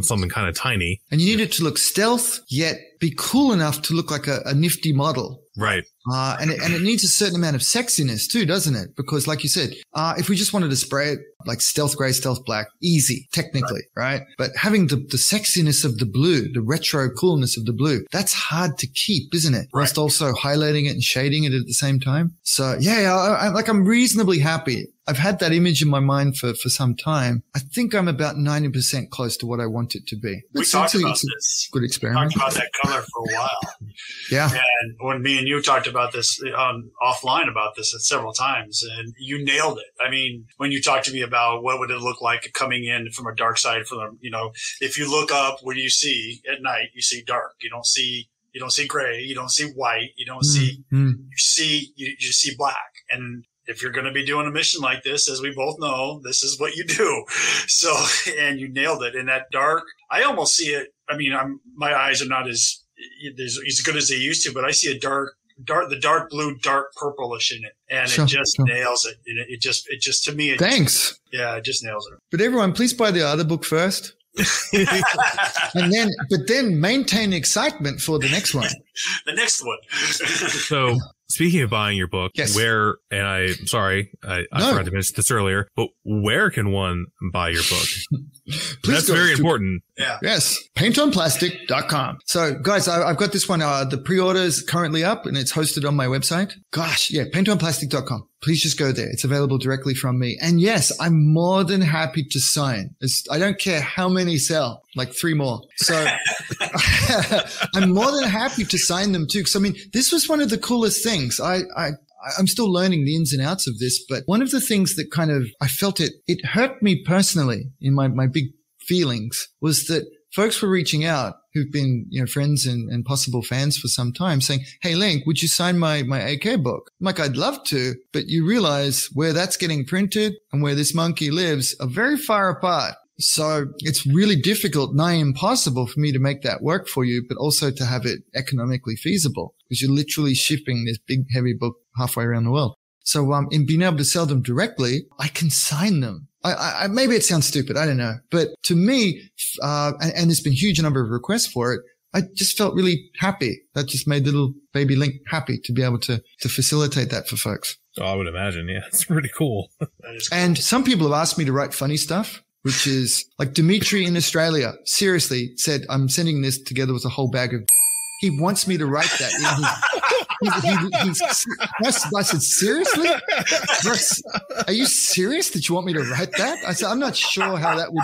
something kind of tiny. And you need it to look stealth, yet be cool enough to look like a nifty model. Right. And it needs a certain amount of sexiness too, doesn't it? Because like you said, if we just wanted to spray it like stealth gray, stealth black, easy, technically, right? But having the sexiness of the blue, the retro coolness of the blue, that's hard to keep, isn't it? Right. Whilst also highlighting it and shading it at the same time. So I'm reasonably happy. I've had that image in my mind for some time. I think I'm about 90% close to what I want it to be. We talked about this. Good experiment. We talked about that color for a while. Yeah. And when me and you talked about this offline about this several times, and you nailed it. I mean, when you talked to me about what would it look like coming in from a dark side, if you look up, what do you see at night? You see dark. You don't see gray. You don't see white. You don't see. You see black. And if you're going to be doing a mission like this, as we both know, this is what you do. So, and you nailed it. And that dark, I almost see it. I mean, my eyes are not as good as they used to, but I see a dark the dark blue, dark purplish in it, and it just nails it. It just to me. Thanks. It just nails it. But everyone, please buy the other book first. but then maintain excitement for the next one. The next one. So, speaking of buying your book, yes. I forgot to mention this earlier, but where can one buy your book? That's very important. Yeah. Yes. Paintonplastic.com. So, guys, I've got this one. The pre-order is currently up and it's hosted on my website. Gosh, yeah, paintonplastic.com. Please just go there. It's available directly from me. And yes, I'm more than happy to sign. I don't care how many sell, like 3 more. So I'm more than happy to sign them too. Because I mean, this was one of the coolest things. I'm still learning the ins and outs of this, but one of the things that kind of, I felt it hurt me personally in my big feelings was that folks were reaching out who've been, friends and possible fans for some time saying, "Hey, Link, would you sign my AK book?" I'm like, "I'd love to," but you realize where that's getting printed and where this monkey lives are very far apart. So it's really difficult, nigh impossible for me to make that work for you, but also to have it economically feasible because you're literally shipping this big, heavy book halfway around the world. So, in being able to sell them directly, I can sign them. I maybe it sounds stupid. I don't know. But to me, and there's been a huge number of requests for it, I just felt really happy. That just made little baby Link happy to be able to facilitate that for folks. Oh, I would imagine. Yeah, it's pretty cool. And some people have asked me to write funny stuff, which is like Dimitri in Australia seriously said, "I'm sending this together with a whole bag of." He wants me to write that in his I said, "Seriously? Are you serious that you want me to write that?" I said, "I'm not sure how that would,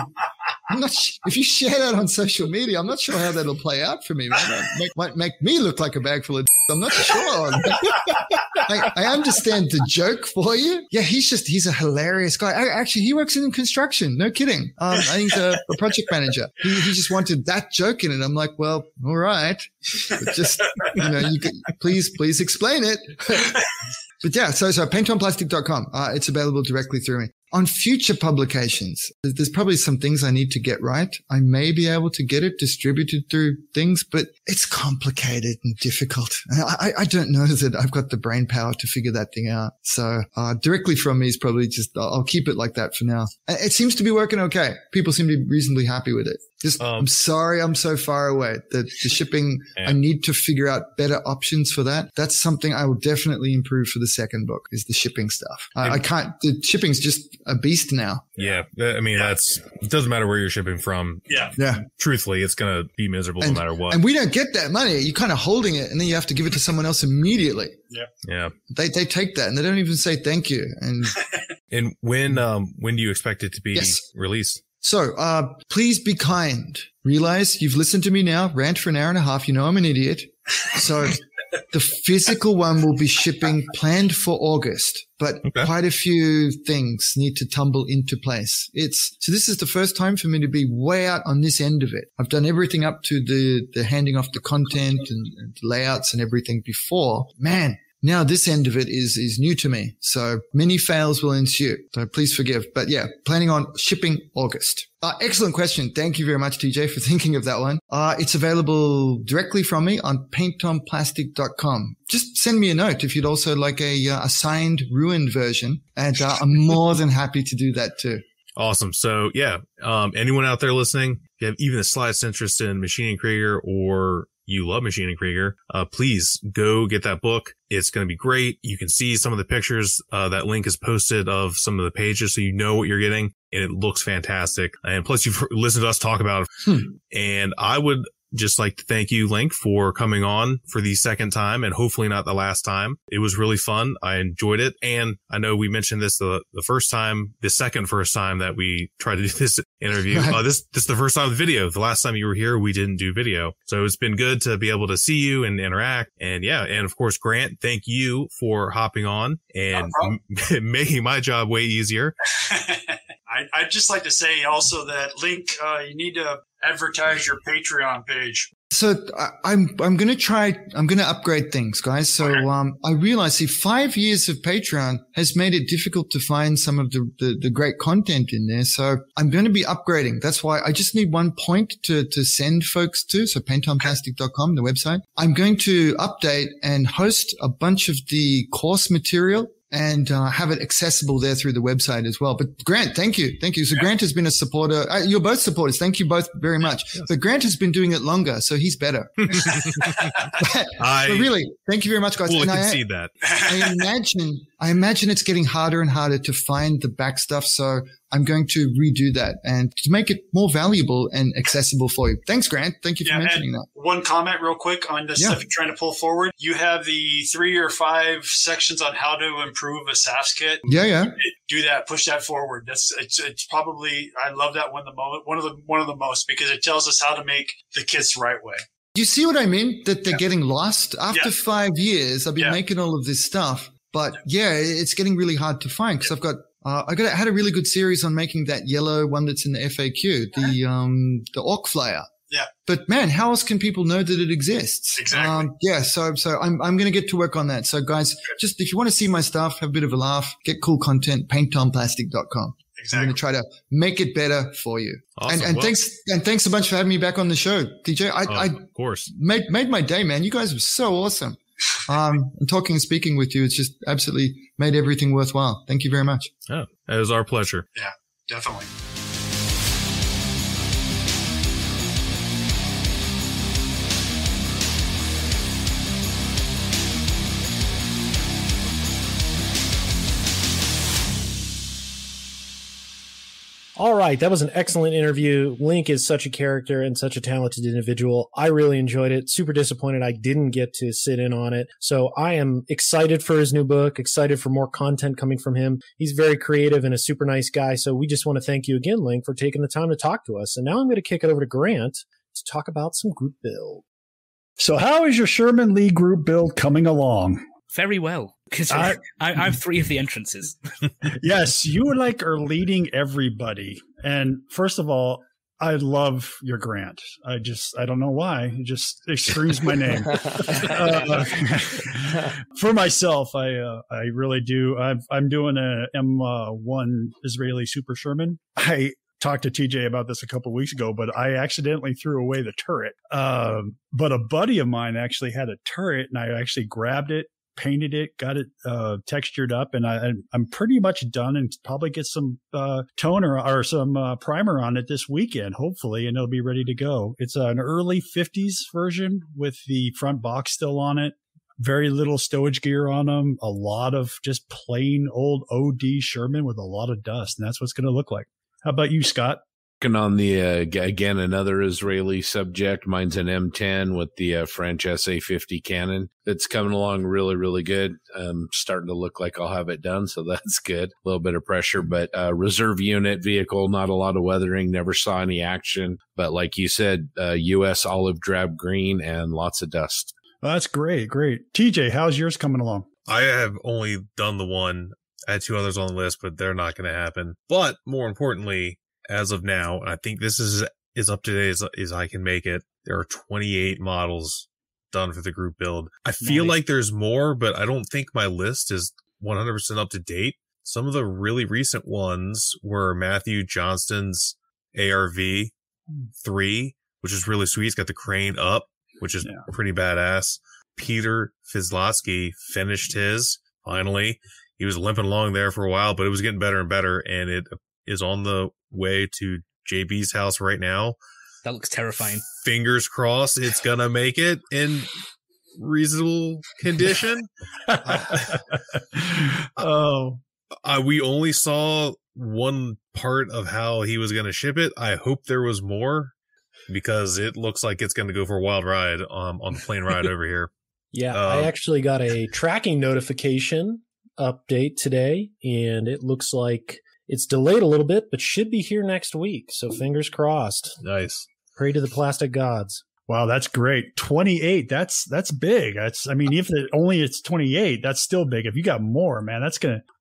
if you share that on social media, I'm not sure how that'll play out for me, man. Might make me look like a bag full of I'm not sure." I understand the joke for you. Yeah, he's a hilarious guy. Actually, he works in construction. No kidding. I think he's a project manager. He just wanted that joke in it. I'm like, well, all right. But just, you could, please explain it. But yeah, so paintonplastic.com. It's available directly through me. On future publications, there's probably some things I need to get right. I may be able to get it distributed through things, but it's complicated and difficult. I don't know that I've got the brain power to figure that thing out. So directly from me is probably just, I'll keep it like that for now. It seems to be working okay. People seem to be reasonably happy with it. I'm sorry I'm so far away. The shipping, I need to figure out better options for that. That's something I will definitely improve for the second book is the shipping stuff. The shipping's just a beast now. Yeah. I mean, it doesn't matter where you're shipping from. Yeah. Truthfully, it's going to be miserable no matter what. And we don't get that money. You're kind of holding it and then you have to give it to someone else immediately. Yeah. They take that and they don't even say thank you. And when do you expect it to be released? So, please be kind. Realize you've listened to me now, rant for an hour and a half. You know I'm an idiot. So the physical one will be shipping planned for August, but quite a few things need to tumble into place. So this is the first time for me to be way out on this end of it. I've done everything up to the handing off the content and layouts and everything before. Man. Now this end of it is new to me. So many fails will ensue. So please forgive. But yeah, planning on shipping August. Excellent question. Thank you very much, TJ, for thinking of that one. It's available directly from me on paintonplastic.com. Just send me a note if you'd also like a signed, ruined version. And I'm more than happy to do that too. Awesome. So yeah, anyone out there listening, if you have even the slightest interest in Maschinen Krieger or you love Maschinen Krieger, please go get that book. It's going to be great. You can see some of the pictures that Link has posted of some of the pages so you know what you're getting, and it looks fantastic. And plus, you've listened to us talk about it. And I would just like to thank you, Link, for coming on for the second time and hopefully not the last time. It was really fun. I enjoyed it. And I know we mentioned this the first time, the first time that we tried to do this interview. This is the first time with video. The last time you were here, we didn't do video. So it's been good to be able to see you and interact. And yeah. And of course, Grant, thank you for hopping on and making my job way easier. I'd just like to say also that Link, you need to advertise your Patreon page. So I'm going to upgrade things, guys. So, I realize, 5 years of Patreon has made it difficult to find some of the great content in there. So I'm going to be upgrading. That's why I just need one point to send folks to. So paintonplastic.com, the website. I'm going to update and host a bunch of the course material and have it accessible there through the website as well. But Grant, thank you. So Grant has been a supporter. You're both supporters. Thank you both very much. But Grant has been doing it longer, so he's better. but really, thank you very much, guys. Fully concede that. I imagine it's getting harder and harder to find the back stuff. So I'm going to redo that and to make it more valuable and accessible for you. Thanks, Grant. Thank you for mentioning that. One comment real quick on the stuff you're trying to pull forward. You have the 3 or 5 sections on how to improve a SAFS kit. Yeah. Do that. Push that forward. It's probably, I love that one one of the most, because it tells us how to make the kits the right way. You see what I mean? That they're getting lost after 5 years. I've been making all of this stuff, but it's getting really hard to find because I've got. I had a really good series on making that yellow one that's in the FAQ, the Orc Flyer. Yeah. But man, how else can people know that it exists? Exactly. So I'm going to get to work on that. So guys, just if you want to see my stuff, have a bit of a laugh, get cool content, paintonplastic.com. Exactly. I'm going to try to make it better for you. Awesome. And thanks a bunch for having me back on the show, DJ. I of course, made my day, man. You guys were so awesome. And talking and speaking with you, it's just absolutely made everything worthwhile. Thank you very much. Oh, it was our pleasure. Yeah, definitely. All right, that was an excellent interview. Link is such a character and such a talented individual. I really enjoyed it. Super disappointed I didn't get to sit in on it. So I am excited for his new book, excited for more content coming from him. He's very creative and a super nice guy. So we just want to thank you again, Link, for taking the time to talk to us. And now I'm going to kick it over to Grant to talk about some group build. So how is your Sherman Lee group build coming along? Very well, because I have 3 of the entrances. Yes, you are leading everybody. And first of all, I love your Grant. I don't know why. It screams my name. For myself, I really do. I'm doing a M1 Israeli Super Sherman. I talked to TJ about this a couple of weeks ago, but I accidentally threw away the turret. But a buddy of mine actually had a turret, and I actually grabbed it, painted it, got it textured up, and I'm pretty much done, and probably get some toner or some primer on it this weekend, hopefully, and it'll be ready to go. It's an early 50s version with the front box still on it. Very little stowage gear on them. A lot of just plain old OD Sherman with a lot of dust, and that's what it's going to look like. How about you, Scott? On the again, another Israeli subject. Mine's an M10 with the French SA-50 cannon. It's coming along really, really good. Starting to look like I'll have it done, so that's good. A little bit of pressure, but reserve unit vehicle, not a lot of weathering, never saw any action. But like you said, U.S. olive drab green and lots of dust. Well, that's great. TJ, how's yours coming along? I have only done the one. I had 2 others on the list, but they're not going to happen. But more importantly, as of now, and I think this is as up to date as I can make it, there are 28 models done for the group build. I feel like there's more, but I don't think my list is 100% up to date. Some of the really recent ones were Matthew Johnston's ARV 3, which is really sweet. He's got the crane up, which is pretty badass. Peter Fizlotsky finished his, finally. He was limping along there for a while, but it was getting better and better, and it is on the way to JB's house right now. That looks terrifying. Fingers crossed it's gonna make it in reasonable condition. We only saw one part of how he was gonna ship it. I hope there was more, because it looks like it's gonna go for a wild ride on the plane ride over here. Yeah, I actually got a tracking notification update today, and it looks like it's delayed a little bit, but should be here next week. So fingers crossed. Nice. Pray to the plastic gods. Wow, that's great. 28. That's big. If it's 28, that's still big. If you got more, man,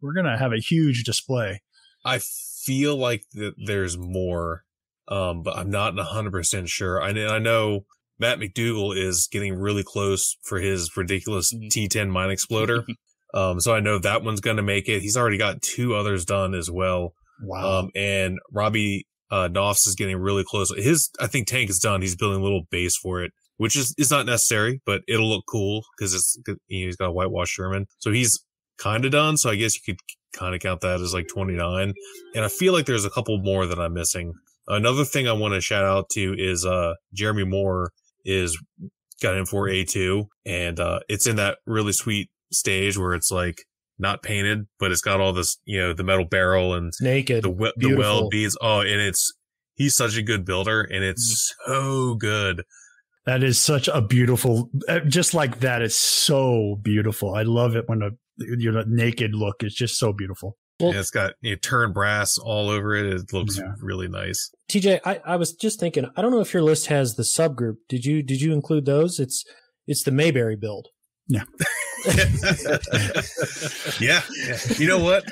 we're going to have a huge display. I feel like that there's more, but I'm not 100% sure. I know Matt McDougall is getting really close for his ridiculous T10 mine exploder. So I know that one's going to make it. He's already got 2 others done as well. Wow. And Robbie Knopf's is getting really close. His, I think, tank is done. He's building a little base for it, which is not necessary, but it'll look cool because he's got a whitewash Sherman. So he's kind of done. So I guess you could kind of count that as like 29. And I feel like there's a couple more that I'm missing. Another thing I want to shout out to is Jeremy Moore is got in for A2, and it's in that really sweet stage where it's like not painted, but it's got all this, the metal barrel and it's naked, the weld beads. Oh, and he's such a good builder, and it's so good. That is such a beautiful, just like that. It's so beautiful. I love it when the naked look is just so beautiful. Well, it's got turned brass all over it. It looks really nice. TJ, I was just thinking, I don't know if your list has the subgroup. Did you include those? It's the Mayberry build. Yeah. Yeah. You know what?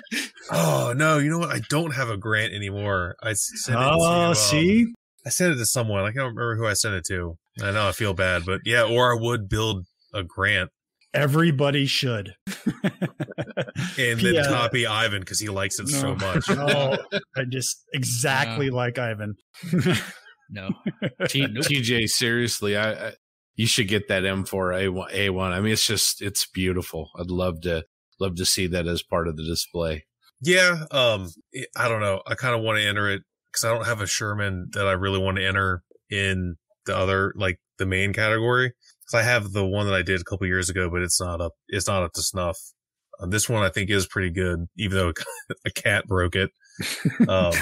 Oh no, you know what? I don't have a grant anymore. I sent it to, see? I sent it to someone. I can't remember who I sent it to. I know I feel bad, but yeah, or I would build a grant. Everybody should. And then copy Ivan because he likes it so much. Oh, I just exactly like Ivan. No. TJ, seriously, you should get that M4A1. I mean, it's beautiful. I'd love to see that as part of the display. Yeah. I don't know. I kind of want to enter it because I don't have a Sherman that I really want to enter in the other, like the main category. Because I have the one that I did a couple years ago, but it's not up to snuff. This one I think is pretty good, even though a cat broke it. I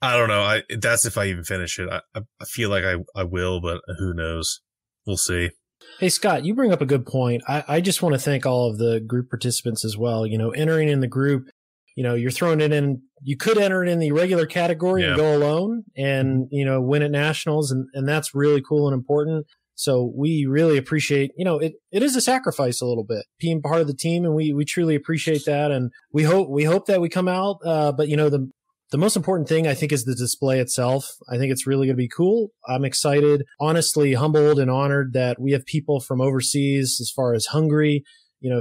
don't know. That's if I even finish it. I feel like I will, but who knows? We'll see. Hey, Scott, you bring up a good point. I just want to thank all of the group participants as well. Entering in the group, you're throwing it in. You could enter it in the regular category and go alone and, win at nationals. And that's really cool and important. So we really appreciate, it is a sacrifice a little bit being part of the team. And we truly appreciate that. And we hope that we come out. But the most important thing I think is the display itself. I think it's really going to be cool. I'm excited, honestly humbled and honored that we have people from overseas as far as Hungary,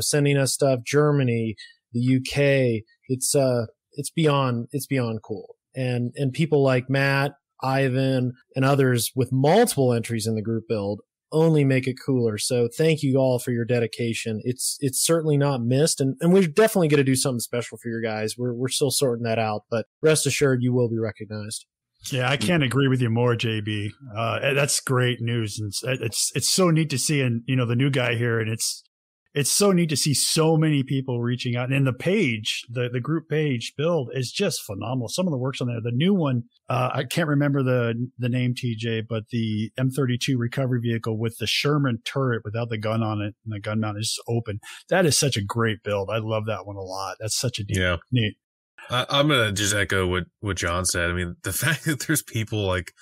sending us stuff, Germany, the UK. It's beyond cool. And people like Matt, Ivan, and others with multiple entries in the group build only make it cooler. So thank you all for your dedication. It's certainly not missed. And we're definitely going to do something special for your guys. We're still sorting that out, but rest assured you will be recognized. Yeah, I can't agree with you more, JB. That's great news. And it's so neat to see, and the new guy here, and it's so neat to see so many people reaching out. And in the page, the group page build is just phenomenal. Some of the works on there. The new one, I can't remember the name, TJ, but the M32 recovery vehicle with the Sherman turret without the gun on it and the gun mount is open. That is such a great build. I love that one a lot. That's such a neat. I'm going to just echo what John said. I mean, the fact that there's people like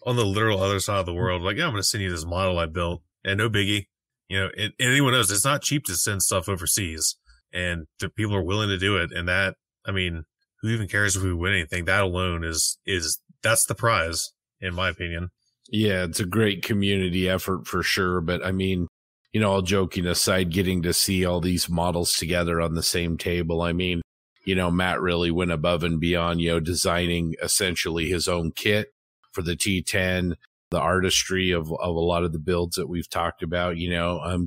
on the literal other side of the world, like, yeah, I'm going to send you this model I built and no biggie. And anyone knows it's not cheap to send stuff overseas, and people are willing to do it. And that, I mean, who even cares if we win anything? That alone that's the prize, in my opinion. Yeah, it's a great community effort for sure. But I mean, all joking aside, getting to see all these models together on the same table. I mean, Matt really went above and beyond, designing essentially his own kit for the T10. The artistry of a lot of the builds that we've talked about,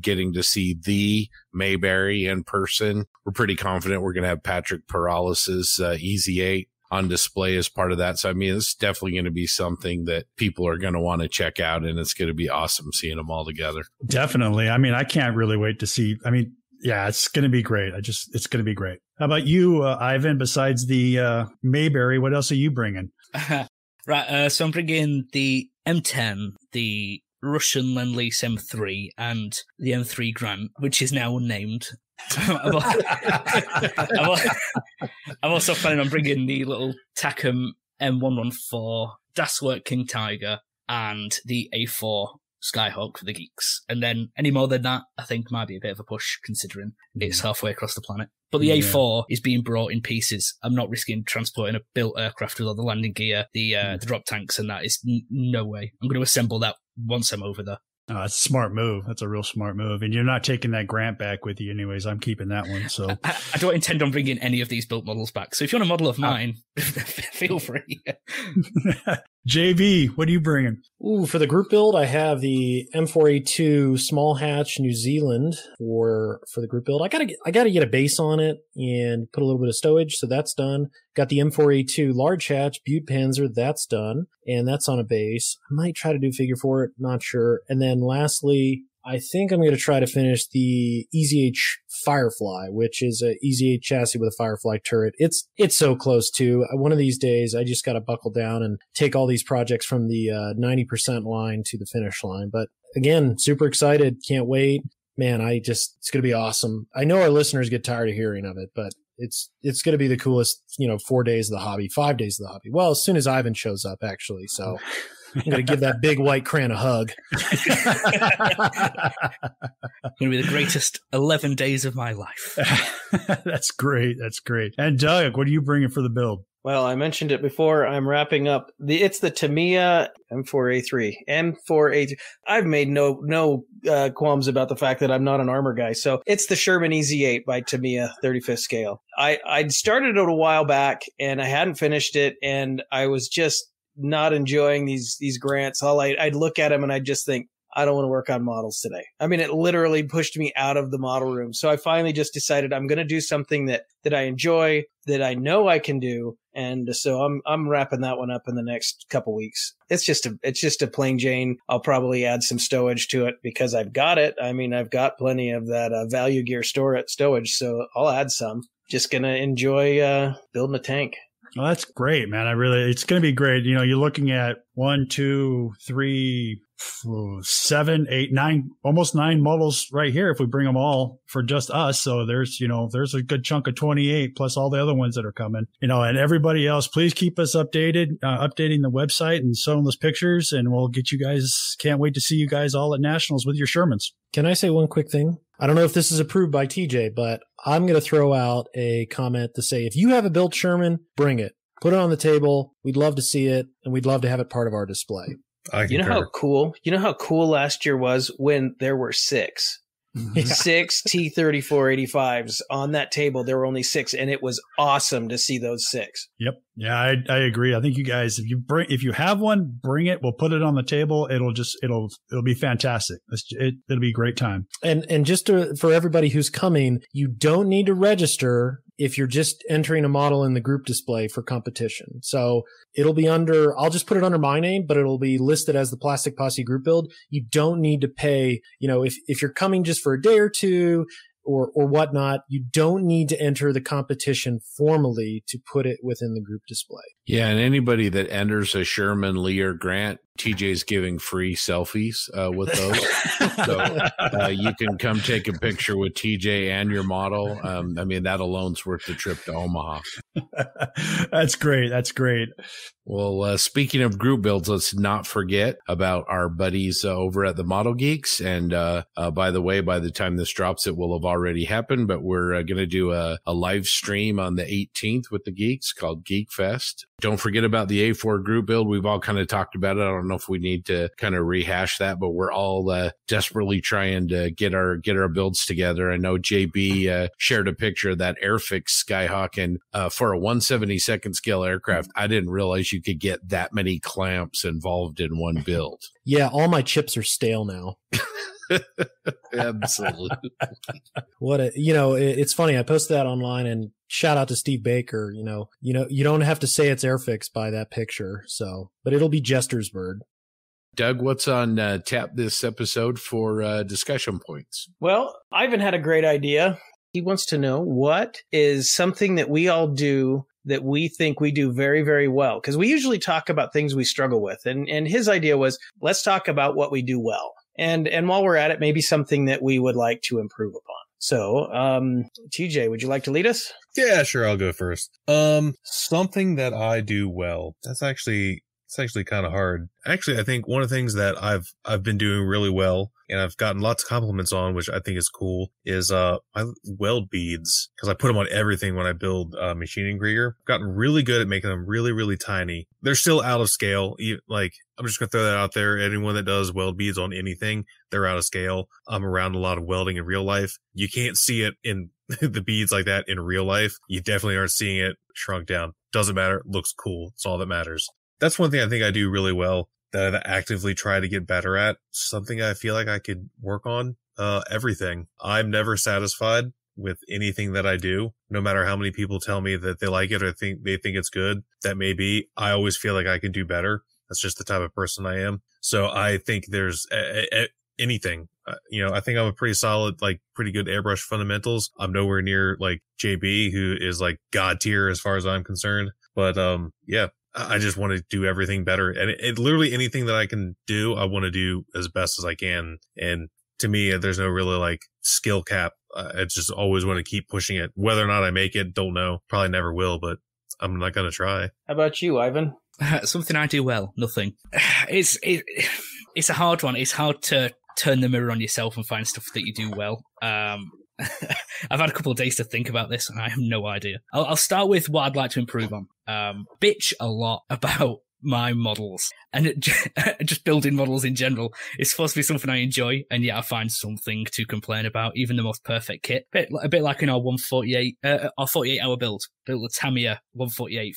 getting to see the Mayberry in person. We're pretty confident we're going to have Patrick Peralez's Easy 8 on display as part of that. So, I mean, it's definitely going to be something that people are going to want to check out, and it's going to be awesome seeing them all together. Definitely. I mean, I can't really wait to see. I mean, yeah, it's going to be great. It's going to be great. How about you, Ivan, besides the Mayberry, what else are you bringing? Right, so I'm bringing the M10, the Russian Lend-Lease M3, and the M3 Grant, which is now unnamed. I'm also planning on bringing the little Tacom M114, Das Werk King Tiger, and the A4 Skyhawk for the geeks. And then any more than that, I think might be a bit of a push considering it's halfway across the planet. But the A4 is being brought in pieces. I'm not risking transporting a built aircraft with all the landing gear, the drop tanks and that. Is no way. I'm going to assemble that once I'm over there. That's a smart move. That's a real smart move. And you're not taking that Grant back with you anyways. I'm keeping that one. So I don't intend on bringing any of these built models back. So if you want a model of mine, feel free. JB, what are you bringing? Ooh, for the group build, I have the M4A2 small hatch New Zealand for the group build. I gotta get a base on it and put a little bit of stowage, so that's done. Got the M4A2 large hatch Butte Panzer, that's done, and that's on a base. I might try to do figure for it, not sure. And then lastly, I think I'm going to try to finish the EZH Firefly, which is a EZH chassis with a Firefly turret. It's so close to. One of these days, I just got to buckle down and take all these projects from the 90% line to the finish line. But again, super excited. Can't wait. Man, it's going to be awesome. I know our listeners get tired of hearing of it, but it's going to be the coolest, 4 days of the hobby, 5 days of the hobby. Well, as soon as Ivan shows up, actually. So I'm going to give that big white crayon a hug. Going to be the greatest 11 days of my life. That's great. That's great. And Doug, what are you bringing for the build? Well, I mentioned it before. I'm wrapping up. It's the Tamiya M4A3. M4A3. I've made no qualms about the fact that I'm not an armor guy. So it's the Sherman EZ8 by Tamiya, 35th scale. I'd started it a while back and I hadn't finished it, and I was just not enjoying these grants. I'd look at them and I'd just think, I don't want to work on models today. I mean, it literally pushed me out of the model room. So I finally just decided I'm going to do something that I enjoy, that I know I can do. And so I'm wrapping that one up in the next couple weeks. It's just a plain Jane. I'll probably add some stowage to it because I've got it. I mean, I've got plenty of that value gear stowage. So I'll add some. Just going to enjoy building a tank. Well, that's great, man. It's going to be great. You're looking at 1, 2, 3, 7, 8, 9, almost 9 models right here if we bring them all for just us. So there's a good chunk of 28 plus all the other ones that are coming, and everybody else, please keep us updated, updating the website and showing those pictures, and we'll get you guys. Can't wait to see you guys all at Nationals with your Shermans. Can I say one quick thing? I don't know if this is approved by TJ, but I'm going to throw out a comment to say, if you have a built Sherman, bring it. Put it on the table. We'd love to see it, and we'd love to have it part of our display. You know how cool last year was when there were 6 T-34-85s on that table. There were only 6, and it was awesome to see those 6. Yep. Yeah, I agree. I think you guys, if you have one, bring it. We'll put it on the table. It'll be fantastic. It'll be a great time. And just for everybody who's coming, you don't need to register if you're just entering a model in the group display for competition. So it'll be I'll just put it under my name, but it'll be listed as the Plastic Posse group build. You don't need to pay, if you're coming just for a day or two or whatnot, you don't need to enter the competition formally to put it within the group display. Yeah, and anybody that enters a Sherman, Lee, or Grant, TJ's giving free selfies with those. So you can come take a picture with TJ and your model. I mean, that alone's worth the trip to Omaha. That's great. That's great. Well, speaking of group builds, let's not forget about our buddies over at the Model Geeks. And by the way, by the time this drops, it will have already happened. But we're going to do a live stream on the 18th with the Geeks called Geek Fest. Don't forget about the A4 group build. We've all kind of talked about it. I don't know if we need to kind of rehash that, but we're all desperately trying to get our builds together. I know JB shared a picture of that Airfix Skyhawk, and for a 1/72nd scale aircraft, I didn't realize you could get that many clamps involved in one build. Yeah, all my chips are stale now. Absolutely. It's funny. I posted that online, and shout out to Steve Baker. You don't have to say it's Airfix by that picture. So, but it'll be Jester's Bird. Doug, what's on tap this episode for discussion points? Well, Ivan had a great idea. He wants to know what is something that we all do that we think we do very, very well. Because we usually talk about things we struggle with. And his idea was, let's talk about what we do well. And while we're at it, maybe something that we would like to improve upon. So, TJ, would you like to lead us? Yeah, sure. I'll go first. Something that I do well. That's It's actually kind of hard. Actually, I think one of the things that I've been doing really well, and I've gotten lots of compliments on, which I think is cool, is my weld beads, because I put them on everything when I build Maschinen Krieger. I've gotten really good at making them really, really tiny. They're still out of scale. Like, I'm just gonna throw that out there. Anyone that does weld beads on anything, they're out of scale. I'm around a lot of welding in real life. You can't see it in the beads like that in real life. You definitely aren't seeing it shrunk down. Doesn't matter. Looks cool. It's all that matters. That's one thing I think I do really well that I actively try to get better at. Something I feel like I could work on. Everything. I'm never satisfied with anything that I do, no matter how many people tell me that they like it or they think it's good. That may be. I always feel like I can do better. That's just the type of person I am. So I think there's anything. I think I'm a pretty solid, like pretty good airbrush fundamentals. I'm nowhere near like JB, who is like God tier as far as I'm concerned. But yeah. I just want to do everything better. And it literally anything that I can do, I want to do as best as I can. And to me, there's no really like skill cap. I just always want to keep pushing it. Whether or not I make it, don't know. Probably never will, but I'm not going to try. How about you, Ivan? Something I do well, nothing. It's a hard one. It's hard to turn the mirror on yourself and find stuff that you do well. I've had a couple of days to think about this, and I have no idea. I'll start with what I'd like to improve on. Bitch a lot about my models, and just building models in general is supposed to be something I enjoy, and yet I find something to complain about. Even the most perfect kit, a bit like in our 148, our 48-hour build, built the Tamiya 148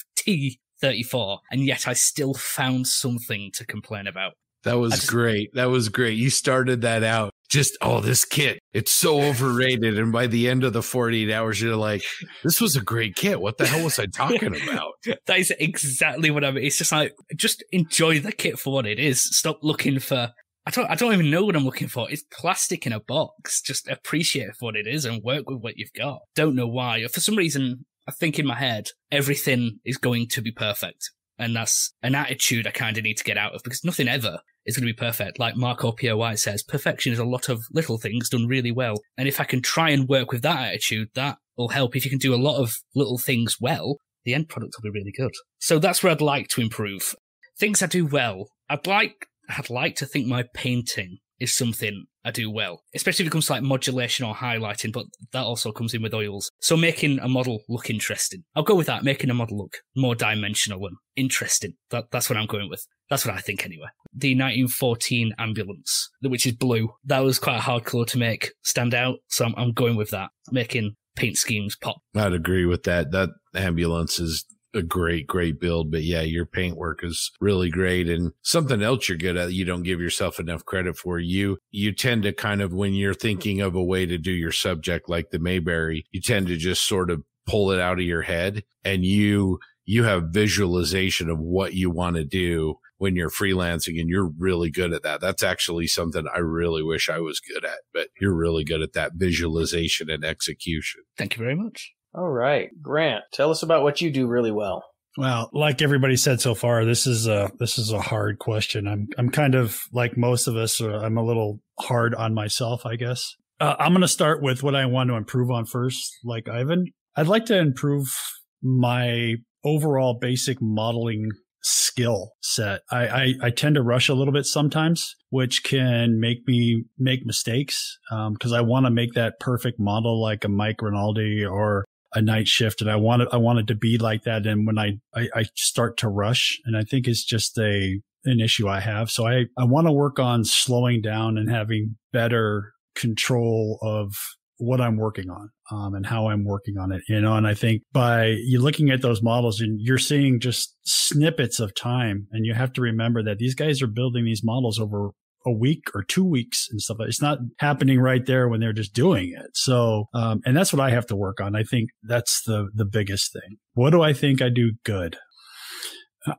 T34, and yet I still found something to complain about. That was great. That was great. You started that out. Just, this kit, it's so overrated. And by the end of the 48 hours, you're like, this was a great kit. What the hell was I talking about? That is exactly what I mean. It's just like, just enjoy the kit for what it is. Stop looking for, I don't even know what I'm looking for. It's plastic in a box. Just appreciate it for what it is and work with what you've got. Don't know why. For some reason, I think in my head, everything is going to be perfect. And that's an attitude I kind of need to get out of, because nothing ever is going to be perfect. Like Marco Pierre White says, perfection is a lot of little things done really well. And if I can try and work with that attitude, that will help. If you can do a lot of little things well, the end product will be really good. So that's where I'd like to improve. Things I do well. I'd like to think my painting is something I do well, especially if it comes to like modulation or highlighting, but that also comes in with oils. So making a model look interesting. I'll go with that, making a model look more dimensional and interesting. That's what I'm going with. That's what I think anyway. The 1914 ambulance, which is blue, that was quite a hard colour to make stand out, so I'm going with that, making paint schemes pop. I'd agree with that. That ambulance is a great build, but yeah, your paint work is really great. And something else you're good at, you don't give yourself enough credit for. You tend to kind of, when you're thinking of a way to do your subject, like the Mayberry, you tend to just sort of pull it out of your head, and you have visualization of what you want to do when you're freelancing, and you're really good at that. That's actually something I really wish I was good at, but you're really good at that visualization and execution. Thank you very much. All right, Grant, tell us about what you do really well. Well, like everybody said so far, this is a hard question. I'm kind of like most of us. I'm a little hard on myself, I guess. I'm going to start with what I want to improve on first. Like Ivan, I'd like to improve my overall basic modeling skill set. I tend to rush a little bit sometimes, which can make me make mistakes because I want to make that perfect model like a Mike Rinaldi or a Night Shift, and I want it to be like that. And when I start to rush, and I think it's just an issue I have. So I want to work on slowing down and having better control of what I'm working on and how I'm working on it, and I think by you looking at those models and you're seeing just snippets of time, and you have to remember that these guys are building these models over a week or 2 weeks and stuff. It's not happening right there when they're just doing it. So, and that's what I have to work on. I think that's the biggest thing. What do I think I do good?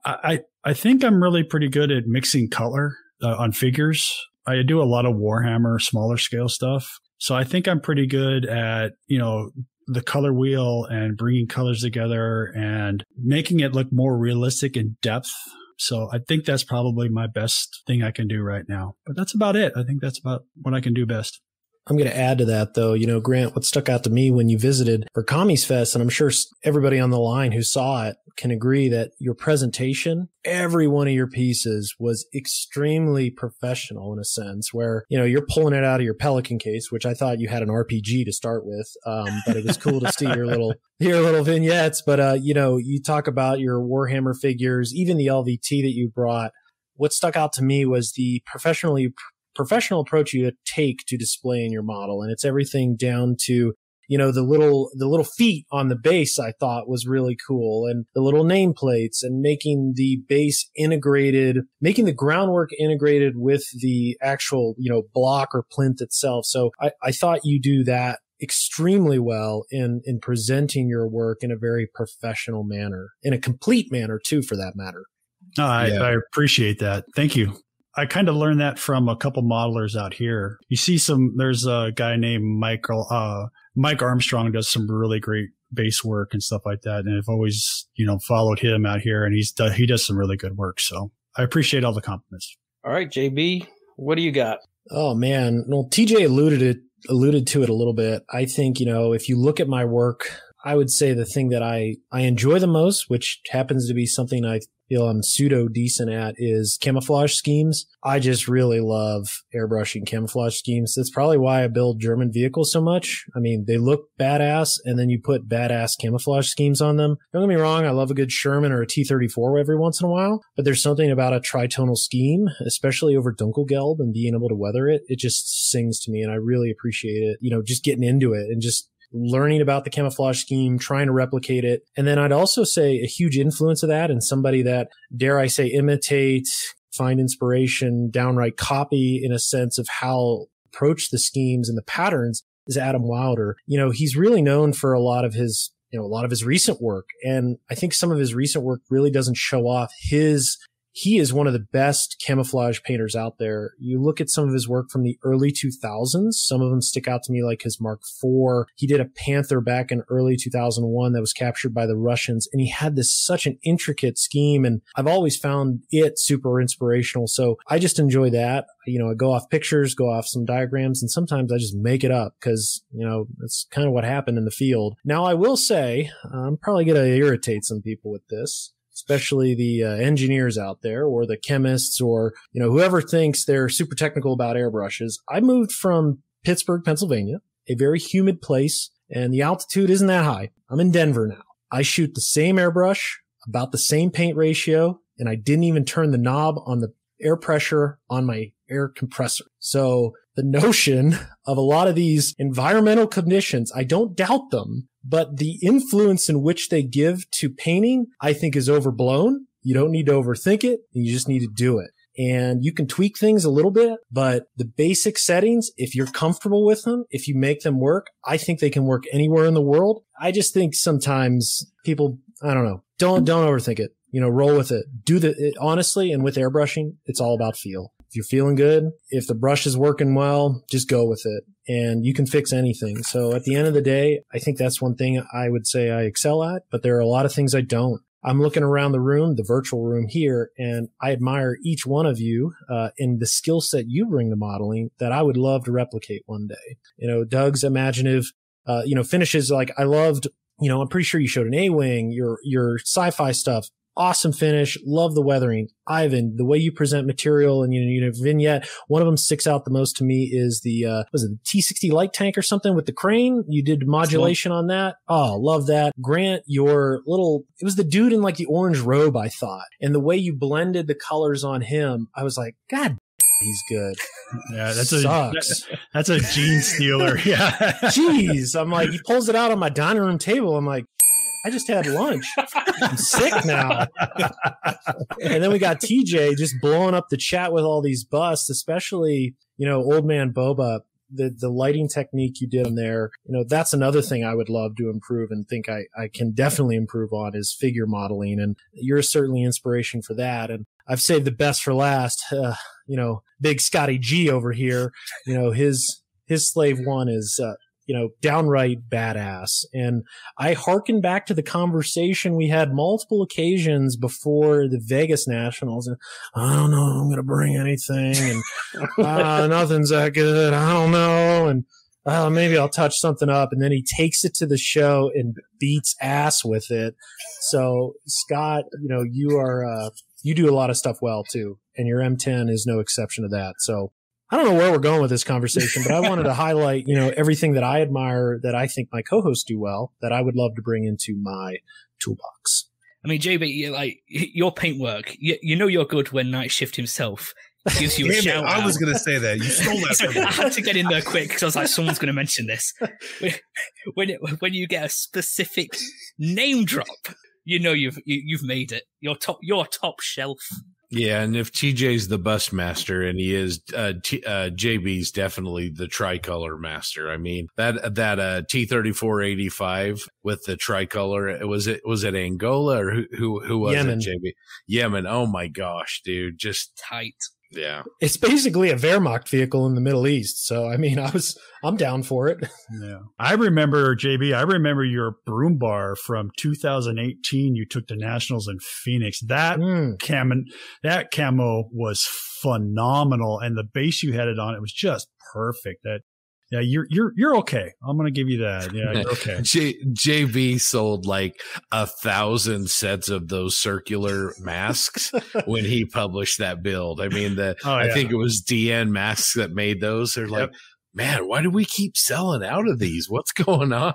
I think I'm really pretty good at mixing color on figures. I do a lot of Warhammer, smaller scale stuff. So I think I'm pretty good at, the color wheel and bringing colors together and making it look more realistic in depth. So I think that's probably my best thing I can do right now. But that's about it. I think that's about what I can do best. I'm going to add to that, though. Grant, what stuck out to me when you visited for Commies Fest, and I'm sure everybody on the line who saw it can agree that your presentation, every one of your pieces was extremely professional in a sense where, you're pulling it out of your Pelican case, which I thought you had an RPG to start with. But it was cool to see your little vignettes. But, you talk about your Warhammer figures, even the LVT that you brought. What stuck out to me was the professional approach you take to displaying your model. And it's everything down to, the little feet on the base I thought was really cool, and the little nameplates, and making the base integrated, making the groundwork integrated with the actual, block or plinth itself. So I thought you do that extremely well in presenting your work in a very professional manner, in a complete manner too, for that matter. I appreciate that. Thank you. I kind of learned that from a couple modelers out here. You see there's a guy named Mike Armstrong does some really great base work and stuff like that. And I've always, followed him out here, and he does some really good work. So I appreciate all the compliments. All right, JB, what do you got? Oh man. Well, TJ alluded to it a little bit. I think, if you look at my work, I would say the thing that I enjoy the most, which happens to be something I feel I'm pseudo decent at, is camouflage schemes. I just really love airbrushing camouflage schemes. That's probably why I build German vehicles so much. I mean, they look badass, and then you put badass camouflage schemes on them. Don't get me wrong, I love a good Sherman or a T-34 every once in a while, but there's something about a tritonal scheme, especially over Dunkelgelb, and being able to weather it. It just sings to me, and I really appreciate it. Just getting into it and just learning about the camouflage scheme, trying to replicate it. And then I'd also say a huge influence of that, and somebody that, dare I say, imitate, find inspiration, downright copy in a sense of how approach the schemes and the patterns, is Adam Wilder. He's really known for a lot of his recent work. And I think some of his recent work really doesn't show off he is one of the best camouflage painters out there. You look at some of his work from the early 2000s. Some of them stick out to me, like his Mark IV. He did a Panther back in early 2001 that was captured by the Russians. And he had such an intricate scheme. And I've always found it super inspirational. So I just enjoy that. I go off pictures, go off some diagrams, and sometimes I just make it up because, that's kind of what happened in the field. Now, I will say, I'm probably going to irritate some people with this, especially the engineers out there, or the chemists, or, whoever thinks they're super technical about airbrushes. I moved from Pittsburgh, Pennsylvania, a very humid place, and the altitude isn't that high. I'm in Denver now. I shoot the same airbrush, about the same paint ratio, and I didn't even turn the knob on the air pressure on my air compressor. So the notion of a lot of these environmental conditions, I don't doubt them, but the influence in which they give to painting, I think, is overblown. You don't need to overthink it. You just need to do it. And you can tweak things a little bit, but the basic settings, if you're comfortable with them, if you make them work, I think they can work anywhere in the world. I just think sometimes people, I don't know, don't overthink it. Roll with it. Honestly, and with airbrushing, it's all about feel. If you're feeling good, if the brush is working well, just go with it, and you can fix anything. So at the end of the day, I think that's one thing I would say I excel at, but there are a lot of things I don't. I'm looking around the room, the virtual room here, and I admire each one of you in the skill set you bring to modeling that I would love to replicate one day. Doug's imaginative, finishes, like I loved, I'm pretty sure you showed an A-Wing, your sci-fi stuff. Awesome finish. Love the weathering. Ivan, the way you present material and, vignette. One of them sticks out the most to me is the T-60 light tank or something with the crane. You did modulation on that. Oh, love that. Grant, it was the dude in like the orange robe, I thought. And the way you blended the colors on him, I was like, God, he's good. Yeah, that's a gene stealer. Yeah. Jeez. I'm like, he pulls it out on my dining room table. I'm like, I just had lunch. I'm sick now. And then we got TJ just blowing up the chat with all these busts, especially, Old Man Boba, the lighting technique you did in there. That's another thing I would love to improve and think I can definitely improve on is figure modeling. And you're certainly inspiration for that. And I've saved the best for last. Big Scotty G over here, his Slave One is, downright badass. And I hearken back to the conversation we had multiple occasions before the Vegas Nationals. And I don't know if I'm going to bring anything. And nothing's that good. I don't know. And maybe I'll touch something up. And then he takes it to the show and beats ass with it. So Scott, you do a lot of stuff well too. And your M10 is no exception to that. So I don't know where we're going with this conversation, but I wanted to highlight, everything that I admire that I think my co-hosts do well that I would love to bring into my toolbox. I mean, JB, your paintwork, you're good when Night Shift himself gives you a shout out. I was going to say that. You stole that from me. I had to get in there quick because I was like, someone's going to mention this. When you get a specific name drop, you've made it. You're top shelf. Yeah, and if TJ's the bus master, and he is, JB's definitely the tricolor master. I mean, that T-34-85 with the tricolor, was it Angola or who was Yemen. it, JB? Yemen. Oh my gosh, dude, just tight. Yeah. It's basically a Wehrmacht vehicle in the Middle East. So, I mean, I'm down for it. Yeah. I remember, JB, your broom bar from 2018. You took the Nationals in Phoenix. That camo was phenomenal. And the base you had it on, it was just perfect. Yeah, you're okay. I'm going to give you that. Yeah, you're okay. JB sold like 1,000 sets of those circular masks when he published that build. I mean, I think it was DN Masks that made those. They're like, man, why do we keep selling out of these? What's going on?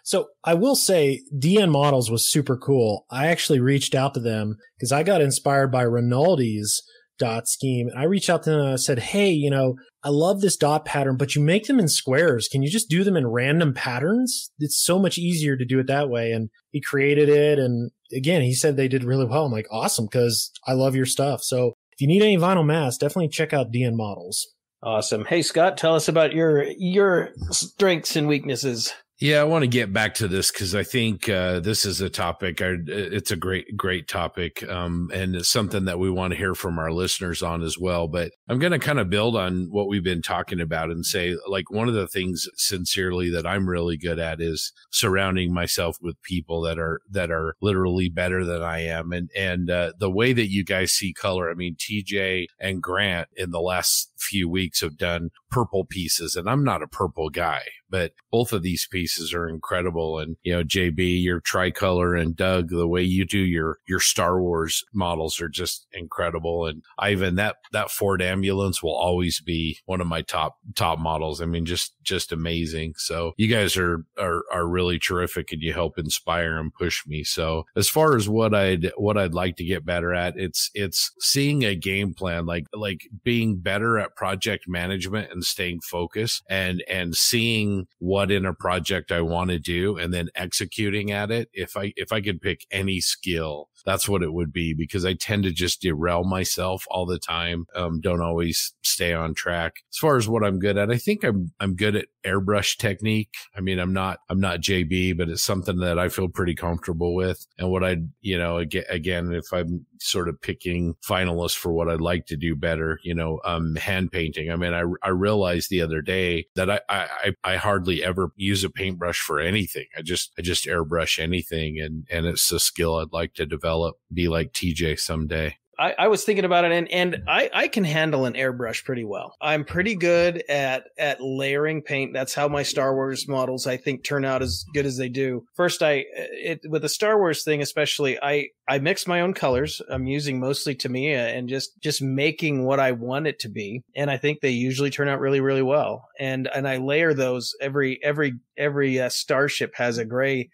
So I will say DN Models was super cool. I actually reached out to them because I got inspired by Rinaldi's dot scheme. And I reached out to them and I said, hey, I love this dot pattern, but you make them in squares. Can you just do them in random patterns? It's so much easier to do it that way. And he created it. And again, he said they did really well. I'm like, awesome, because I love your stuff. So if you need any vinyl masks, definitely check out DN Models. Awesome. Hey, Scott, tell us about your strengths and weaknesses. Yeah, I want to get back to this because I think this is a topic. It's a great topic, and it's something that we want to hear from our listeners on as well. But I'm going to kind of build on what we've been talking about and say, like, one of the things sincerely that I'm really good at is surrounding myself with people that are literally better than I am. And the way that you guys see color, I mean, TJ and Grant in the last few weeks have done purple pieces, and I'm not a purple guy, but both of these pieces are incredible. And, JB, your tricolor, and Doug, the way you do your Star Wars models are just incredible. And Ivan, that Ford ambulance will always be one of my top models. I mean, just amazing. So you guys are really terrific, and you help inspire and push me. So as far as what I'd like to get better at, it's seeing a game plan, like being better at project management and staying focused and seeing what in a project I want to do and then executing at it. If I could pick any skill, that's what it would be, because I tend to just derail myself all the time. Don't always stay on track. As far as what I'm good at, I think I'm good at airbrush technique. I mean, I'm not JB, but it's something that I feel pretty comfortable with. And what again, if I'm sort of picking finalists for what I'd like to do better, hand painting. I mean, I realized the other day that I hardly ever use a paintbrush for anything. I just airbrush anything, and it's a skill I'd like to develop, be like TJ someday. I was thinking about it, and I can handle an airbrush pretty well. I'm pretty good at layering paint. That's how my Star Wars models, I think, turn out as good as they do. First, with the Star Wars thing especially, I mix my own colors. I'm using mostly Tamiya and just making what I want it to be. And I think they usually turn out really, really well. And I layer those. Every starship has a gray,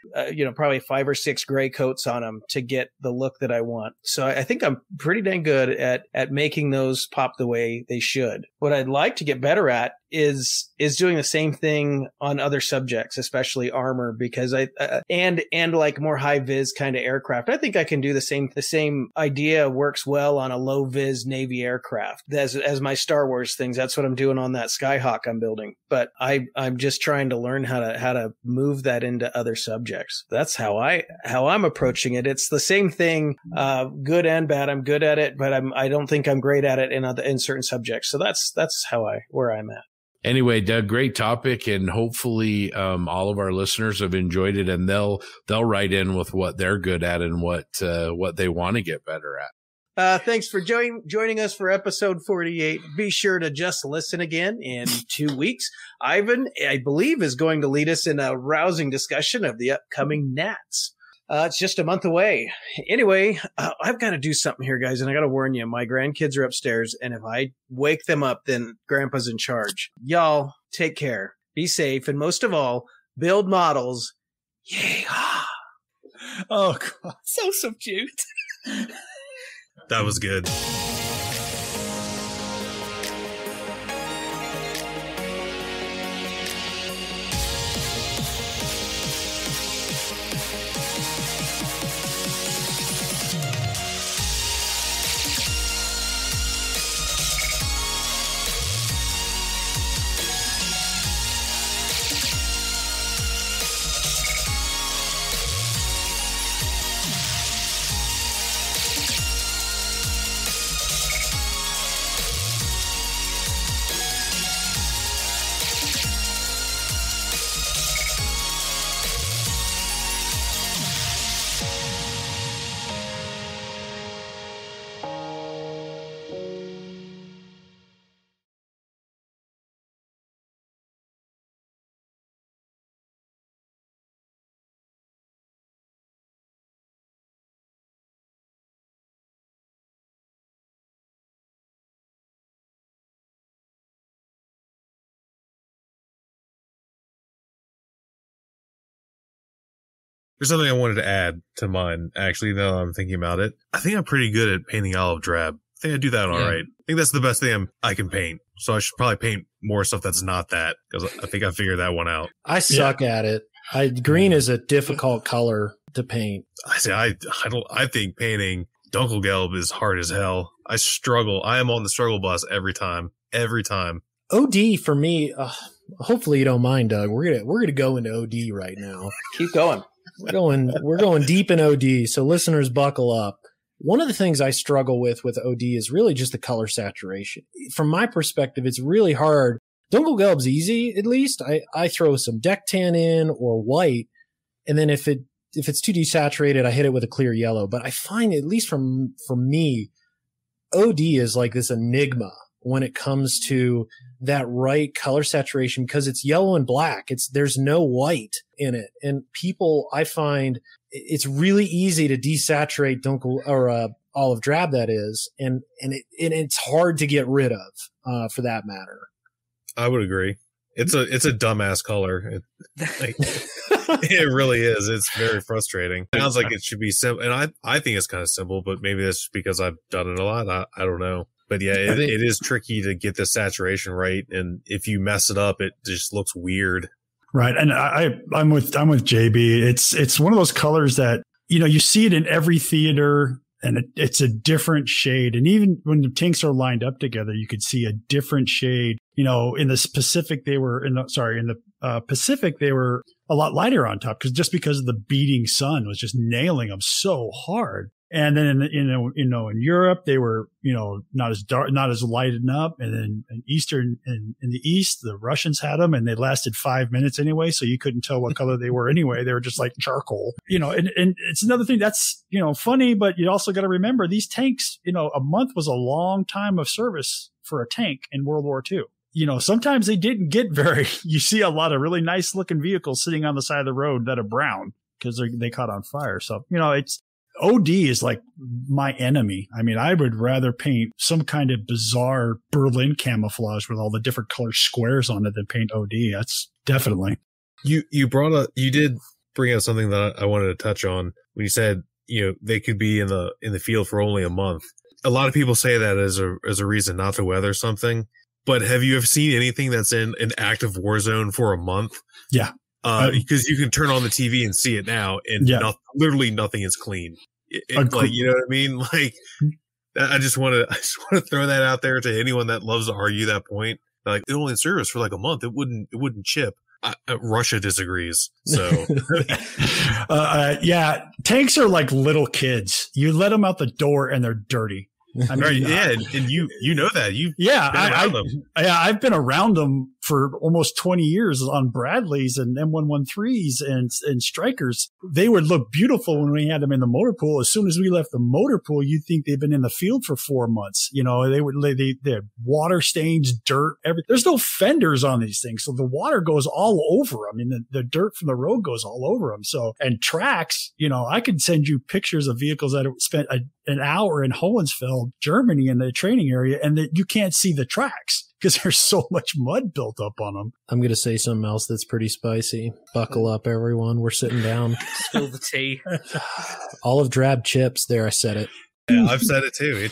probably 5 or 6 gray coats on them to get the look that I want. So I think I'm pretty dang good at making those pop the way they should. What I'd like to get better at is doing the same thing on other subjects, especially armor, because and like more high vis kind of aircraft. I think I can do the same idea works well on a low vis Navy aircraft as my Star Wars things. That's what I'm doing on that Skyhawk I'm building. But I'm just trying to learn how to move that into other subjects. That's how I'm approaching it. It's the same thing, good and bad. I'm good at it, but I don't think I'm great at it in certain subjects. So that's where I'm at. Anyway, Doug, great topic, and hopefully all of our listeners have enjoyed it, and they'll write in with what they're good at and what they want to get better at. Thanks for joining us for episode 48. Be sure to just listen again in 2 weeks. Ivan, I believe, is going to lead us in a rousing discussion of the upcoming Nats. It's just a month away. Anyway, I've got to do something here, guys, and I got to warn you, my grandkids are upstairs, and if I wake them up, then Grandpa's in charge. Y'all, take care, be safe, and most of all, build models. Yay! Oh, God. So subdued. That was good. There's something I wanted to add to mine, actually, now that I'm thinking about it. I think I'm pretty good at painting olive drab. I think I do that all right. I think that's the best thing I can paint. So I should probably paint more stuff that's not that, because I think I figured that one out. I suck at it. Green is a difficult color to paint. I think painting Dunkelgelb is hard as hell. I struggle. I am on the struggle bus every time. Every time. OD for me, hopefully you don't mind, Doug. We're gonna go into OD right now. Keep going. We're going deep in OD, so listeners buckle up. One of the things I struggle with OD is really just the color saturation. From my perspective, it's really hard. Dunkelgelb's easy, at least. I throw some deck tan in or white, and then if it's too desaturated, I hit it with a clear yellow. But I find, at least for me, OD is like this enigma when it comes to that right color saturation, because it's yellow and black. There's no white in it. And people, I find it's really easy to desaturate olive drab, that is. And it's hard to get rid of, for that matter. I would agree. It's a dumbass color. It really is. It's very frustrating. It sounds like it should be simple. And I think it's kind of simple, but maybe that's just because I've done it a lot. I don't know. But yeah, it is tricky to get the saturation right, and if you mess it up, it just looks weird. Right, and I'm with JB. It's one of those colors that, you know, you see it in every theater, and it's a different shade. And even when the tanks are lined up together, you could see a different shade. You know, in the Pacific, they were Pacific, they were a lot lighter on top because of the beating sun was just nailing them so hard. And then in Europe, they were, you know, not as dark, not as lighted up. And then in the East, the Russians had them, and they lasted 5 minutes anyway. So you couldn't tell what color they were anyway. They were just like charcoal, you know, and it's another thing that's, you know, funny, but you also got to remember these tanks, you know, a month was a long time of service for a tank in World War II. You know, sometimes they didn't get you see a lot of really nice looking vehicles sitting on the side of the road that are brown because they caught on fire. So, you know, OD is like my enemy. I mean, I would rather paint some kind of bizarre Berlin camouflage with all the different color squares on it than paint OD. That's definitely. You did bring up something that I wanted to touch on when you said, you know, they could be in the field for only a month. A lot of people say that as a reason not to weather something. But have you ever seen anything that's in an active war zone for a month? Yeah. Because you can turn on the TV and see it now, and literally nothing is clean. Like, you know what I mean? Like, I just want to throw that out there to anyone that loves to argue that point. Like, it only in service for like a month. It wouldn't chip. Russia disagrees. So, yeah, tanks are like little kids. You let them out the door and they're dirty. I mean, right, yeah, and you know that I've been around them. I've been around them for almost 20 years on Bradleys and M113s and Strikers. They would look beautiful when we had them in the motor pool. As soon as we left the motor pool, you'd think they'd been in the field for 4 months. You know, they had water stains, dirt, everything. There's no fenders on these things. So the water goes all over them. I mean, the dirt from the road goes all over them. So, and tracks, you know, I could send you pictures of vehicles that spent an hour in Hohenfeld, Germany in the training area, and that you can't see the tracks because there's so much mud built up on them. I'm going to say something else that's pretty spicy. Buckle up, everyone. We're sitting down. Spill the tea. Olive drab chips. There, I said it. Yeah, I've said it too.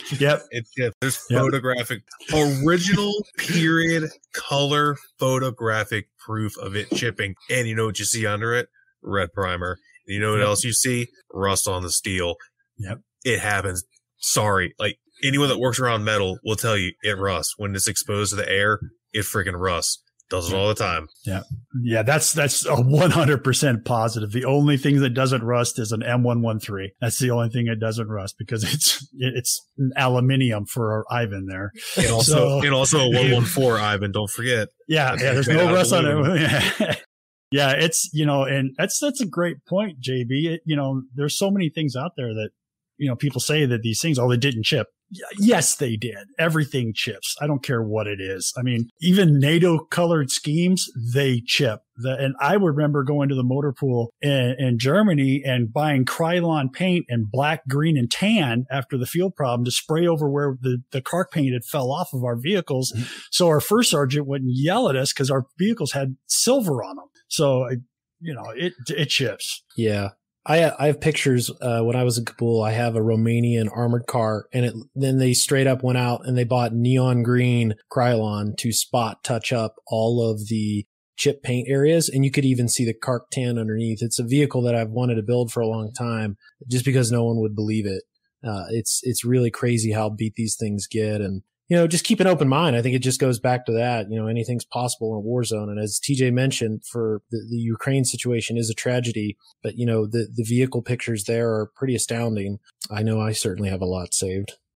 It's chips. There's photographic, original period color photographic proof of it chipping. And you know what you see under it? Red primer. And you know what else you see? Rust on the steel. Yep. It happens. Sorry. Like anyone that works around metal will tell you it rusts. When it's exposed to the air, it freaking rusts. Does it all the time. Yeah. Yeah. That's a 100% positive. The only thing that doesn't rust is an M113. That's the only thing that doesn't rust because it's aluminium for Ivan there. And also a 114 Ivan. Don't forget. Yeah. Yeah. There's no rust on it. Yeah. It's, you know, and that's a great point, JB. You know, there's so many things out there that, you know, people say that these things, they didn't chip. Yes, they did. Everything chips. I don't care what it is. I mean, even NATO colored schemes, they chip. And I remember going to the motor pool in Germany and buying Krylon paint and black, green, and tan after the field problem to spray over where the caulk paint had fell off of our vehicles. Mm-hmm. So our first sergeant wouldn't yell at us because our vehicles had silver on them. So, you know, it chips. Yeah. I have pictures. When I was in Kabul, I have a Romanian armored car, and then they straight up went out and they bought neon green Krylon to spot touch up all of the chip paint areas, and you could even see the caulk tan underneath. It's a vehicle that I've wanted to build for a long time, just because no one would believe it. It's really crazy how beat these things get, and you know, just keep an open mind. I think it just goes back to that. You know, anything's possible in a war zone. And as TJ mentioned, for the Ukraine situation is a tragedy, but you know, the vehicle pictures there are pretty astounding. I know I certainly have a lot saved.